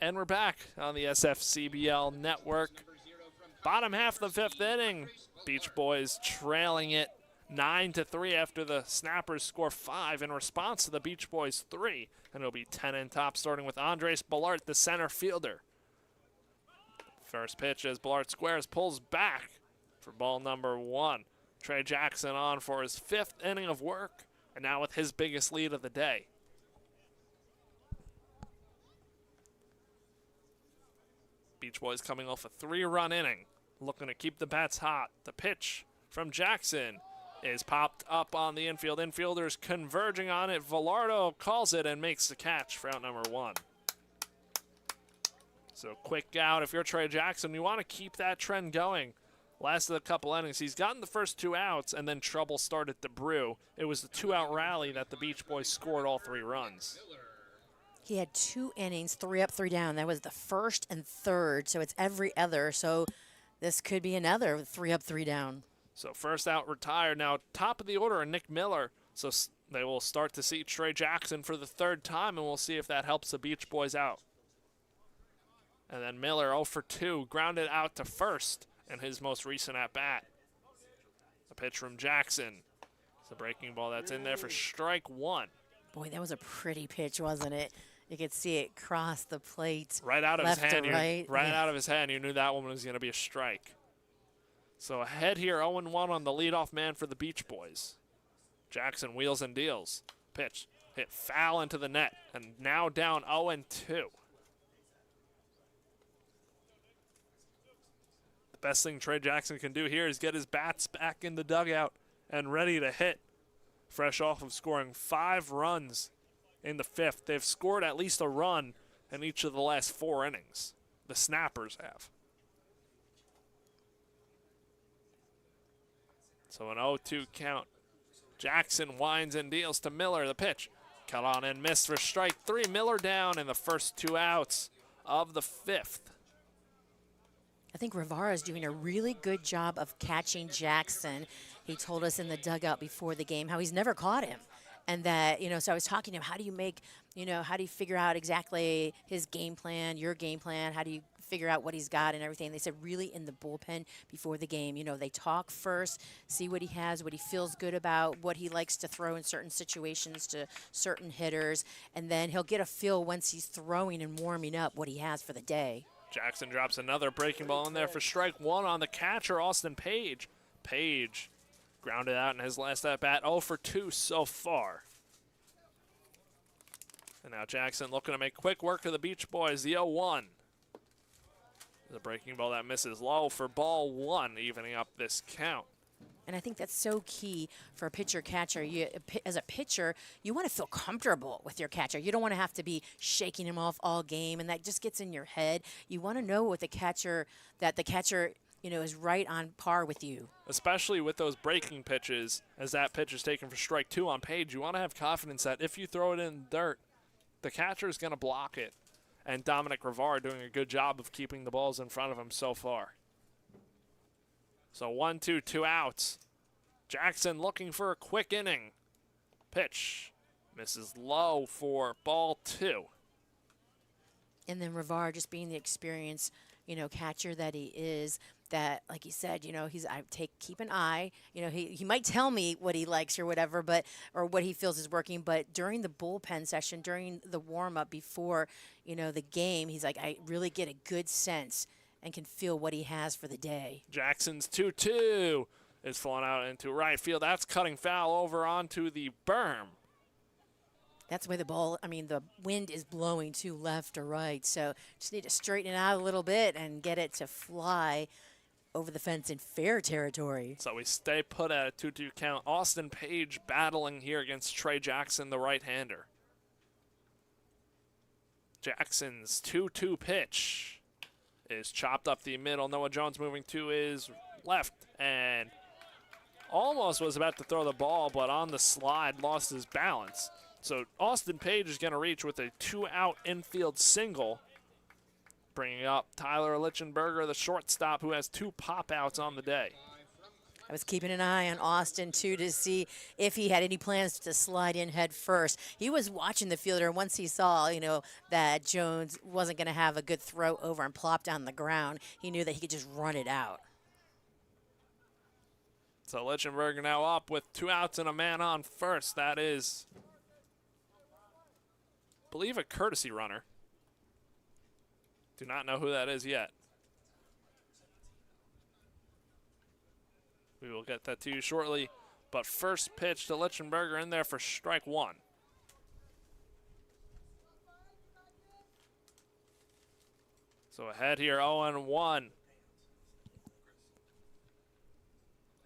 And we're back on the SFCBL network. Bottom half of the 5th inning. Beach Boys trailing it 9-3 after the Snappers score 5 in response to the Beach Boys 3. And it'll be 10 in top, starting with Andres Ballart, the center fielder. First pitch as Ballart squares, pulls back for ball number 1. Trey Jackson on for his 5th inning of work, and now with his biggest lead of the day. Beach Boys coming off a 3-run inning, looking to keep the bats hot. The pitch from Jackson is popped up on the infield. Infielders converging on it. Velardo calls it and makes the catch for out number 1. So quick out if you're Trey Jackson. You want to keep that trend going. Last of the couple innings, he's gotten the first 2 outs, and then trouble started to brew. It was the 2-out rally that the Beach Boys scored all 3 runs. He had 2 innings, 3 up, 3 down. That was the first and third, so it's every other. So this could be another 3 up, 3 down. So first out retired. Now top of the order, Nick Miller. So they will start to see Trey Jackson for the 3rd time, and we'll see if that helps the Beach Boys out. And then Miller 0 for 2, grounded out to first in his most recent at-bat. The pitch from Jackson. It's a breaking ball that's in there for strike 1. Boy, that was a pretty pitch, wasn't it? You could see it cross the plate. Right out of his hand. Right Out of his hand. You knew that one was going to be a strike. So ahead here, 0-1 on the leadoff man for the Beach Boys. Jackson wheels and deals. Pitch hit foul into the net, and now down 0-2. The best thing Trey Jackson can do here is get his bats back in the dugout and ready to hit. Fresh off of scoring 5 runs in the 5th. They've scored at least a run in each of the last 4 innings. The Snappers have. So an 0-2 count. Jackson winds and deals to Miller. The pitch. Cut on and missed for strike 3. Miller down in the first 2 outs of the 5th. I think Rivera is doing a really good job of catching Jackson. He told us in the dugout before the game how he's never caught him. And that, so I was talking to him, how do you figure out exactly his game plan, your game plan? How do you figure out what he's got and everything? They said really in the bullpen before the game, they talk first, see what he has, what he feels good about, what he likes to throw in certain situations to certain hitters. And then he'll get a feel once he's throwing and warming up what he has for the day. Jackson drops another breaking ball in there for strike 1 on the catcher, Austin Page. Page grounded out in his last at-bat, 0 for 2 so far. And now Jackson looking to make quick work of the Beach Boys, the 0-1. The breaking ball that misses low for ball 1, evening up this count. And I think that's so key for a pitcher-catcher. As a pitcher, you want to feel comfortable with your catcher. You don't want to have to be shaking him off all game, and that just gets in your head. You want to know that the catcher is right on par with you. Especially with those breaking pitches, as that pitch is taken for strike 2 on Page, you want to have confidence that if you throw it in dirt, the catcher is going to block it. And Dominic Rivera doing a good job of keeping the balls in front of him so far. So 1-2, 2 outs. Jackson looking for a quick inning. Pitch misses low for ball 2. And then Rivera just being the experienced, catcher that he is, that, like he said, keep an eye. He might tell me what he likes or whatever, or what he feels is working. But during the bullpen session, during the warm up before, the game, he's like, I really get a good sense and can feel what he has for the day. Jackson's 2-2 is falling out into right field. That's cutting foul over onto the berm. That's why the wind is blowing to left or right. So just need to straighten it out a little bit and get it to fly over the fence in fair territory. So we stay put at a 2-2 count. Austin Page battling here against Trey Jackson, the right-hander. Jackson's 2-2 pitch is chopped up the middle. Noah Jones moving to his left and almost was about to throw the ball, but on the slide lost his balance. So Austin Page is going to reach with a 2-out infield single, bringing up Tyler Lichtenberger, the shortstop, who has 2 pop-outs on the day. I was keeping an eye on Austin, too, to see if he had any plans to slide in head first. He was watching the fielder, and once he saw, that Jones wasn't going to have a good throw over and plop down the ground, he knew that he could just run it out. So Lichtenberger now up with 2 outs and a man on first. That is, I believe, a courtesy runner. Do not know who that is yet. We will get that to you shortly. But first pitch to Lichtenberger in there for strike 1. So ahead here, 0-1.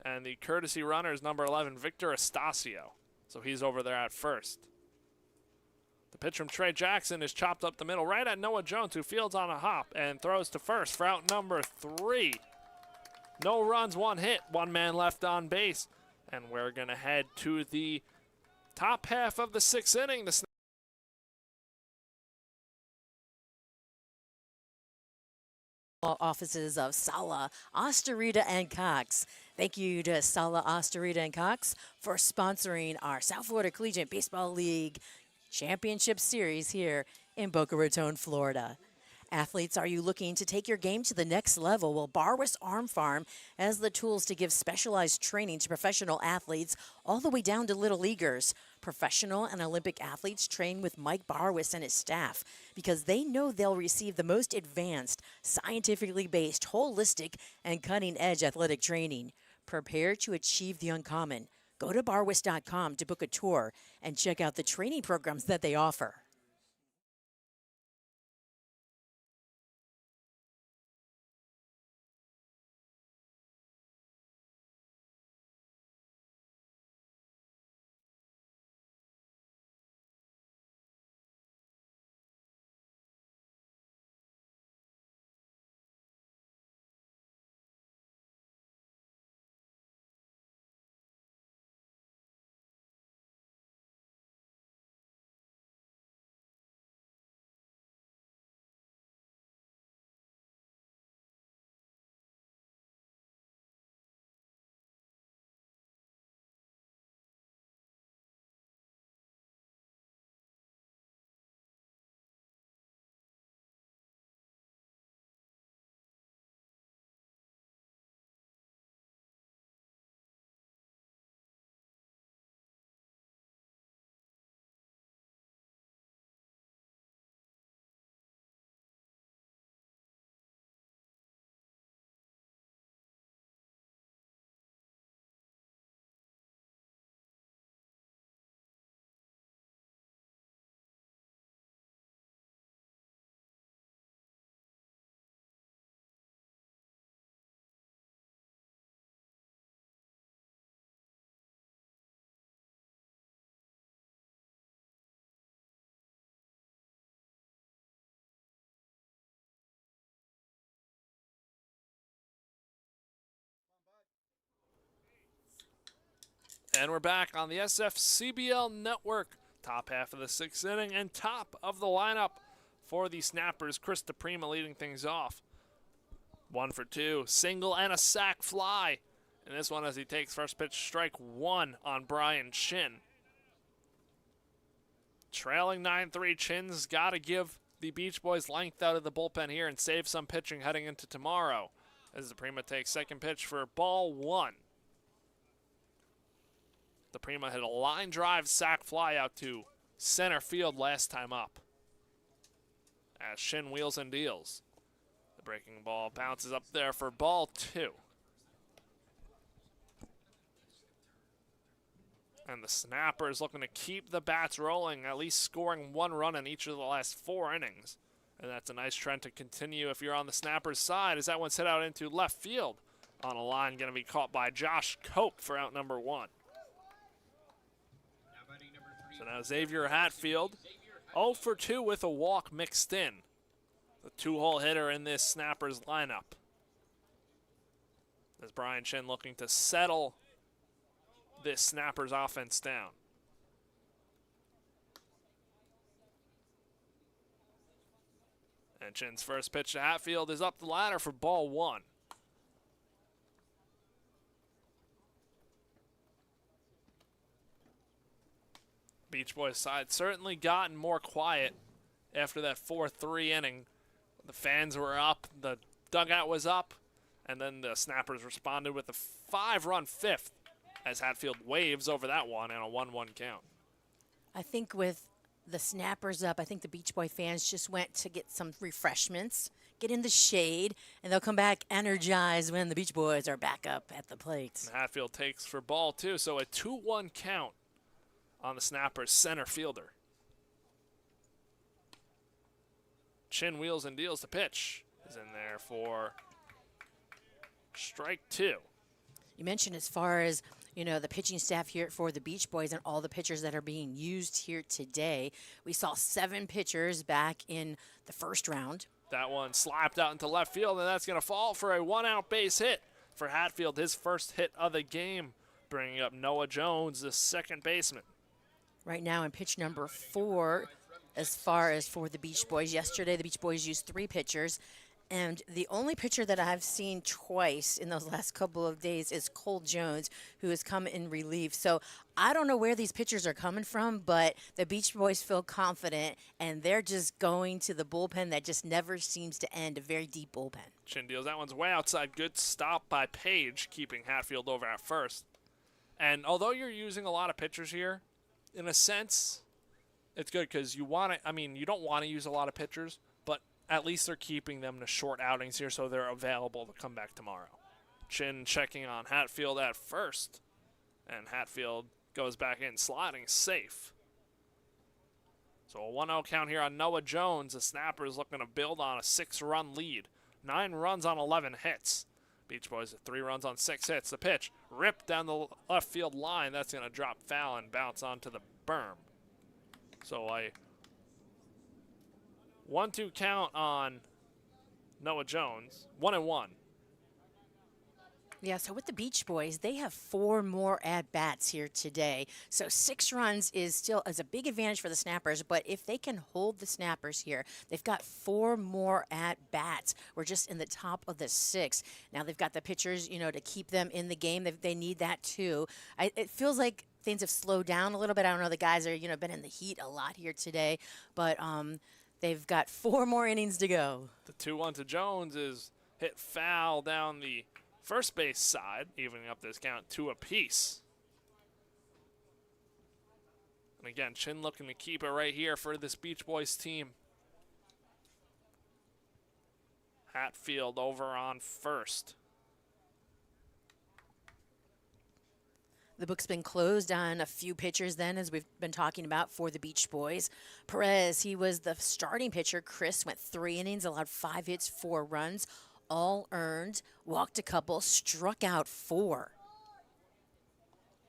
And the courtesy runner is number 11, Victor Estacio. So he's over there at first. The pitch from Trey Jackson is chopped up the middle right at Noah Jones, who fields on a hop and throws to first for out number 3. No runs, 1 hit, 1 man left on base. And we're going to head to the top half of the 6th inning. The offices of Sala, Osterita, and Cox. Thank you to Sala, Osterita, and Cox for sponsoring our South Florida Collegiate Baseball League Championship Series here in Boca Raton, Florida. Athletes, are you looking to take your game to the next level? Well, Barwis Arm Farm has the tools to give specialized training to professional athletes all the way down to little leaguers. Professional and Olympic athletes train with Mike Barwis and his staff because they know they'll receive the most advanced, scientifically based, holistic, and cutting-edge athletic training. Prepare to achieve the uncommon. Go to barwis.com to book a tour and check out the training programs that they offer. And we're back on the SFCBL network. Top half of the 6th inning and top of the lineup for the Snappers. Chris DePrima leading things off. 1 for 2, single and a sac fly. And this one as he takes first pitch, strike 1 on Brian Chin. Trailing 9-3, Chin's got to give the Beach Boys length out of the bullpen here and save some pitching heading into tomorrow. As DePrima takes second pitch for ball 1. DePrima hit a line drive sac fly out to center field last time up. As Chin wheels and deals. The breaking ball bounces up there for ball 2. And the Snappers looking to keep the bats rolling, at least scoring 1 run in each of the last 4 innings. And that's a nice trend to continue if you're on the Snappers side, as that one's hit out into left field. On a line going to be caught by Josh Cope for out number 1. So now Xavier Hatfield, 0 for 2 with a walk mixed in. The 2-hole hitter in this Snappers lineup. As Brian Chin looking to settle this Snappers offense down. And Chin's first pitch to Hatfield is up the ladder for ball 1. Beach Boys side certainly gotten more quiet after that 4-3 inning. The fans were up, the dugout was up, and then the Snappers responded with a 5-run 5th as Hatfield waves over that one and a 1-1 count. I think with the Snappers up, I think the Beach Boy fans just went to get some refreshments, get in the shade, and they'll come back energized when the Beach Boys are back up at the plate. And Hatfield takes for ball 2, so a 2-1 count on the Snappers center fielder. Chin wheels and deals the pitch. Is in there for strike 2. You mentioned as far as, the pitching staff here for the Beach Boys and all the pitchers that are being used here today. We saw 7 pitchers back in the first round. That one slapped out into left field, and that's going to fall for a 1-out base hit for Hatfield, his first hit of the game, bringing up Noah Jones, the second baseman. Right now in pitch number 4, as far as for the Beach Boys. Yesterday, the Beach Boys used 3 pitchers, and the only pitcher that I've seen twice in those last couple of days is Cole Jones, who has come in relief. So I don't know where these pitchers are coming from, but the Beach Boys feel confident, and they're just going to the bullpen that just never seems to end, a very deep bullpen. Chin deals that one's way outside. Good stop by Page, keeping Hatfield over at first. And although you're using a lot of pitchers here, in a sense, it's good because you want to, you don't want to use a lot of pitchers, but at least they're keeping them to short outings here so they're available to come back tomorrow. Chin checking on Hatfield at first, and Hatfield goes back in, sliding safe. So a 1-0 count here on Noah Jones. The Snappers looking to build on a 6-run lead. 9 runs on 11 hits. Beach Boys at 3 runs on 6 hits. The pitch ripped down the left field line. That's going to drop foul and bounce onto the berm. So a 1-2 count on Noah Jones. 1-1. Yeah, so with the Beach Boys, they have 4 more at-bats here today. So 6 runs is a big advantage for the Snappers, but if they can hold the Snappers here, they've got 4 more at-bats. We're just in the top of the 6. Now they've got the pitchers, to keep them in the game. They need that too. It feels like things have slowed down a little bit. I don't know, the guys are, been in the heat a lot here today, but they've got 4 more innings to go. The 2-1 to Jones is hit foul down the first base side, evening up this count 2 apiece. And again, Chin looking to keep it right here for this Beach Boys team. Hatfield over on first. The book's been closed on a few pitchers then, as we've been talking about for the Beach Boys. Perez, he was the starting pitcher. Chris went 3 innings, allowed 5 hits, 4 runs, all earned, walked a couple, struck out 4.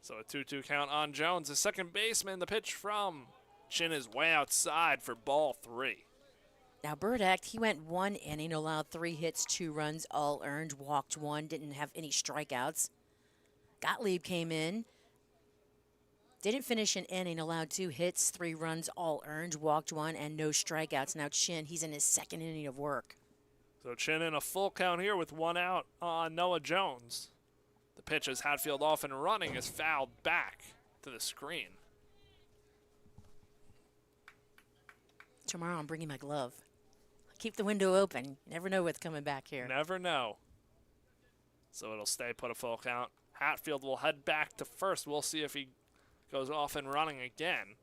So a 2-2 count on Jones, the second baseman. The pitch from Chin is way outside for ball 3. Now Burdick, he went 1 inning, allowed 3 hits, 2 runs, all earned, walked 1, didn't have any strikeouts. Gottlieb came in, Didn't finish an inning, allowed 2 hits, 3 runs, all earned, walked 1, and no strikeouts. Now Chin, he's in his 2nd inning of work. So Chin in a full count here with 1 out on Noah Jones. The pitch as Hatfield off and running is fouled back to the screen. Tomorrow I'm bringing my glove. Keep the window open. Never know what's coming back here. Never know. So it'll stay put a full count. Hatfield will head back to first. We'll see if he goes off and running again.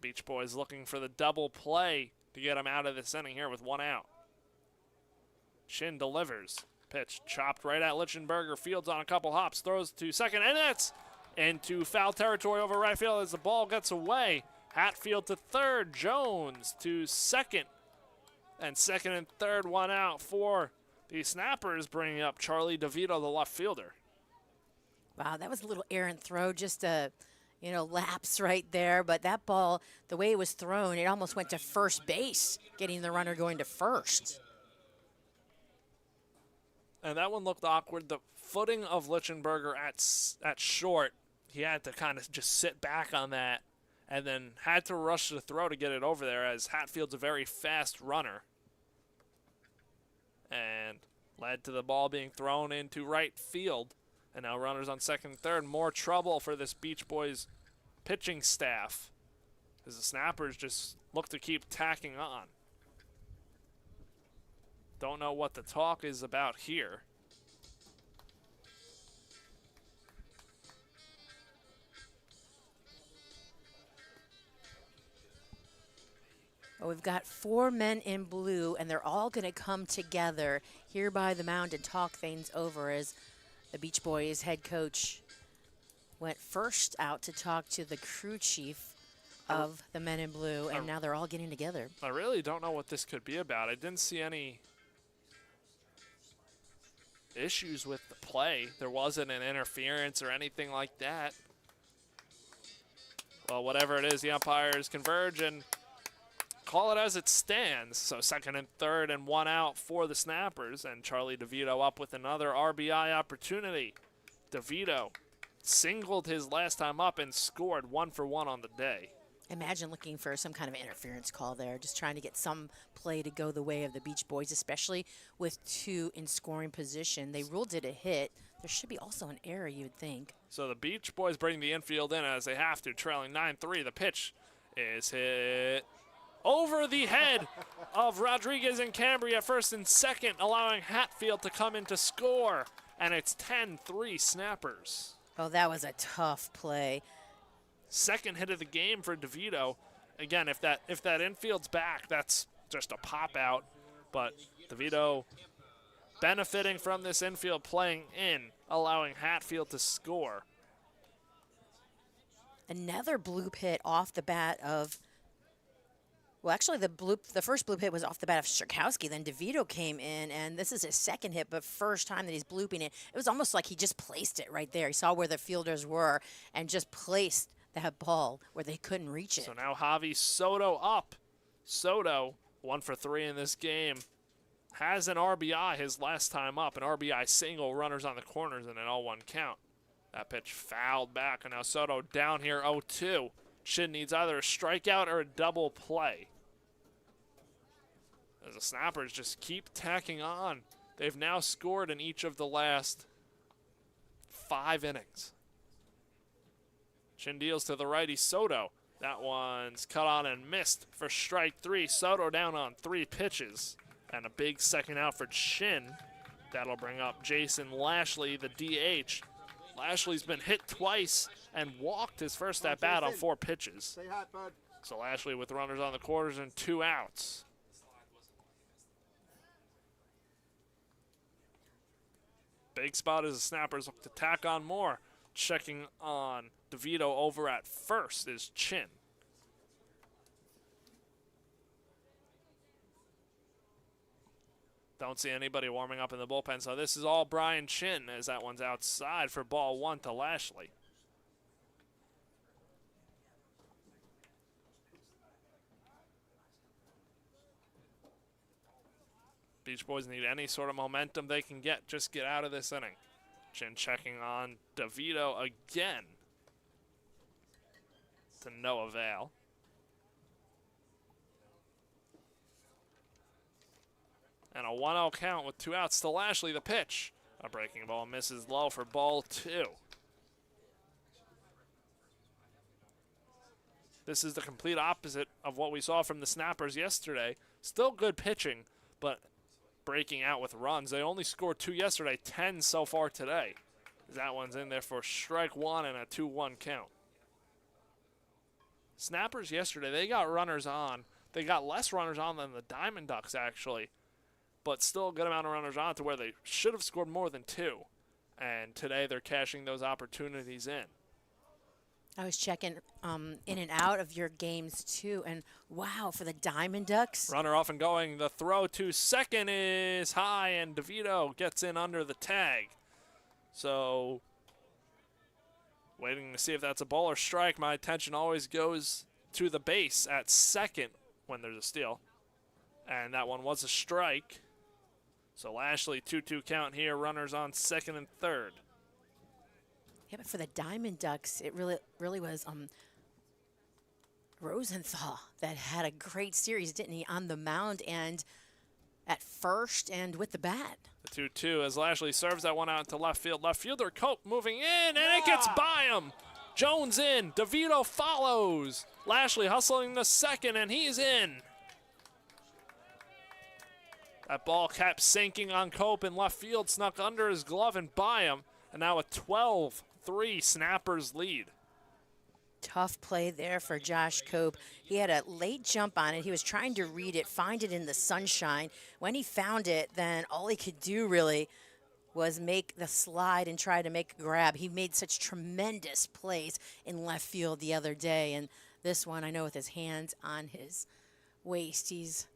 Beach Boys looking for the double play to get him out of this inning here with 1 out. Chin delivers. Pitch chopped right at Lichtenberger. Fields on a couple hops. Throws to second, and that's into foul territory over right field as the ball gets away. Hatfield to third. Jones to second. And second and third, 1 out for the Snappers, bringing up Charlie DeVito, the left fielder. Wow, that was a little errant throw, just a, lapse right there. But that ball, the way it was thrown, it almost went to first base, getting the runner going to first. And that one looked awkward. The footing of Lichtenberger at short, he had to kind of just sit back on that and then had to rush the throw to get it over there, as Hatfield's a very fast runner. And led to the ball being thrown into right field. And now runners on second and third. More trouble for this Beach Boys pitching staff, as the Snappers just look to keep tacking on. Don't know what the talk is about here. Well, we've got 4 men in blue, and they're all going to come together here by the mound and talk things over, as the Beach Boys head coach went first out to talk to the crew chief of the men in blue, and now they're all getting together. I really don't know what this could be about. I didn't see any issues with the play. There wasn't an interference or anything like that. Well, whatever it is, the umpires converge and call it as it stands. So second and third and 1 out for the Snappers, and Charlie DeVito up with another RBI opportunity. DeVito singled his last time up and scored 1 for 1 on the day. Imagine looking for some kind of interference call there, just trying to get some play to go the way of the Beach Boys, especially with 2 in scoring position. They ruled it a hit. There should be also an error, you would think. So the Beach Boys bring the infield in as they have to, trailing 9-3. The pitch is hit over the head of Rodriguez and Cambry at first and second, allowing Hatfield to come in to score. And it's 10-3 Snappers. Oh, that was a tough play. Second hit of the game for DeVito. Again, if that infield's back, that's just a pop out. But DeVito benefiting from this infield playing in, allowing Hatfield to score. Another bloop hit off the bat of, well, actually the first bloop hit was off the bat of Strakowski. Then DeVito came in, and this is his second hit, but first time that he's blooping it. It was almost like he just placed it right there. He saw where the fielders were and just placed that ball where they couldn't reach it. So now Javi Soto up. Soto, 1 for 3 in this game, has an RBI his last time up, an RBI single, runners on the corners, and an 0-1 count. That pitch fouled back, and now Soto down here 0-2. Chin needs either a strikeout or a double play, as the Snappers just keep tacking on. They've now scored in each of the last 5 innings. Chin deals to the righty Soto. That one's cut on and missed for strike 3. Soto down on 3 pitches. And a big second out for Chin. That'll bring up Jason Lashley, the DH. Lashley's been hit twice and walked his first at bat on 4 pitches. Stay hot, bud. So Lashley with runners on the corners and 2 outs. Big spot as the Snappers look to tack on more. Checking on DeVito over at first is Chin. Don't see anybody warming up in the bullpen, so this is all Brian Chin as that one's outside for ball 1 to Lashley. Beach Boys need any sort of momentum they can get, just get out of this inning. Chin checking on DeVito again. to no avail. And a 1-0 count with 2 outs to Lashley. The pitch. A breaking ball misses low for ball 2. This is the complete opposite of what we saw from the Snappers yesterday. Still good pitching, but breaking out with runs. They only scored 2 yesterday, 10 so far today. That one's in there for strike 1 and a 2-1 count. Snappers yesterday, they got runners on. They got less runners on than the Diamond Ducks, actually, but still a good amount of runners on to where they should have scored more than 2. And today they're cashing those opportunities in. I was checking in and out of your games, too, and wow, for the Diamond Ducks. Runner off and going. The throw to second is high, and DeVito gets in under the tag. So, waiting to see if that's a ball or strike. My attention always goes to the base at second when there's a steal. And that one was a strike. So Lashley, 2-2 count here. Runners on second and third. Yeah, but for the Diamond Ducks, it really was Rosenthal that had a great series, didn't he, on the mound and at first and with the bat. The 2-2 as Lashley serves that one out into left field. Left fielder Cope moving in, and it gets by him. Jones in. DeVito follows. Lashley hustling the second, and he's in. That ball kept sinking on Cope in left field, snuck under his glove and by him. And now a 12-3 Snappers lead. Tough play there for Josh Cope. He had a late jump on it. He was trying to read it, find it in the sunshine. When he found it, then all he could do really was make the slide and try to make a grab. He made such tremendous plays in left field the other day. And this one, I know with his hands on his waist, he's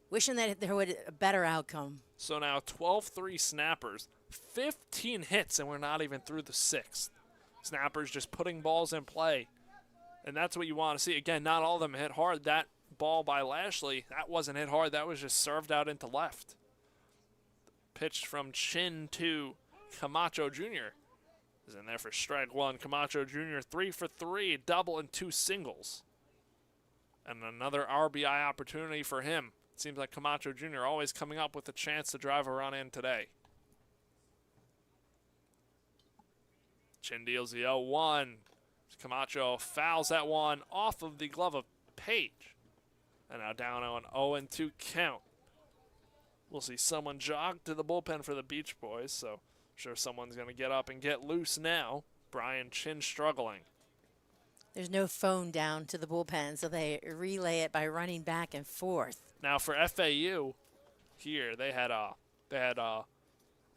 wishing that there would a better outcome. So now 12-3 Snappers, 15 hits, and we're not even through the 6th. Snappers just putting balls in play, and that's what you want to see. Again, not all of them hit hard. That ball by Lashley, that wasn't hit hard. That was just served out into left. Pitch from Chin to Camacho Jr. is in there for strike 1. Camacho Jr. 3 for 3, double and 2 singles. And another RBI opportunity for him. It seems like Camacho Jr. always coming up with a chance to drive a run in today. Chin deals the 0-1. Camacho fouls that one off of the glove of Page. And now down on 0-2 count. We'll see someone jog to the bullpen for the Beach Boys, so I'm sure someone's going to get up and get loose now. Brian Chin struggling. There's no phone down to the bullpen, so they relay it by running back and forth. Now for FAU, here they had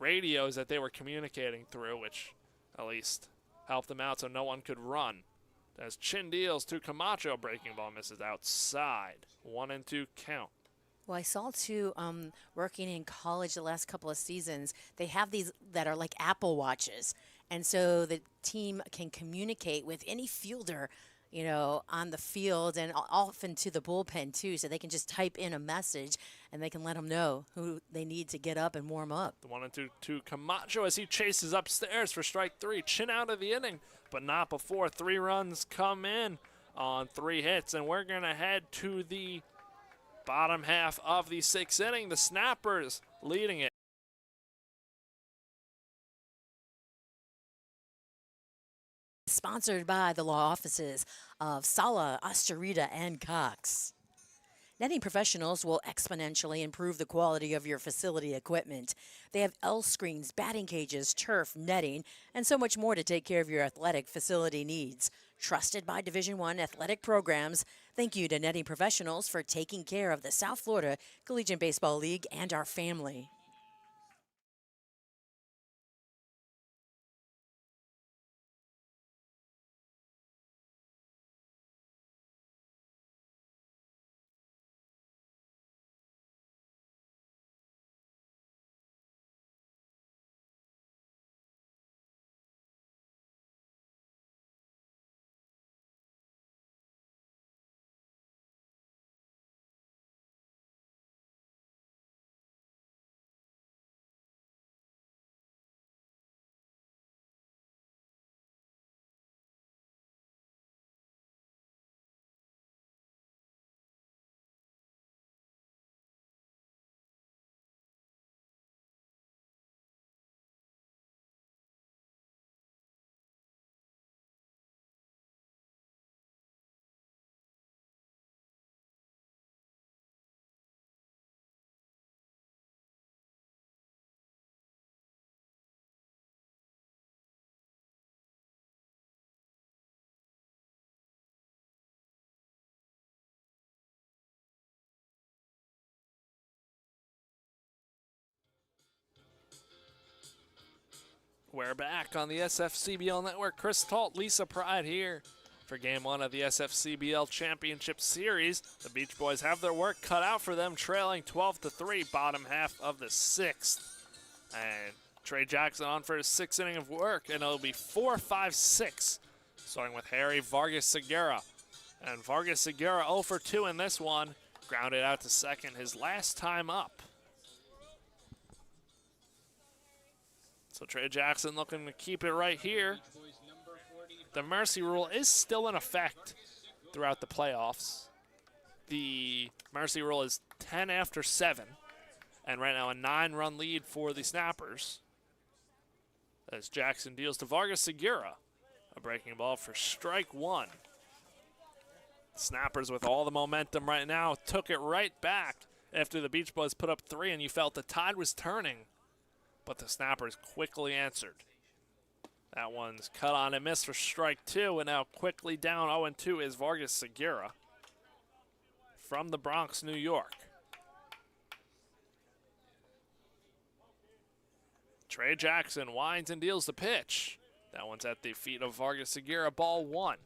radios that they were communicating through, which at least helped them out so no one could run. As Chin deals to Camacho, breaking ball misses outside. 1-2 count. Well, I saw too, working in college the last couple of seasons, they have these that are like Apple Watches. And so the team can communicate with any fielder, you know, on the field and often to the bullpen too. So they can just type in a message and they can let them know who they need to get up and warm up. The 1-2 to Camacho as he chases upstairs for strike 3. Chin out of the inning, but not before 3 runs come in on 3 hits. And we're going to head to the bottom half of the 6th inning. The Snappers leading it. Sponsored by the law offices of Sala, Astarita, and Cox. Netting professionals will exponentially improve the quality of your facility equipment. They have L screens, batting cages, turf, netting, and so much more to take care of your athletic facility needs. Trusted by Division I athletic programs, thank you to Netting Professionals for taking care of the South Florida Collegiate Baseball League and our family. We're back on the SFCBL Network. Chris Talt, Lisa Pride here for Game 1 of the SFCBL Championship Series. The Beach Boys have their work cut out for them, trailing 12-3, bottom half of the 6th. And Trey Jackson on for his 6th inning of work, and it'll be 4-5-6, starting with Harry Vargas-Segura. And Vargas-Segura 0 for 2 in this one, grounded out to second his last time up. So Trey Jackson looking to keep it right here. The mercy rule is still in effect throughout the playoffs. The mercy rule is 10 after 7. And right now a 9-run lead for the Snappers. As Jackson deals to Vargas-Segura. A breaking ball for strike 1. Snappers with all the momentum right now took it right back after the Beach Boys put up 3 and you felt the tide was turning. But the Snappers quickly answered. That one's cut on and missed for strike 2, and now quickly down 0-2 is Vargas-Segura from the Bronx, New York. Trey Jackson winds and deals the pitch. That one's at the feet of Vargas-Segura, ball 1.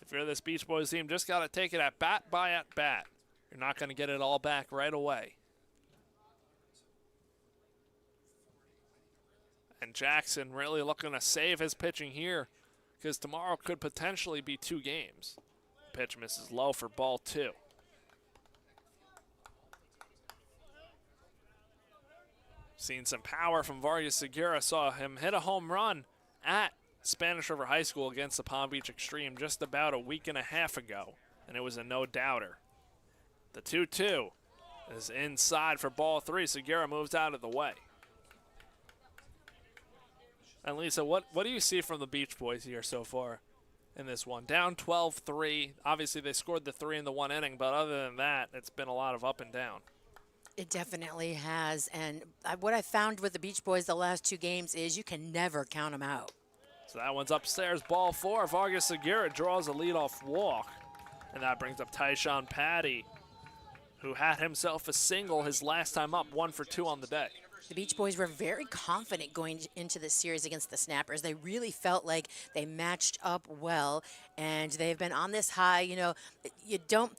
If you're this Beach Boys team, just got to take it at bat by at bat. You're not going to get it all back right away. And Jackson really looking to save his pitching here because tomorrow could potentially be 2 games. The pitch misses low for ball 2. Seen some power from Vargas-Segura. Saw him hit a home run at Spanish River High School against the Palm Beach Extreme just about a week and a half ago, and it was a no-doubter. The 2-2 is inside for ball 3. Segura moves out of the way. And Lisa, what do you see from the Beach Boys here so far in this one? Down 12-3. Obviously, they scored the 3 in the 1 inning, but other than that, it's been a lot of up and down. It definitely has. And what I found with the Beach Boys the last 2 games is you can never count them out. So that one's upstairs, ball 4. Vargas-Segura draws a leadoff walk. And that brings up Tyshawn Patty, who had himself a single his last time up, 1 for 2 on the day. The Beach Boys were very confident going into this series against the Snappers. They really felt like they matched up well, and they've been on this high. You know, you don't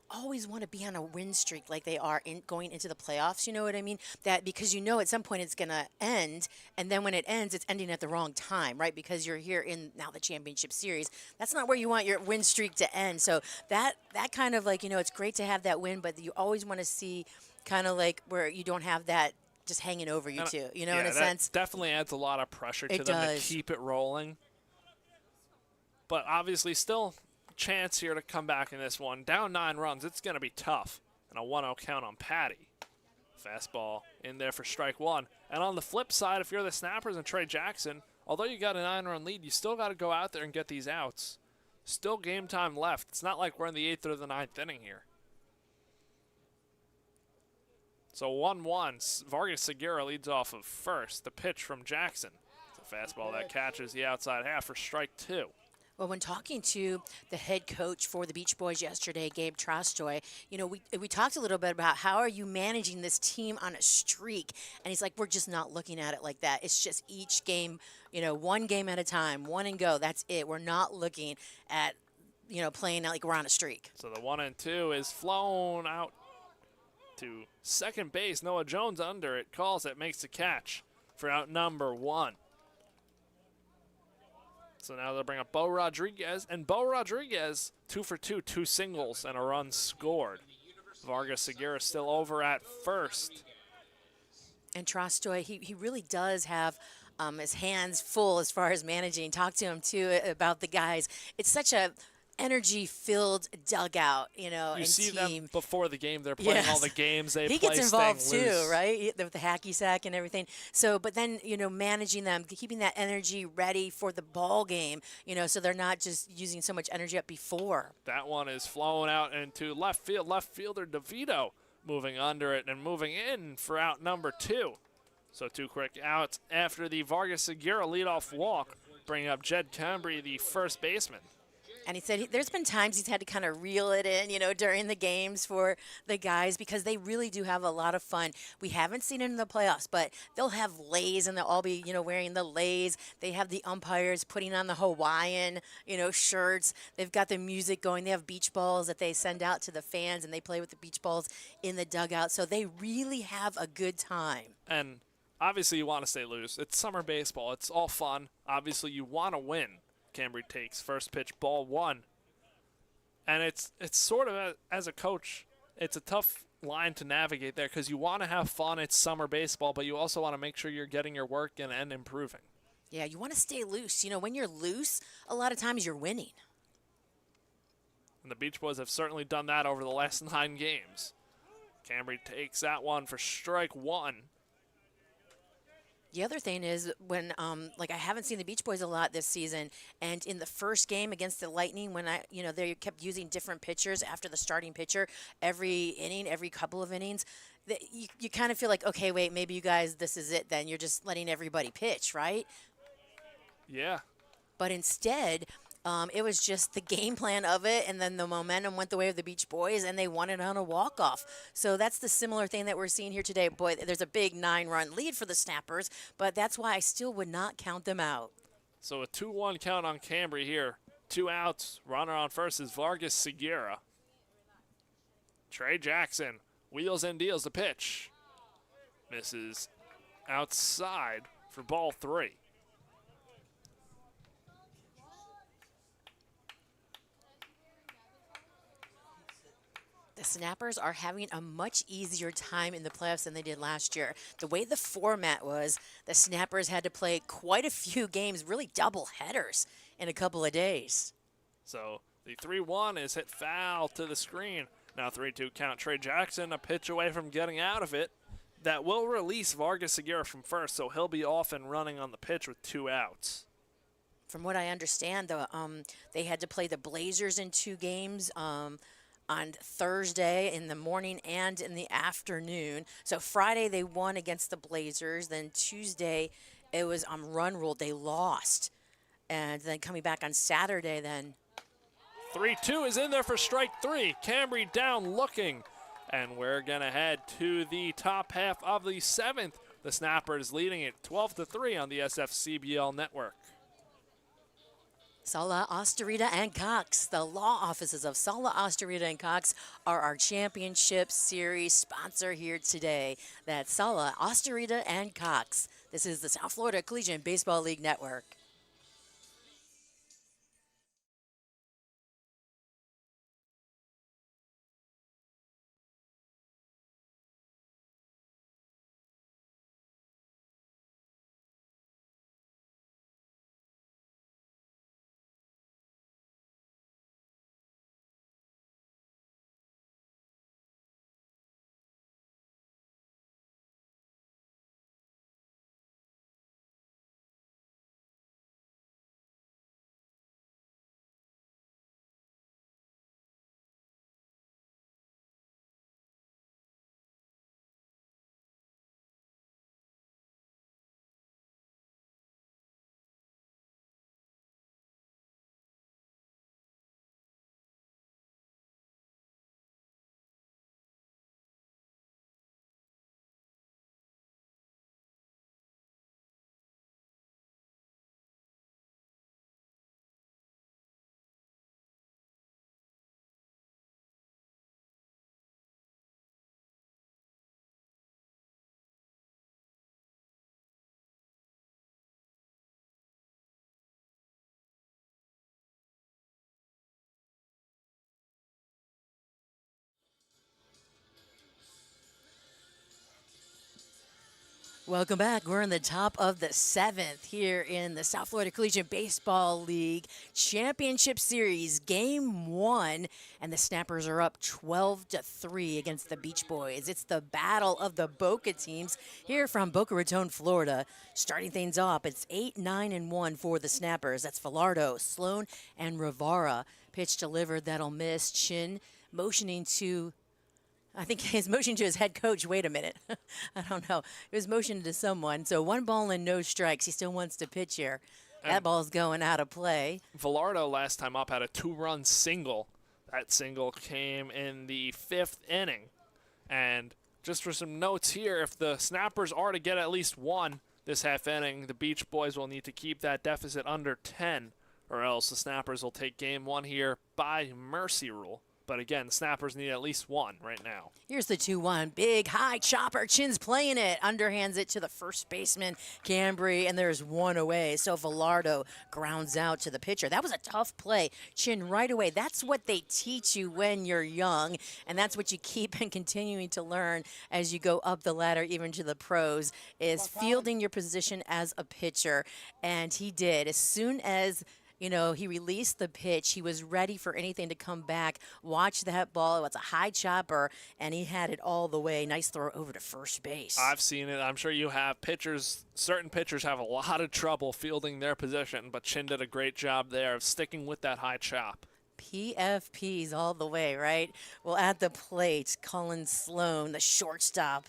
always want to be on a win streak like they are going into the playoffs. You know what I mean? That because you know at some point it's going to end, and then when it ends, it's ending at the wrong time, right? Because you're here in now the championship series. That's not where you want your win streak to end. So that kind of like, you know, it's great to have that win, but you always want to see kind of like where you don't have that just hanging over you too, you know, yeah, in a sense. Definitely adds a lot of pressure to them to keep it rolling. But obviously still chance here to come back in this one. Down 9 runs, it's going to be tough. And a 1-0 count on Patty. Fastball in there for strike 1. And on the flip side, if you're the Snappers and Trey Jackson, although you got a 9-run lead, you still got to go out there and get these outs. Still game time left. It's not like we're in the 8th or the 9th inning here. So 1-1, Vargas-Segura leads off of first. The pitch from Jackson. It's a fastball that catches the outside half for strike 2. Well, when talking to the head coach for the Beach Boys yesterday, Gabe Trostoy, you know, we talked a little bit about how are you managing this team on a streak, and he's like, we're just not looking at it like that. It's just each game, you know, 1 game at a time, 1 and go. That's it. We're not looking at, you know, playing like we're on a streak. So the 1-2 is flown out to second base. Noah Jones under it, calls it, makes the catch for out number 1. So now they'll bring up Bo Rodriguez, and Bo Rodriguez 2 for 2, 2 singles and a run scored. Vargas-Segura still over at first. And Trostoy, he really does have his hands full as far as managing. Talk to him too about the guys. It's such a energy-filled dugout, you know, you and see team. them before the game. They're playing all the games. They he play gets involved staying too, loose. right? With the hacky sack and everything. So, but then, you know, managing them, keeping that energy ready for the ball game, you know, so they're not just using so much energy up before. That one is flown out into left field. Left fielder DeVito moving under it and moving in for out number 2. So 2 quick outs after the Vargas-Segura leadoff walk, bringing up Jed Cambry, the first baseman. And he said there's been times he's had to kind of reel it in, during the games for the guys because they really do have a lot of fun. We haven't seen it in the playoffs, but they'll have lays and they'll all be, wearing the lays. They have the umpires putting on the Hawaiian, shirts. They've got the music going. They have beach balls that they send out to the fans and they play with the beach balls in the dugout. So they really have a good time. And obviously you want to stay loose. It's summer baseball. It's all fun. Obviously you want to win. Cambry takes first pitch, ball 1. And it's sort of, as a coach, it's a tough line to navigate there because you want to have fun. It's summer baseball, but you also want to make sure you're getting your work in and improving. Yeah, you want to stay loose. When you're loose, a lot of times you're winning. And the Beach Boys have certainly done that over the last 9 games. Cambry takes that one for strike 1. The other thing is when, I haven't seen the Beach Boys a lot this season, and in the first game against the Lightning, when they kept using different pitchers after the starting pitcher every inning, every couple of innings, you kind of feel like, okay, wait, maybe you guys, this is it then. You're just letting everybody pitch, right? Yeah. But instead, it was just the game plan of it, and then the momentum went the way of the Beach Boys, and they won it on a walk-off. So that's the similar thing that we're seeing here today. Boy, there's a big 9-run lead for the Snappers, but that's why I still would not count them out. So a 2-1 count on Cambry here. 2 outs. Runner on first is Vargas Segura. Trey Jackson wheels and deals the pitch. Misses outside for ball 3. The Snappers are having a much easier time in the playoffs than they did last year. The way the format was, the Snappers had to play quite a few games, really double headers in a couple of days. So the 3-1 is hit foul to the screen. Now 3-2 count. Trey Jackson a pitch away from getting out of it. That will release Vargas Segura from first, so he'll be off and running on the pitch with 2 outs. From what I understand, they had to play the Blazers in 2 games. On Thursday in the morning and in the afternoon. So Friday they won against the Blazers. Then Tuesday it was on run rule. They lost. And then coming back on Saturday then. 3-2 is in there for strike 3. Cambry down looking. And we're going to head to the top half of the 7th. The Snappers leading it 12-3 on the SFCBL network. Sala, Osterita, and Cox. The law offices of Sala, Osterita, and Cox are our championship series sponsor here today. That's Sala, Osterita, and Cox. This is the South Florida Collegiate Baseball League Network. Welcome back. We're in the top of the 7th here in the South Florida Collegiate Baseball League Championship Series, Game 1, and the Snappers are up 12-3 against the Beach Boys. It's the battle of the Boca teams here from Boca Raton, Florida. Starting things off, it's 8-9-1 for the Snappers. That's Falardo, Sloan, and Rivara. Pitch delivered, that'll miss. Chin motioning to, I think his motion to his head coach. Wait a minute. I don't know. It was motioned to someone. So 1 ball and no strikes. He still wants to pitch here. That ball's going out of play. Velardo last time up had a 2-run single. That single came in the 5th inning. And just for some notes here, if the Snappers are to get at least one this half inning, the Beach Boys will need to keep that deficit under 10, or else the Snappers will take game 1 here by mercy rule. But again, the Snappers need at least one right now. Here's the 2-1. Big high chopper. Chin's playing it. Underhands it to the first baseman, Cambry, and there's one away. So Velardo grounds out to the pitcher. That was a tough play. Chin right away. That's what they teach you when you're young, and that's what you keep and continuing to learn as you go up the ladder, even to the pros, is fielding your position as a pitcher. And he did. As soon as he released the pitch. He was ready for anything to come back. Watch that ball. It was a high chopper, and he had it all the way. Nice throw over to first base. I've seen it. I'm sure you have. Certain pitchers have a lot of trouble fielding their position, but Chin did a great job there of sticking with that high chop. PFPs all the way, right? Well, at the plate, Colin Sloan, the shortstop,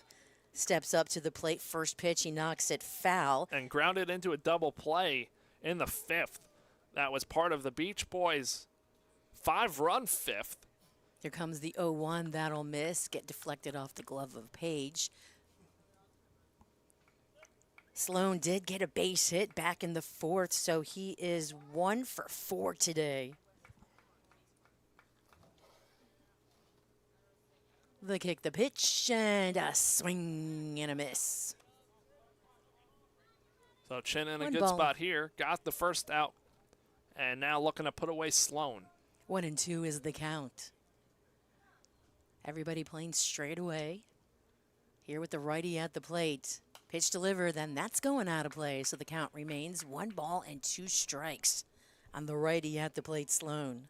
steps up to the plate. First pitch, he knocks it foul. And grounded into a double play in the 5th. That was part of the Beach Boys' 5-run 5th. Here comes the 0-1. That'll miss. Get deflected off the glove of Page. Sloan did get a base hit back in the 4th, so he is 1 for 4 today. The kick, the pitch, and a swing and a miss. So Chin in a good spot here. Got the first out. And now looking to put away Sloan. 1-2 is the count. Everybody playing straight away. Here with the righty at the plate. Pitch delivered, then that's going out of play. So the count remains 1 ball and 2 strikes on the righty at the plate, Sloan.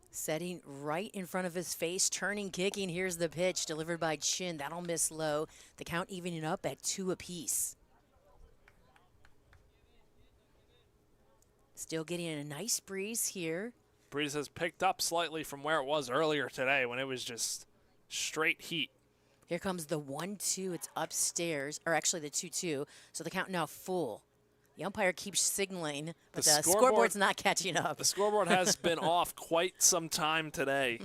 Setting right in front of his face, turning, kicking. Here's the pitch delivered by Chin. That'll miss low. The count evening up at 2 apiece. Still getting a nice breeze here. Breeze has picked up slightly from where it was earlier today when it was just straight heat. Here comes the 1-2. It's upstairs, or actually the 2-2. So the count now full. The umpire keeps signaling, but the scoreboard's not catching up. The scoreboard has been off quite some time today.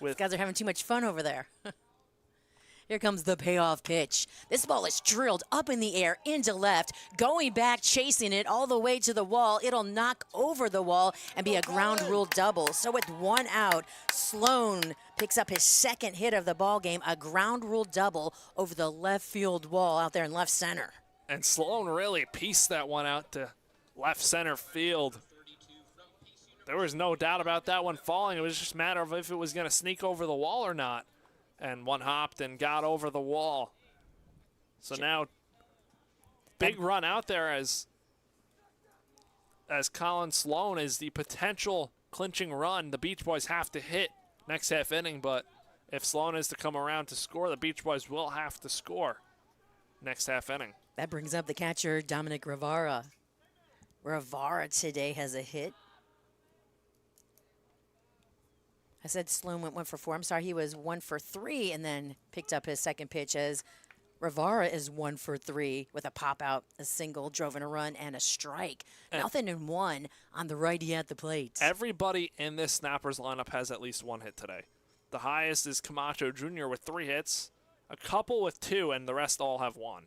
These guys are having too much fun over there. Here comes the payoff pitch. This ball is drilled up in the air, into left, going back, chasing it all the way to the wall. It'll knock over the wall and be a ground rule double. So with 1 out, Sloan picks up his 2nd hit of the ball game, a ground rule double over the left field wall out there in left center. And Sloan really pieced that one out to left center field. There was no doubt about that one falling. It was just a matter of if it was going to sneak over the wall or not. And one hopped and got over the wall. So now, big run out there as Colin Sloan is the potential clinching run the Beach Boys have to hit next half inning. But if Sloan is to come around to score, the Beach Boys will have to score next half inning. That brings up the catcher, Dominic Rivera. Rivera today has a hit. I said Sloan went 1 for 4. I'm sorry, he was 1 for 3 and then picked up his 2nd pitch as Rivera is 1 for 3 with a pop out, a single, drove in a run, and a strike. Nothing in 1 on the righty at the plate. Everybody in this Snappers lineup has at least 1 hit today. The highest is Camacho Jr. with 3 hits, a couple with 2, and the rest all have 1.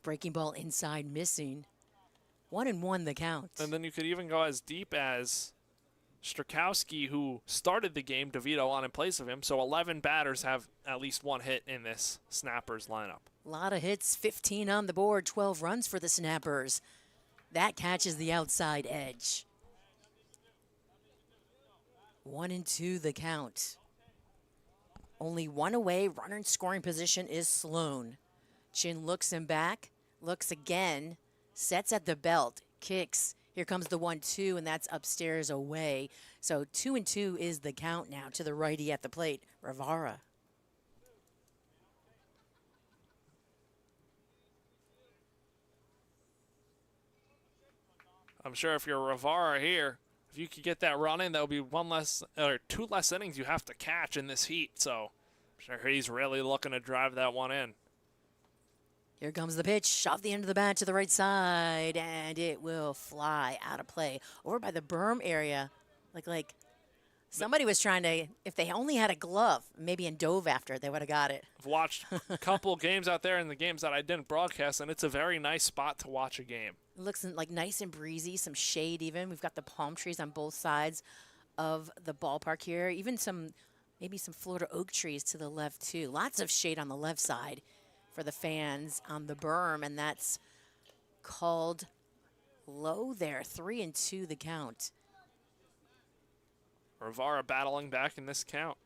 Breaking ball inside, missing. 1-1 the count. And then you could even go as deep as Strakowski, who started the game, DeVito on in place of him. So 11 batters have at least 1 hit in this Snappers lineup. A lot of hits, 15 on the board, 12 runs for the Snappers. That catches the outside edge. 1-2 the count. Only 1 away, runner in scoring position is Sloan. Chin looks him back, looks again, sets at the belt, kicks. Here comes the 1-2, and that's upstairs away. So 2-2 is the count now to the righty at the plate, Rivera. I'm sure if you're Rivera here, If you could get that running, that would be one less or 2 less innings you have to catch in this heat. So I'm sure he's really looking to drive that one in. Here comes the pitch off the end of the bat to the right side, and it will fly out of play over by the berm area. Like somebody was trying to, if they only had a glove, maybe and dove after it, they would have got it. I've watched a couple games out there in the games that I didn't broadcast, and it's a very nice spot to watch a game. It looks like nice and breezy, some shade even. We've got the palm trees on both sides of the ballpark here. Even maybe some Florida oak trees to the left too. Lots of shade on the left side for the fans on the berm, and that's called low there. 3-2 the count. Rivera battling back in this count.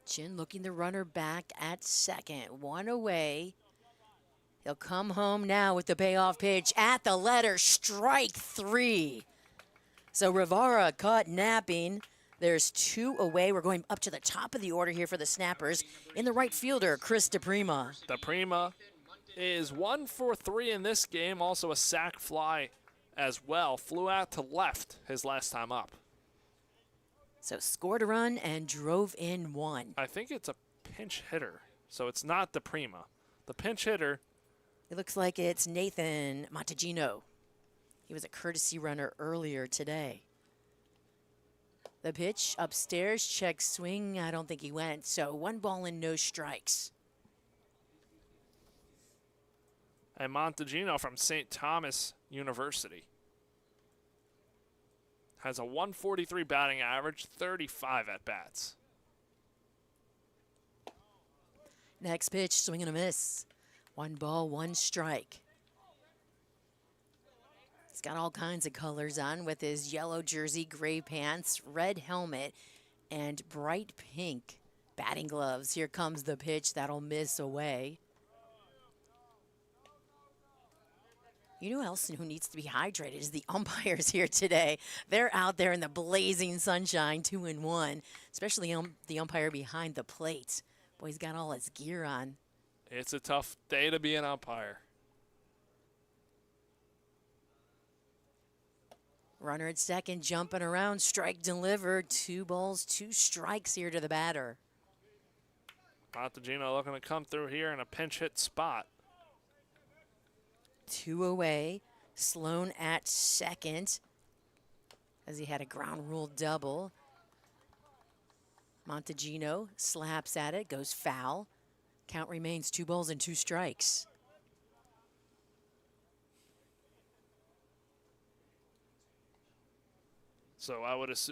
Chin looking the runner back at second. One away. He'll come home now with the payoff pitch at the letter, strike 3. So Rivera caught napping. There's 2 away. We're going up to the top of the order here for the Snappers. In the right fielder, Chris DePrima. DePrima is 1 for 3 in this game. Also a sac fly as well. Flew out to left his last time up. So scored a run and drove in 1. I think it's a pinch hitter, so it's not DePrima. The pinch hitter. It looks like it's Nathan Montegino. He was a courtesy runner earlier today. The pitch upstairs, check swing. I don't think he went. So 1 ball and no strikes. And Montegino from St. Thomas University has a 143 batting average, 35 at-bats. Next pitch, swing and a miss. 1 ball, 1 strike. He's got all kinds of colors on with his yellow jersey, gray pants, red helmet, and bright pink batting gloves. Here comes the pitch that'll miss away. You know who needs to be hydrated is the umpires here today. They're out there in the blazing sunshine, 2-1, especially the umpire behind the plate. Boy, he's got all his gear on. It's a tough day to be an umpire. Runner at second, jumping around, strike delivered. 2 balls, 2 strikes here to the batter. Montegino looking to come through here in a pinch hit spot. 2 away. Sloan at second as he had a ground rule double. Montegino slaps at it, goes foul. Count remains 2 balls and 2 strikes. So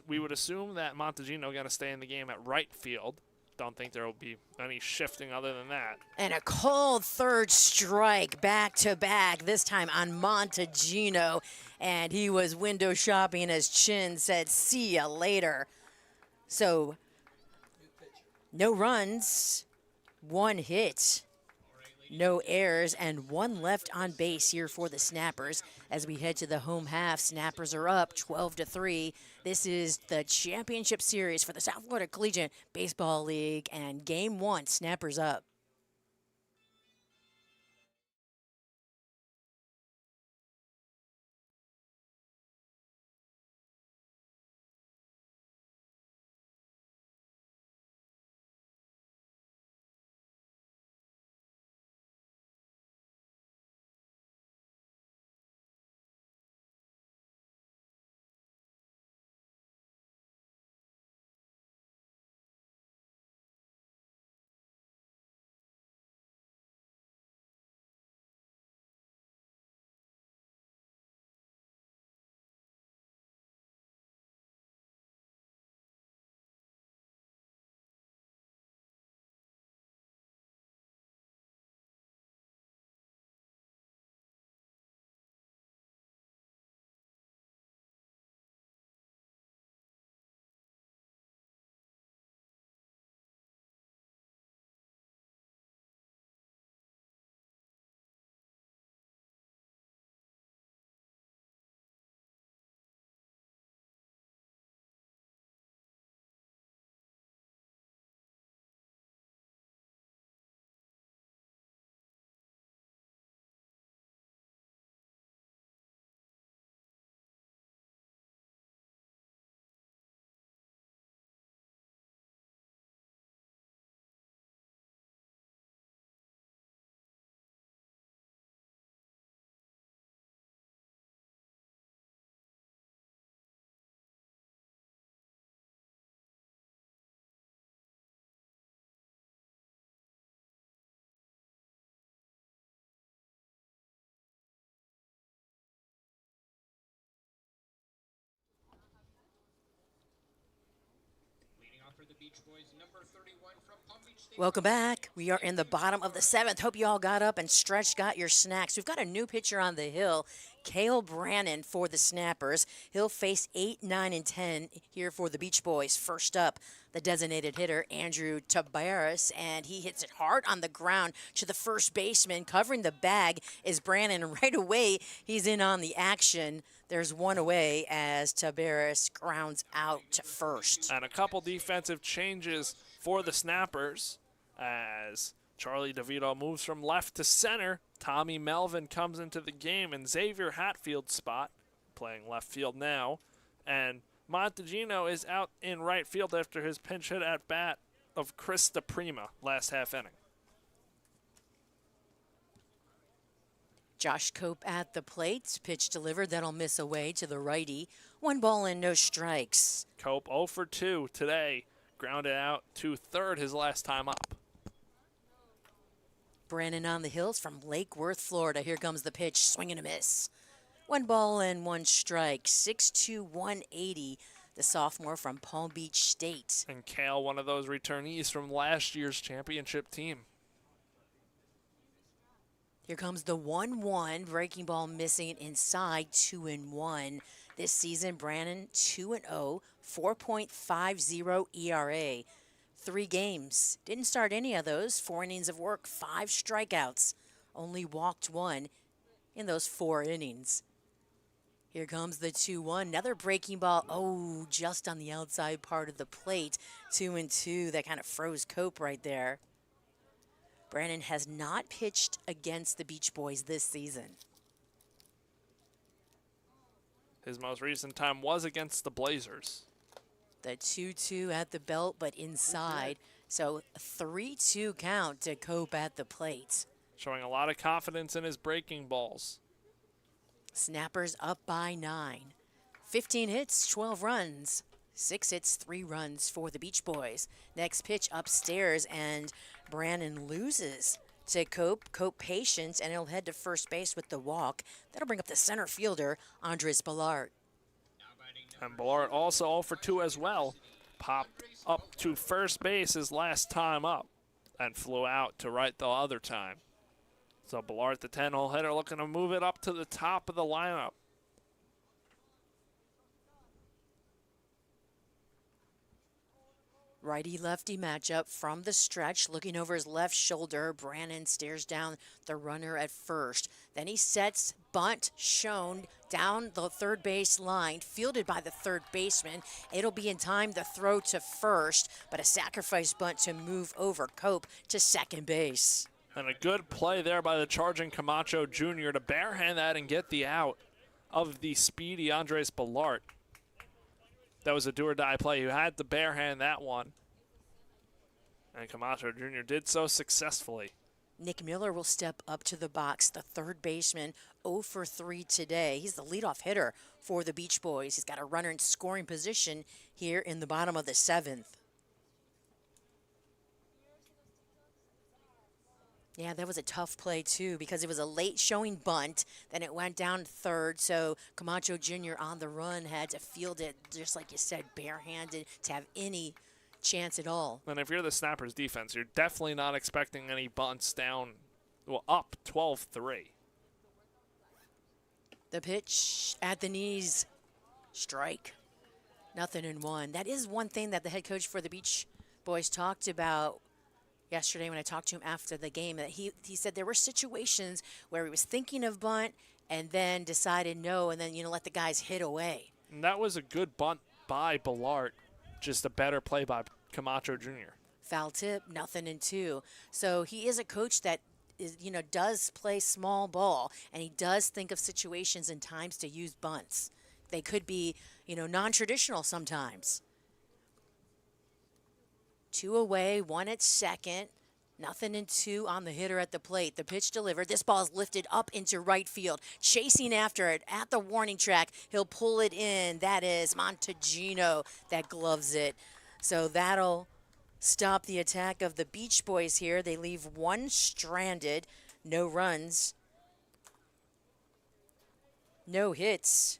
we would assume that Montegino going to stay in the game at right field. Don't think there will be any shifting other than that. And a cold third strike back to back, this time on Montegino. And he was window shopping as Chin said, see ya later. So no runs, 1 hit, no errors, and 1 left on base here for the Snappers. As we head to the home half, Snappers are up 12-3. This is the championship series for the South Florida Collegiate Baseball League, and game 1, Snappers up. Beach Boys, number 31 from Palm Beach State. Welcome back. We are in the bottom of the 7th. Hope you all got up and stretched, got your snacks. We've got a new pitcher on the hill, Cale Brannon for the Snappers. He'll face 8, 9, and 10 here for the Beach Boys. First up, the designated hitter, Andrew Tabares, and he hits it hard on the ground to the first baseman. Covering the bag is Brannon, and right away he's in on the action. There's one away as Tabares grounds out to first. And a couple defensive changes for the Snappers as Charlie DeVito moves from left to center. Tommy Melvin comes into the game in Xavier Hatfield's spot, playing left field now. And Montegino is out in right field after his pinch hit at bat of Chris DePrima last half inning. Josh Cope at the plate. Pitch delivered. That'll miss away to the righty. 1 ball and no strikes. Cope 0 for 2 today. Grounded out to third his last time up. Brannon on the hills from Lake Worth, Florida. Here comes the pitch. Swing and a miss. 1 ball and 1 strike. 6'2", 180. The sophomore from Palm Beach State. And Cale, one of those returnees from last year's championship team. Here comes the 1-1. Breaking ball missing it inside. 2-1. This season, Brannon 2-0. 4.50 ERA. 3 games. Didn't start any of those. 4 innings of work. 5 strikeouts. Only walked 1 in those 4 innings. Here comes the 2-1. Another breaking ball. Oh, just on the outside part of the plate. 2-2. That kind of froze Cope right there. Brannon has not pitched against the Beach Boys this season. His most recent time was against the Blazers. The 2-2 at the belt, but inside. So a 3-2 count to Cope at the plate. Showing a lot of confidence in his breaking balls. Snappers up by 9. 15 hits, 12 runs. 6 hits, 3 runs for the Beach Boys. Next pitch upstairs, and Brannon loses to Cope. Cope patience, and he'll head to first base with the walk. That'll bring up the center fielder, Andres Ballart. And Ballart also 0 for 2 as well. Popped up to first base his last time up and flew out to right the other time. So Ballart, the 10-hole hitter, looking to move it up to the top of the lineup. Righty-lefty matchup from the stretch. Looking over his left shoulder, Brannon stares down the runner at first. Then he sets bunt shown down the third base line, fielded by the third baseman. It'll be in time to throw to first, but a sacrifice bunt to move over Cope to second base. And a good play there by the charging Camacho Jr. to barehand that and get the out of the speedy Andres Ballart. That was a do-or-die play. You had to barehand that one. And Camacho Jr. did so successfully. Nick Miller will step up to the box, the third baseman, 0 for 3 today. He's the leadoff hitter for the Beach Boys. He's got a runner in scoring position here in the bottom of the 7th. Yeah, that was a tough play, too, because it was a late showing bunt. Then it went down third, so Camacho Jr. on the run had to field it, just like you said, barehanded to have any chance at all. And if you're the Snappers defense, you're definitely not expecting any bunts down, well, up 12-3. The pitch at the knees, strike. 0-1. That is one thing that the head coach for the Beach Boys talked about yesterday when I talked to him after the game, that he said there were situations where he was thinking of bunt and then decided no, and then, let the guys hit away. And that was a good bunt by Ballart, just a better play by Camacho Jr. Foul tip, 0-2. So he is a coach that is, does play small ball, and he does think of situations and times to use bunts. They could be, non-traditional sometimes. 2 away, 1 at second. 0-2 on the hitter at the plate. The pitch delivered. This ball is lifted up into right field. Chasing after it at the warning track. He'll pull it in. That is Montegino that gloves it. So that'll stop the attack of the Beach Boys here. They leave 1 stranded. No runs. No hits.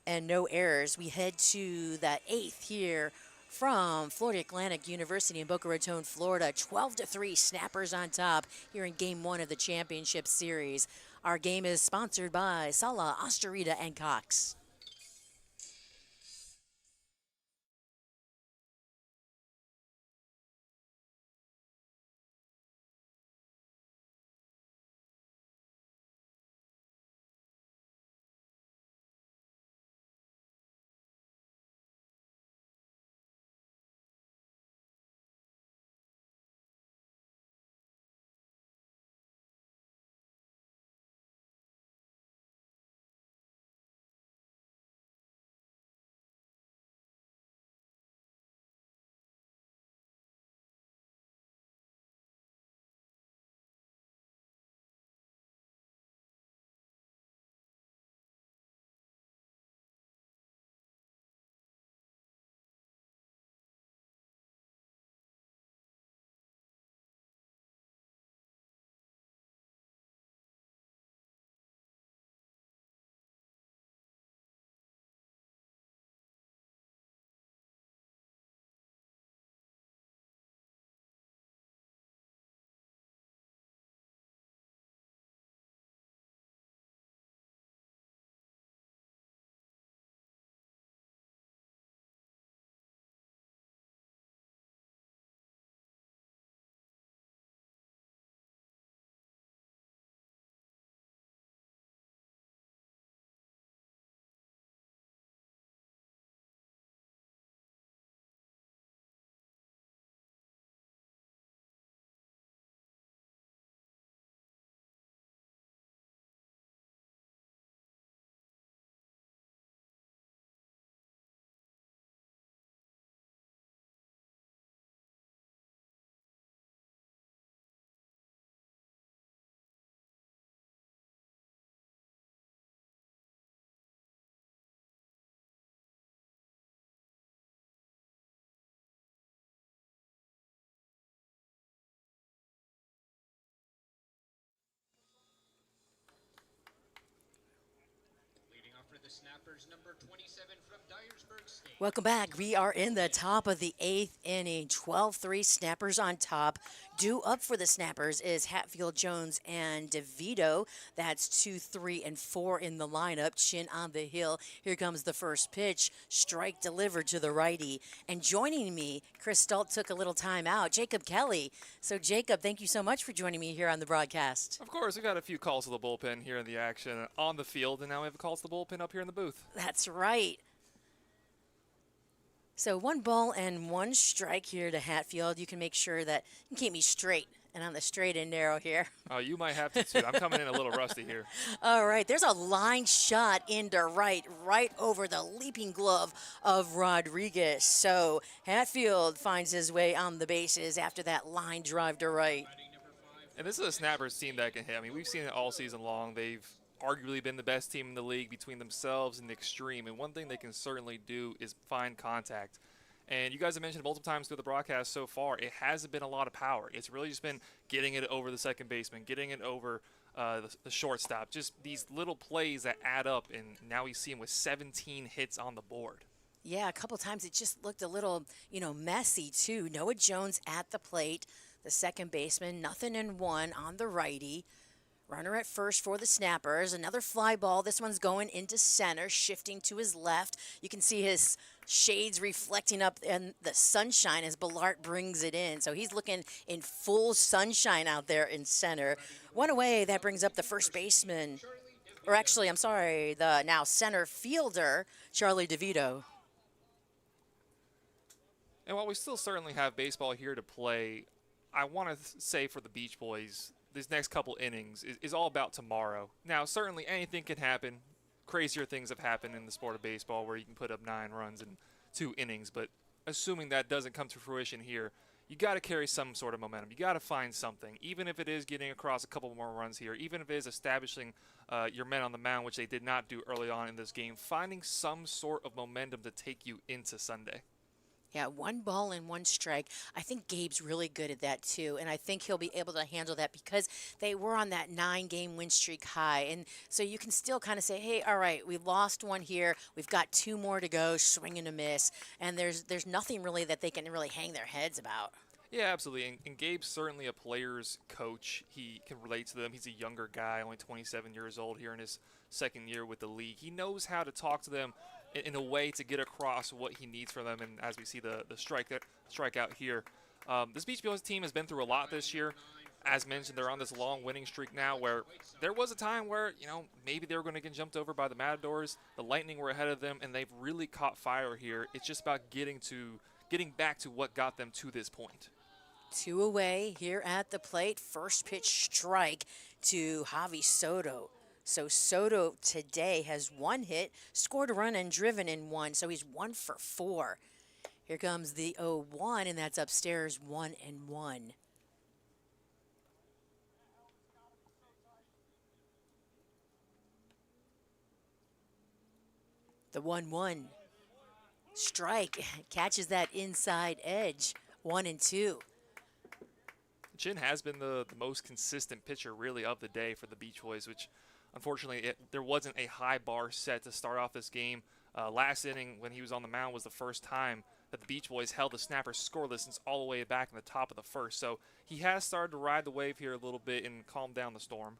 And no errors. We head to the 8th here from Florida Atlantic University in Boca Raton, Florida. 12-3 Snappers on top here in Game 1 of the championship series. Our game is sponsored by Sala, Osterita, and Cox. Leading off for the Snappers, number 27 from Dyersburg State. Welcome back. We are in the top of the 8th inning. 12-3 Snappers on top. Due up for the Snappers is Hatfield, Jones, and DeVito. That's 2, 3, and 4 in the lineup. Chin on the hill. Here comes the first pitch. Strike delivered to the righty. And joining me, Chris Stalt took a little time out. Jacob Kelly. So, Jacob, thank you so much for joining me here on the broadcast. Of course, we got a few calls to the bullpen here in the action on the field, and now we have calls to the bullpen up here in the booth. That's right. So 1 ball and 1 strike here to Hatfield. You can make sure that you can keep me straight and on the straight and narrow here. Oh, you might have to too. I'm coming in a little rusty here. All right, there's a line shot into right over the leaping glove of Rodriguez. So Hatfield finds his way on the bases after that line drive to right. And this is a Snappers team that can hit. I mean, we've seen it all season long. They've arguably been the best team in the league between themselves and the extreme. And one thing they can certainly do is find contact. And you guys have mentioned multiple times through the broadcast so far, it hasn't been a lot of power. It's really just been getting it over the second baseman, getting it over the shortstop. Just these little plays that add up, and now we see him with 17 hits on the board. Yeah, a couple times it just looked a little, messy too. Noah Jones at the plate, the second baseman, 0-1 on the righty. Runner at first for the Snappers. Another fly ball. This one's going into center, shifting to his left. You can see his shades reflecting up in the sunshine as Ballart brings it in. So he's looking in full sunshine out there in center. One away, that brings up the first baseman. Or actually, I'm sorry, the now center fielder, Charlie DeVito. And while we still certainly have baseball here to play, I want to say for the Beach Boys, these next couple innings is all about tomorrow. Now, certainly anything can happen. Crazier things have happened in the sport of baseball where you can put up 9 runs in 2 innings. But assuming that doesn't come to fruition here, you got to carry some sort of momentum. You got to find something, even if it is getting across a couple more runs here, even if it is establishing your men on the mound, which they did not do early on in this game, finding some sort of momentum to take you into Sunday. Yeah, 1 ball and 1 strike. I think Gabe's really good at that too, and I think he'll be able to handle that because they were on that 9-game win streak high, and so you can still kind of say, hey, all right, we lost one here, we've got 2 more to go, swing and a miss, and there's nothing really that they can really hang their heads about. Yeah, absolutely. And Gabe's certainly a player's coach. He can relate to them. He's a younger guy, only 27 years old here in his second year with the league. He knows how to talk to them in a way to get across what he needs from them. And as we see the strikeout here, this Beach Boys team has been through a lot this year. As mentioned, they're on this long winning streak now where there was a time where, maybe they were going to get jumped over by the Matadors. The Lightning were ahead of them, and they've really caught fire here. It's just about getting back to what got them to this point. 2 away here at the plate. First pitch strike to Javi Soto. So Soto today has 1 hit, scored a run, and driven in 1. So he's 1 for 4. Here comes the 0-1, and that's upstairs 1-1. The 1-1 strike catches that inside edge. 1-2. Chin has been the most consistent pitcher, really, of the day for the Beach Boys, which, unfortunately, there wasn't a high bar set to start off this game. Last inning, when he was on the mound, was the first time that the Beach Boys held the Snappers scoreless since all the way back in the top of the first. So he has started to ride the wave here a little bit and calm down the storm.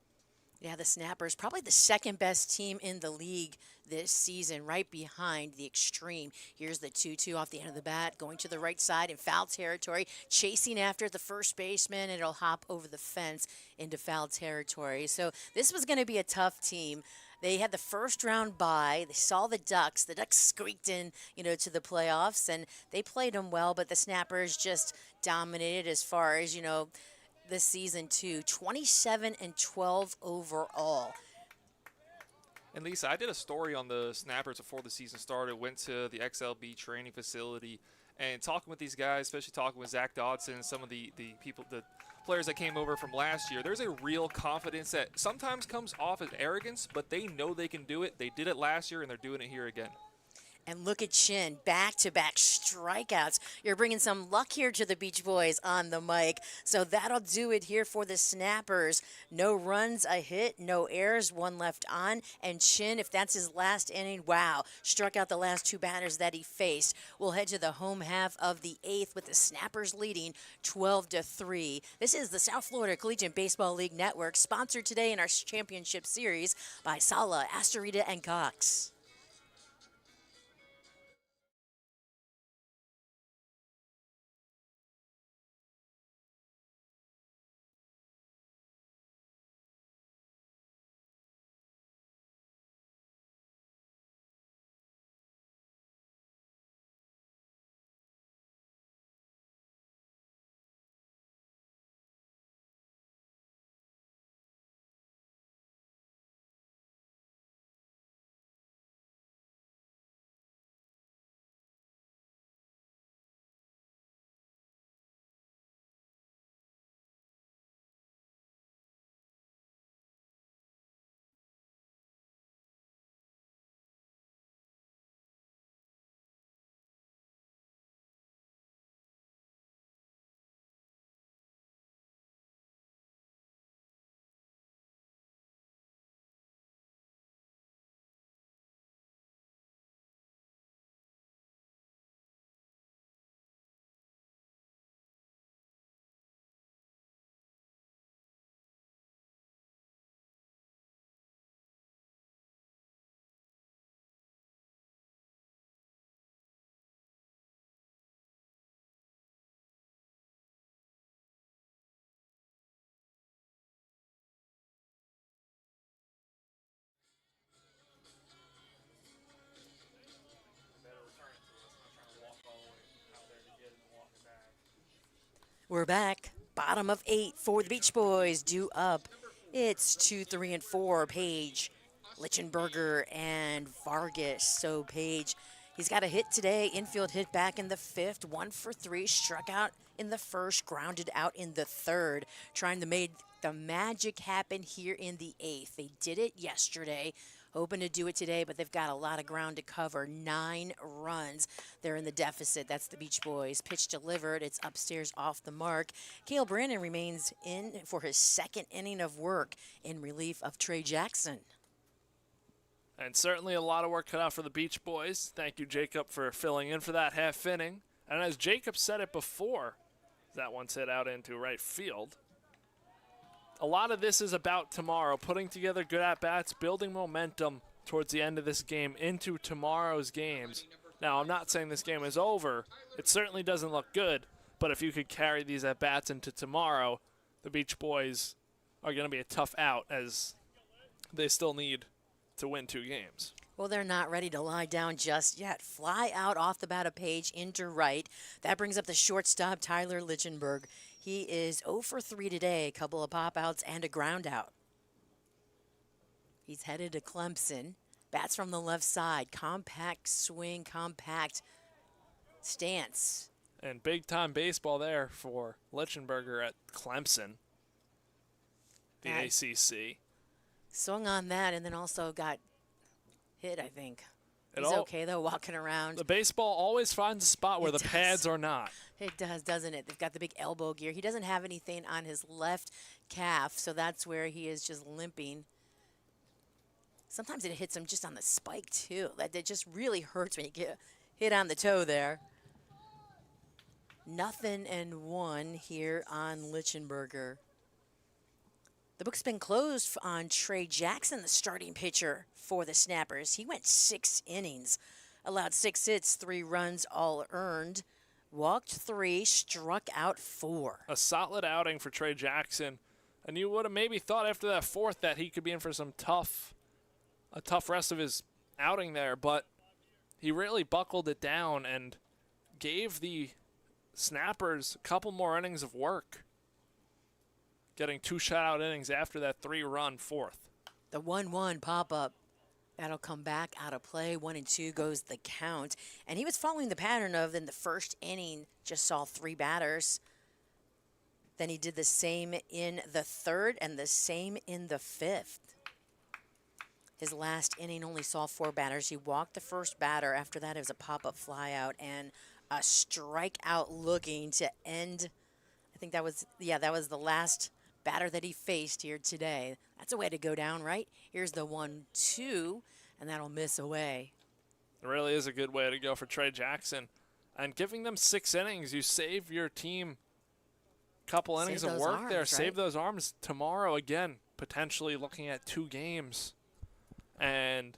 Yeah, the Snappers, probably the second best team in the league this season, right behind the Extreme. Here's the 2-2 off the end of the bat, going to the right side in foul territory, chasing after the first baseman, and it'll hop over the fence into foul territory. So this was going to be a tough team. They had the first round bye. They saw the Ducks. The Ducks squeaked in, to the playoffs, and they played them well, but the Snappers just dominated as far as, this season too. 27-12 overall. And Lisa, I did a story on the Snappers before the season started. Went to the XLB training facility and talking with these guys, especially talking with Zach Dodson and some of the players that came over from last year. There's a real confidence that sometimes comes off as arrogance, but they know they can do it. They did it last year, and they're doing it here again. And look at Chin, back-to-back strikeouts. You're bringing some luck here to the Beach Boys on the mic. So that'll do it here for the Snappers. No runs, a hit, no errors, 1 left on. And Chin, if that's his last inning, wow, struck out the last 2 batters that he faced. We'll head to the home half of the 8th with the Snappers leading 12-3. This is the South Florida Collegiate Baseball League Network, sponsored today in our championship series by Sala, Astorita, and Cox. We're back. Bottom of 8 for the Beach Boys. Due up. It's 2, 3, and 4. Page, Lichtenberger, and Vargas. So Page, he's got a hit today. Infield hit back in the 5th. 1 for 3. Struck out in the 1st. Grounded out in the 3rd. Trying to make the magic happen here in the 8th. They did it yesterday. hoping to do it today, but they've got a lot of ground to cover. 9 runs. They're in the deficit. That's the Beach Boys. Pitch delivered. It's upstairs off the mark. Cale Brandon remains in for his second inning of work in relief of Trey Jackson. And certainly a lot of work cut out for the Beach Boys. Thank you, Jacob, for filling in for that half inning. And as Jacob said it before, that one's hit out into right field. A lot of this is about tomorrow, putting together good at-bats, building momentum towards the end of this game into tomorrow's games. Now, I'm not saying this game is over. It certainly doesn't look good, but if you could carry these at-bats into tomorrow, the Beach Boys are going to be a tough out as they still need to win 2 games. Well, they're not ready to lie down just yet. Fly out off the bat of Page into right. That brings up the shortstop, Tyler Lichtenberg. He is 0 for 3 today, a couple of pop-outs and a ground out. He's headed to Clemson. Bats from the left side. Compact swing, compact stance. And big-time baseball there for Lichtenberger at Clemson, the ACC. Swung on that and then also got hit, I think. He's okay, though, walking around. The baseball always finds a spot where the pads are not. It does, doesn't it? They've got the big elbow gear. He doesn't have anything on his left calf, so that's where he is just limping. Sometimes it hits him just on the spike, too. That just really hurts when you get hit on the toe there. 0-1 here on Lichtenberger. The book's been closed on Trey Jackson, the starting pitcher for the Snappers. He went 6 innings, allowed 6 hits, 3 runs, all earned, walked 3, struck out 4. A solid outing for Trey Jackson, and you would have maybe thought after that 4th that he could be in for a tough rest of his outing there, but he really buckled it down and gave the Snappers a couple more innings of work, getting 2 shutout innings after that 3-run 4th. The 1-1 pop-up, that'll come back out of play. 1-2 goes the count. And he was following the pattern of in the first inning, just saw 3 batters. Then he did the same in the 3rd and the same in the 5th. His last inning only saw 4 batters. He walked the first batter. After that, it was a pop-up flyout and a strikeout looking to end. I think that was the last batter that he faced here today. That's a way to go down, right? Here's the 1-2, and that'll miss away. It really is a good way to go for Trey Jackson. And giving them 6 innings, you save your team a couple innings of work there. Right? Save those arms tomorrow again, potentially looking at 2 games. And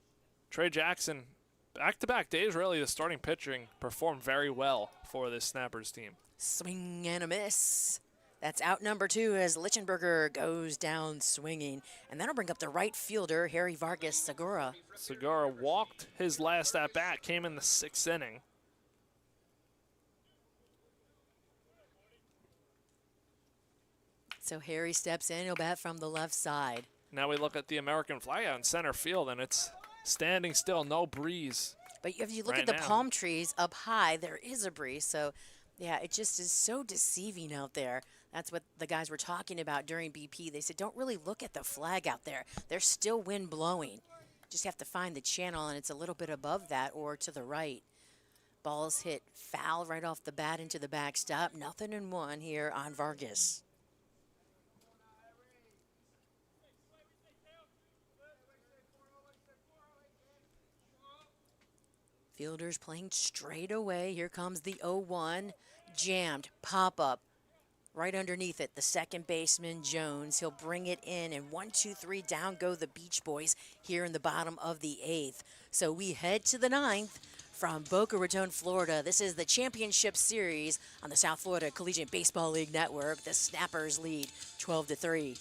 Trey Jackson, back-to-back days, really, the starting pitching performed very well for this Snappers team. Swing and a miss. That's out number 2 as Lichtenberger goes down swinging. And that'll bring up the right fielder, Harry Vargas Segura. Segura walked his last at-bat, came in the 6th inning. So Harry steps in, he'll bat from the left side. Now we look at the American flag out in center field, and it's standing still, no breeze. But if you look at the palm trees up high, there is a breeze. So, yeah, it just is so deceiving out there. That's what the guys were talking about during BP. They said, don't really look at the flag out there. There's still wind blowing. Just have to find the channel, and it's a little bit above that or to the right. Ball's hit foul right off the bat into the backstop. 0-1 here on Vargas. Fielders playing straight away. Here comes the 0-1. Jammed, pop-up. Right underneath it, the second baseman, Jones. He'll bring it in, and 1-2-3, down go the Beach Boys here in the bottom of the 8th. So we head to the 9th from Boca Raton, Florida. This is the championship series on the South Florida Collegiate Baseball League Network. The Snappers lead 12-3.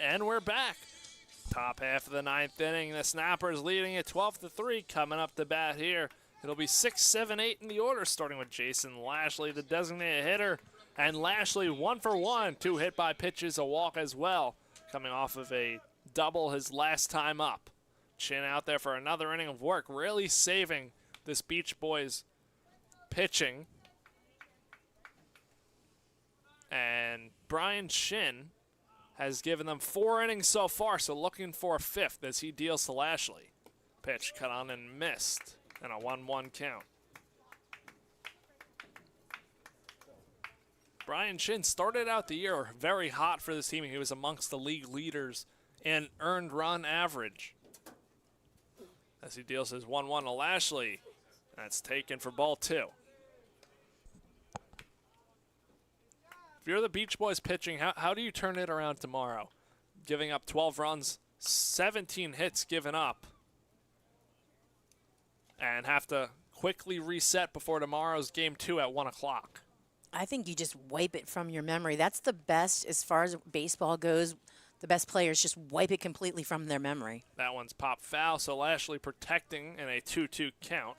And we're back. Top half of the ninth inning. The Snappers leading at 12-3. Coming up to bat here. It'll be 6, 7, 8 in the order, starting with Jason Lashley, the designated hitter. And Lashley 1 for 1. 2 hit by pitches, a walk as well. Coming off of a double his last time up. Chin out there for another inning of work, really saving this Beach Boys pitching. And Brian Chin has given them 4 innings so far, so looking for a 5th as he deals to Lashley. Pitch cut on and missed, and a 1-1 count. Brian Chin started out the year very hot for this team. He was amongst the league leaders in earned run average. As he deals his 1-1 to Lashley. That's taken for ball 2. If you're the Beach Boys pitching, how do you turn it around tomorrow? Giving up 12 runs, 17 hits given up, and have to quickly reset before tomorrow's game 2 at 1 o'clock. I think you just wipe it from your memory. That's the best as far as baseball goes. The best players just wipe it completely from their memory. That one's popped foul, so Lashley protecting in a 2-2 count.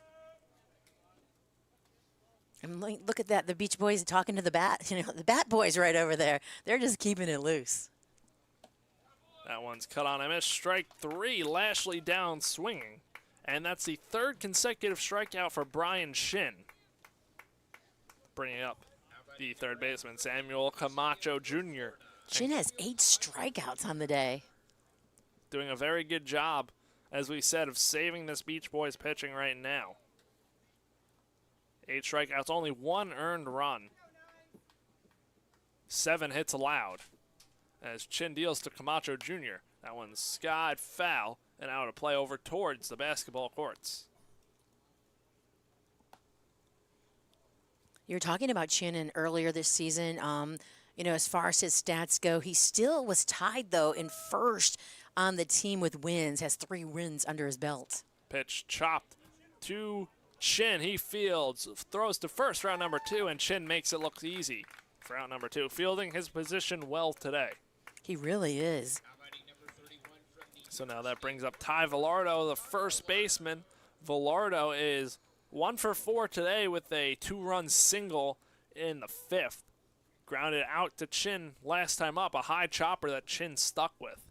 And look at that, the Beach Boys talking to the bat. You know, the bat boys right over there. They're just keeping it loose. That one's cut on a miss. Strike 3, Lashley down swinging. And that's the 3rd consecutive strikeout for Brian Chin. Bringing up the third baseman, Samuel Camacho Jr. Chin has 8 strikeouts on the day. Doing a very good job, as we said, of saving this Beach Boys pitching right now. 8 strikeouts, only 1 earned run. 7 hits allowed. As Chin deals to Camacho Jr. That one's skied foul and out of play over towards the basketball courts. You were talking about Chin earlier this season. You know, as far as his stats go, he still was tied, though, in first on the team with wins, has 3 wins under his belt. Pitch chopped to Chin. He fields, throws to first, round number 2, and Chin makes it look easy for round number 2. Fielding his position well today. He really is. So now that brings up Ty Villardo, the first baseman. Villardo is 1 for 4 today with a 2-run single in the 5th. Grounded out to Chin last time up, a high chopper that Chin stuck with.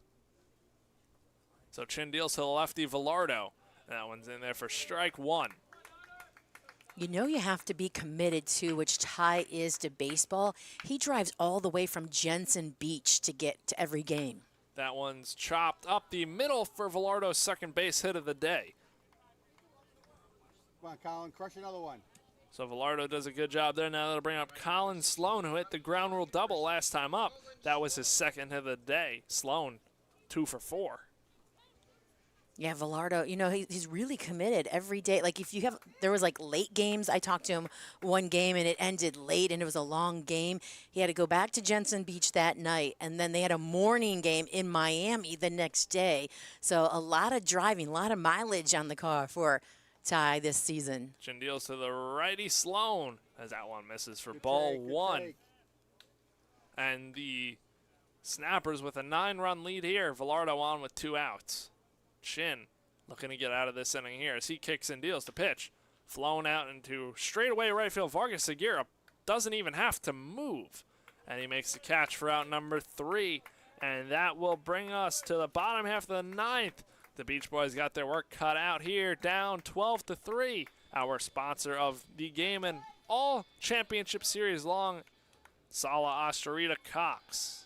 So Chin deals to the lefty Villardo. That one's in there for strike 1. You know you have to be committed to, which Ty is to baseball. He drives all the way from Jensen Beach to get to every game. That one's chopped up the middle for Villardo's second base hit of the day. Come on, Colin, crush another one. So Villardo does a good job there. Now that'll bring up Colin Sloan, who hit the ground rule double last time up. That was his second hit of the day. Sloan, 2 for 4. Yeah, Villardo, you know, he's really committed every day. Like, if you have, there was like late games. I talked to him one game and it ended late and it was a long game. He had to go back to Jensen Beach that night, and then they had a morning game in Miami the next day. So a lot of driving, a lot of mileage on the car for Ty this season. Chin deals to the righty Sloan, as that one misses for ball 1. And the Snappers with a 9-run lead here. Villardo on with 2 outs. Chin looking to get out of this inning here as he kicks and deals the pitch. Flown out into straightaway right field. Vargas Segura doesn't even have to move. And he makes the catch for out number 3. And that will bring us to the bottom half of the 9th. The Beach Boys got their work cut out here, down 12-3. Our sponsor of the game and all championship series long, Sala Osterita Cox.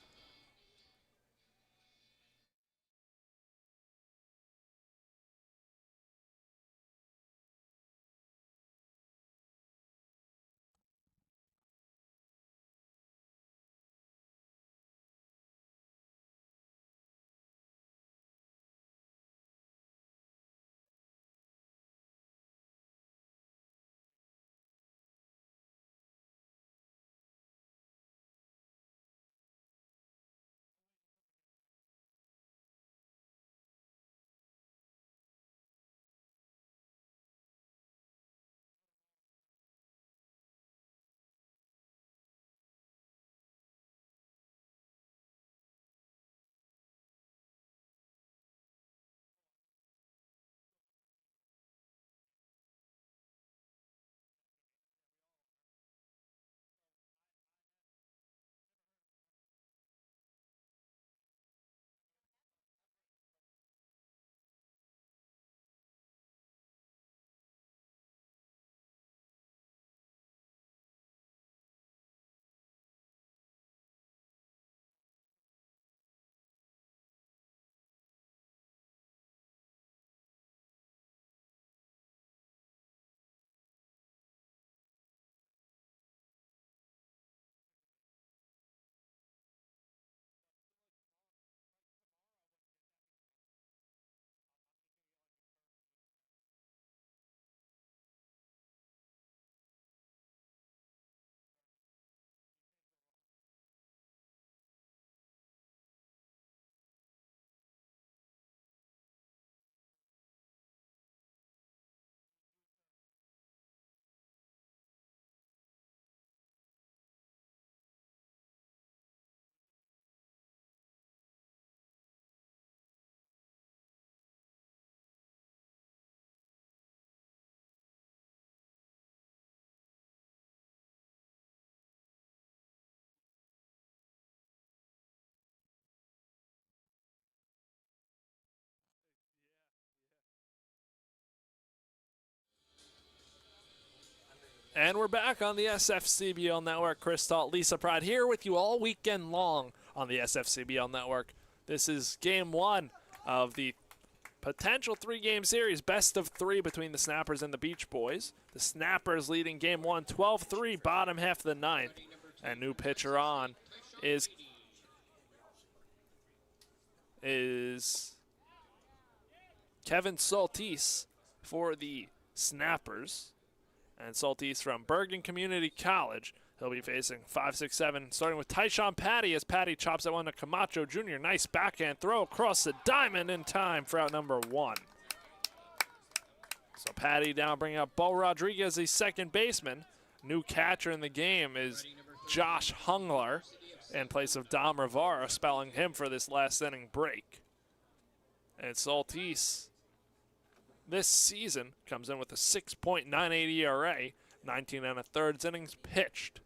And we're back on the SFCBL Network. Chris Stahl, Lisa Pride here with you all weekend long on the SFCBL Network. This is game one of the potential three-game series, best of three between the Snappers and the Beach Boys. The Snappers leading game one, 12-3, bottom half of the ninth. And new pitcher on is Kevin Saltese for the Snappers. And Saltese from Bergen Community College. He'll be facing 5-6-7, starting with Tyshawn Patty as Patty chops that one to Camacho Jr. Nice backhand throw across the diamond in time for out number one. So Patty down bringing up Bo Rodriguez, the second baseman. New catcher in the game is Josh Hungler in place of Dom Rivara, spelling him for this last inning break. And Saltese this season comes in with a 6.98 ERA, 19 1/3 innings pitched.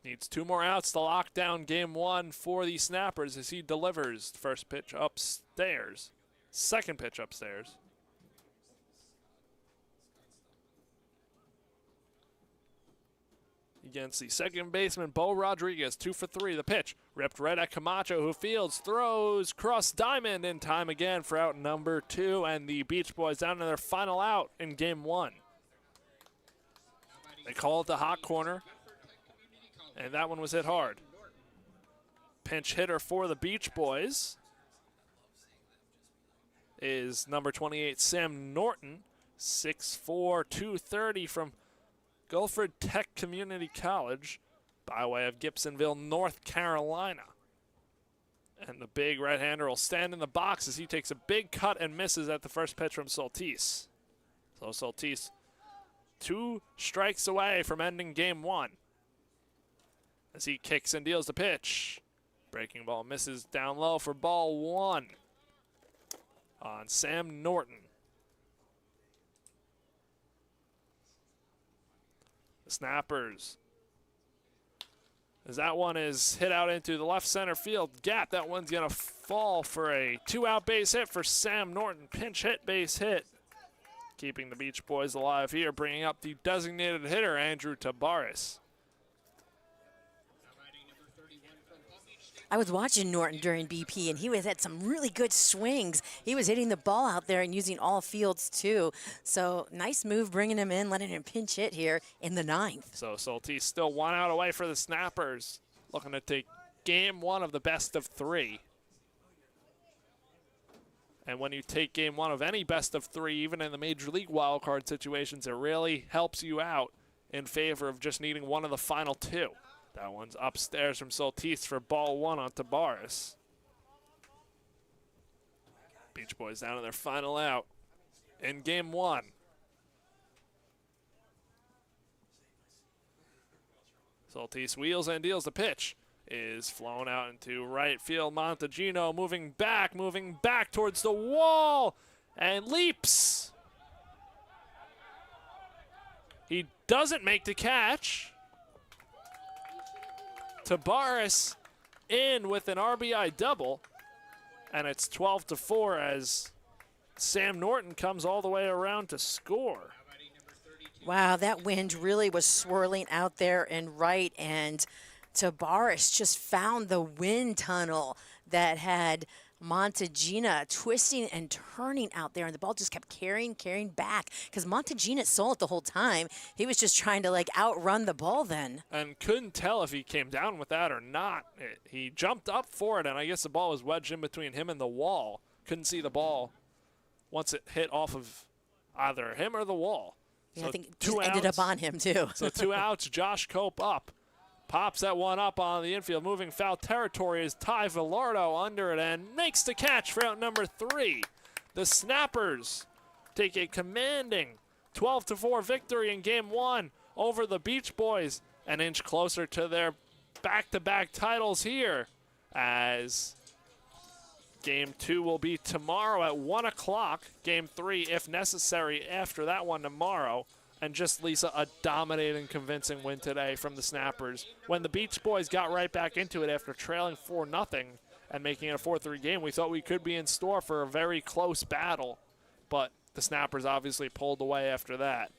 Needs two more outs to lock down game one for the Snappers as he delivers first pitch upstairs, second pitch upstairs. Against the second baseman, Bo Rodriguez, 2 for 3. The pitch ripped right at Camacho, who fields, throws, cross diamond in time again for out number two, and the Beach Boys down to their final out in game one. They call it the hot corner, and that one was hit hard. Pinch hitter for the Beach Boys is number 28, Sam Norton, 6'4", 230 from Guilford Tech Community College by way of Gibsonville, North Carolina. And the big right-hander will stand in the box as he takes a big cut and misses at the first pitch from Saltese. So Saltese 2 strikes away from ending game one as he kicks and deals the pitch. Breaking ball misses down low for ball one on Sam Norton. The Snappers, as that one is hit out into the left center field gap, that one's going to fall for a 2-out base hit for Sam Norton. Pinch hit, base hit. Keeping the Beach Boys alive here, bringing up the designated hitter, Andrew Tabares. I was watching Norton during BP, and he had some really good swings. He was hitting the ball out there and using all fields, too. So nice move bringing him in, letting him pinch hit here in the ninth. So Saltese still 1 out away for the Snappers, looking to take game one of the best of three. And when you take game one of any best of three, even in the Major League wildcard situations, it really helps you out in favor of just needing one of the final two. That one's upstairs from Saltese for ball one on Tabares. Beach Boys down to their final out in game one. Saltese wheels and deals the pitch. Is flown out into right field. Montagino moving back towards the wall, and leaps. He doesn't make the catch. Tabares in with an RBI double, and it's 12-4 as Sam Norton comes all the way around to score. Wow, that wind really was swirling out there and right, and Tabares just found the wind tunnel that had Montagina twisting and turning out there, and the ball just kept carrying back because Montagina saw it the whole time. He was just trying to like outrun the ball then. And couldn't tell if he came down with that or not. He jumped up for it, and I guess the ball was wedged in between him and the wall. Couldn't see the ball once it hit off of either him or the wall. Yeah, so I think it just ended up on him too. So 2 outs, Josh Cope up. Pops that one up on the infield, moving foul territory as Ty Villardo under it and makes the catch for out number 3. The Snappers take a commanding 12-4 victory in game one over the Beach Boys, an inch closer to their back-to-back titles here, as game two will be tomorrow at 1 o'clock. Game three, if necessary, after that one tomorrow. And just, Lisa, a dominating, convincing win today from the Snappers. When the Beach Boys got right back into it after trailing 4-0 and making it a 4-3 game, we thought we could be in store for a very close battle. But the Snappers obviously pulled away after that.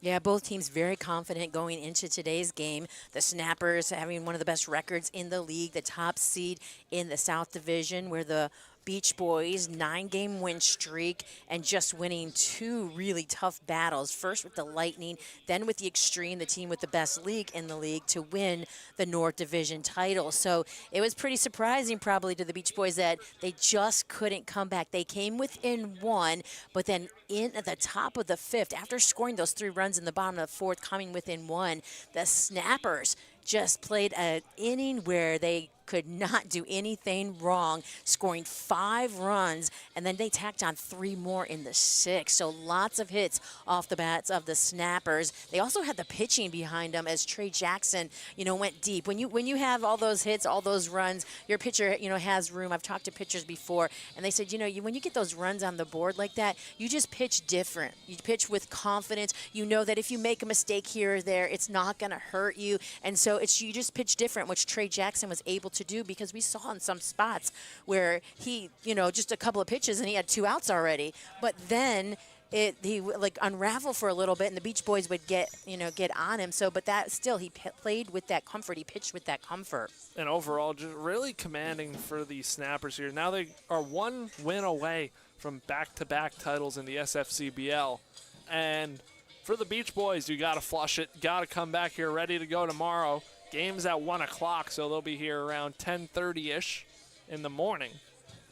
Yeah, both teams very confident going into today's game. The Snappers having one of the best records in the league, the top seed in the South Division, where the Beach Boys, 9-game win streak, and just winning 2 really tough battles. First with the Lightning, then with the Extreme, the team with the best league in the league, to win the North Division title. So it was pretty surprising probably to the Beach Boys that they just couldn't come back. They came within 1, but then in at the top of the 5th, after scoring those 3 runs in the bottom of the 4th, coming within 1, the Snappers just played an inning where they could not do anything wrong, scoring 5 runs, and then they tacked on 3 more in the 6th. So lots of hits off the bats of the Snappers. They also had the pitching behind them as Trey Jackson, went deep. When you have all those hits, all those runs, your pitcher, has room. I've talked to pitchers before, and they said, when you get those runs on the board like that, you just pitch different. You pitch with confidence. You know that if you make a mistake here or there, it's not going to hurt you. And so you just pitch different, which Trey Jackson was able to do, because we saw in some spots where he, just a couple of pitches and he had 2 outs already. But then he like unravel for a little bit, and the Beach Boys would get on him. So, but that still, he played with that comfort. He pitched with that comfort. And overall, just really commanding for the Snappers here. Now they are 1 win away from back-to-back titles in the SFCBL. And for the Beach Boys, you got to flush it. Got to come back here ready to go tomorrow. Game's at 1 o'clock, so they'll be here around 10:30-ish in the morning.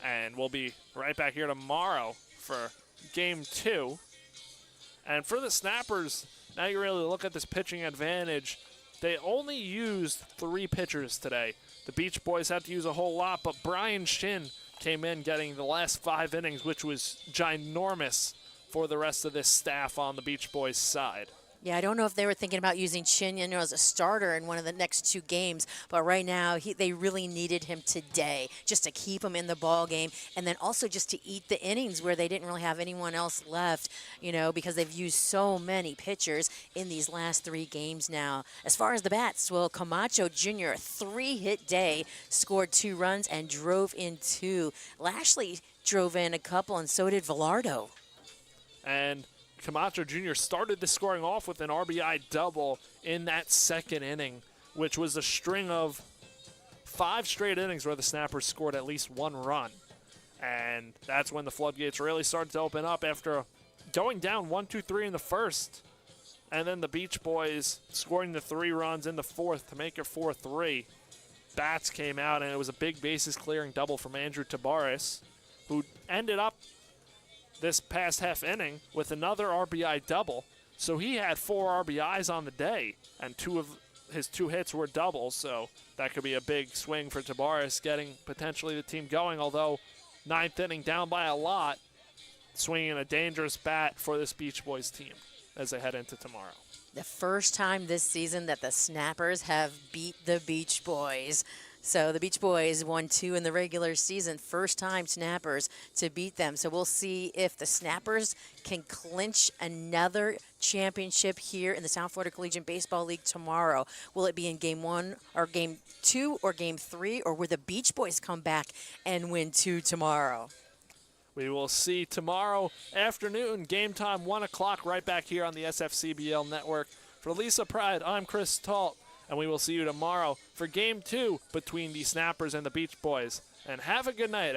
And we'll be right back here tomorrow for Game 2. And for the Snappers, now you really look at this pitching advantage. They only used 3 pitchers today. The Beach Boys had to use a whole lot, but Brian Shin came in getting the last 5 innings, which was ginormous for the rest of this staff on the Beach Boys side. Yeah, I don't know if they were thinking about using Chin as a starter in one of the next 2 games, but right now they really needed him today just to keep him in the ball game, and then also just to eat the innings where they didn't really have anyone else left, because they've used so many pitchers in these last 3 games now. As far as the bats, well, Camacho Jr., 3-hit day, scored 2 runs and drove in 2. Lashley drove in a couple, and so did Velardo. And Camacho Jr. started the scoring off with an RBI double in that 2nd inning, which was a string of 5 straight innings where the Snappers scored at least 1 run. And that's when the floodgates really started to open up after going down 1-2-3 in the 1st. And then the Beach Boys scoring the 3 runs in the 4th to make it 4-3. Bats came out, and it was a big bases clearing double from Andrew Tabares, who ended up this past half inning with another RBI double. So he had 4 RBIs on the day, and 2 of his 2 hits were doubles. So that could be a big swing for Tabares, getting potentially the team going, although 9th inning down by a lot, swinging a dangerous bat for this Beach Boys team as they head into tomorrow. The first time this season that the Snappers have beat the Beach Boys. So the Beach Boys won 2 in the regular season. First time Snappers to beat them. So we'll see if the Snappers can clinch another championship here in the South Florida Collegiate Baseball League tomorrow. Will it be in Game 1 or Game 2 or Game 3? Or will the Beach Boys come back and win 2 tomorrow? We will see tomorrow afternoon, game time, 1 o'clock, right back here on the SFCBL Network. For Lisa Pride, I'm Chris Talt, and we will see you tomorrow for Game 2 between the Snappers and the Beach Boys. And have a good night,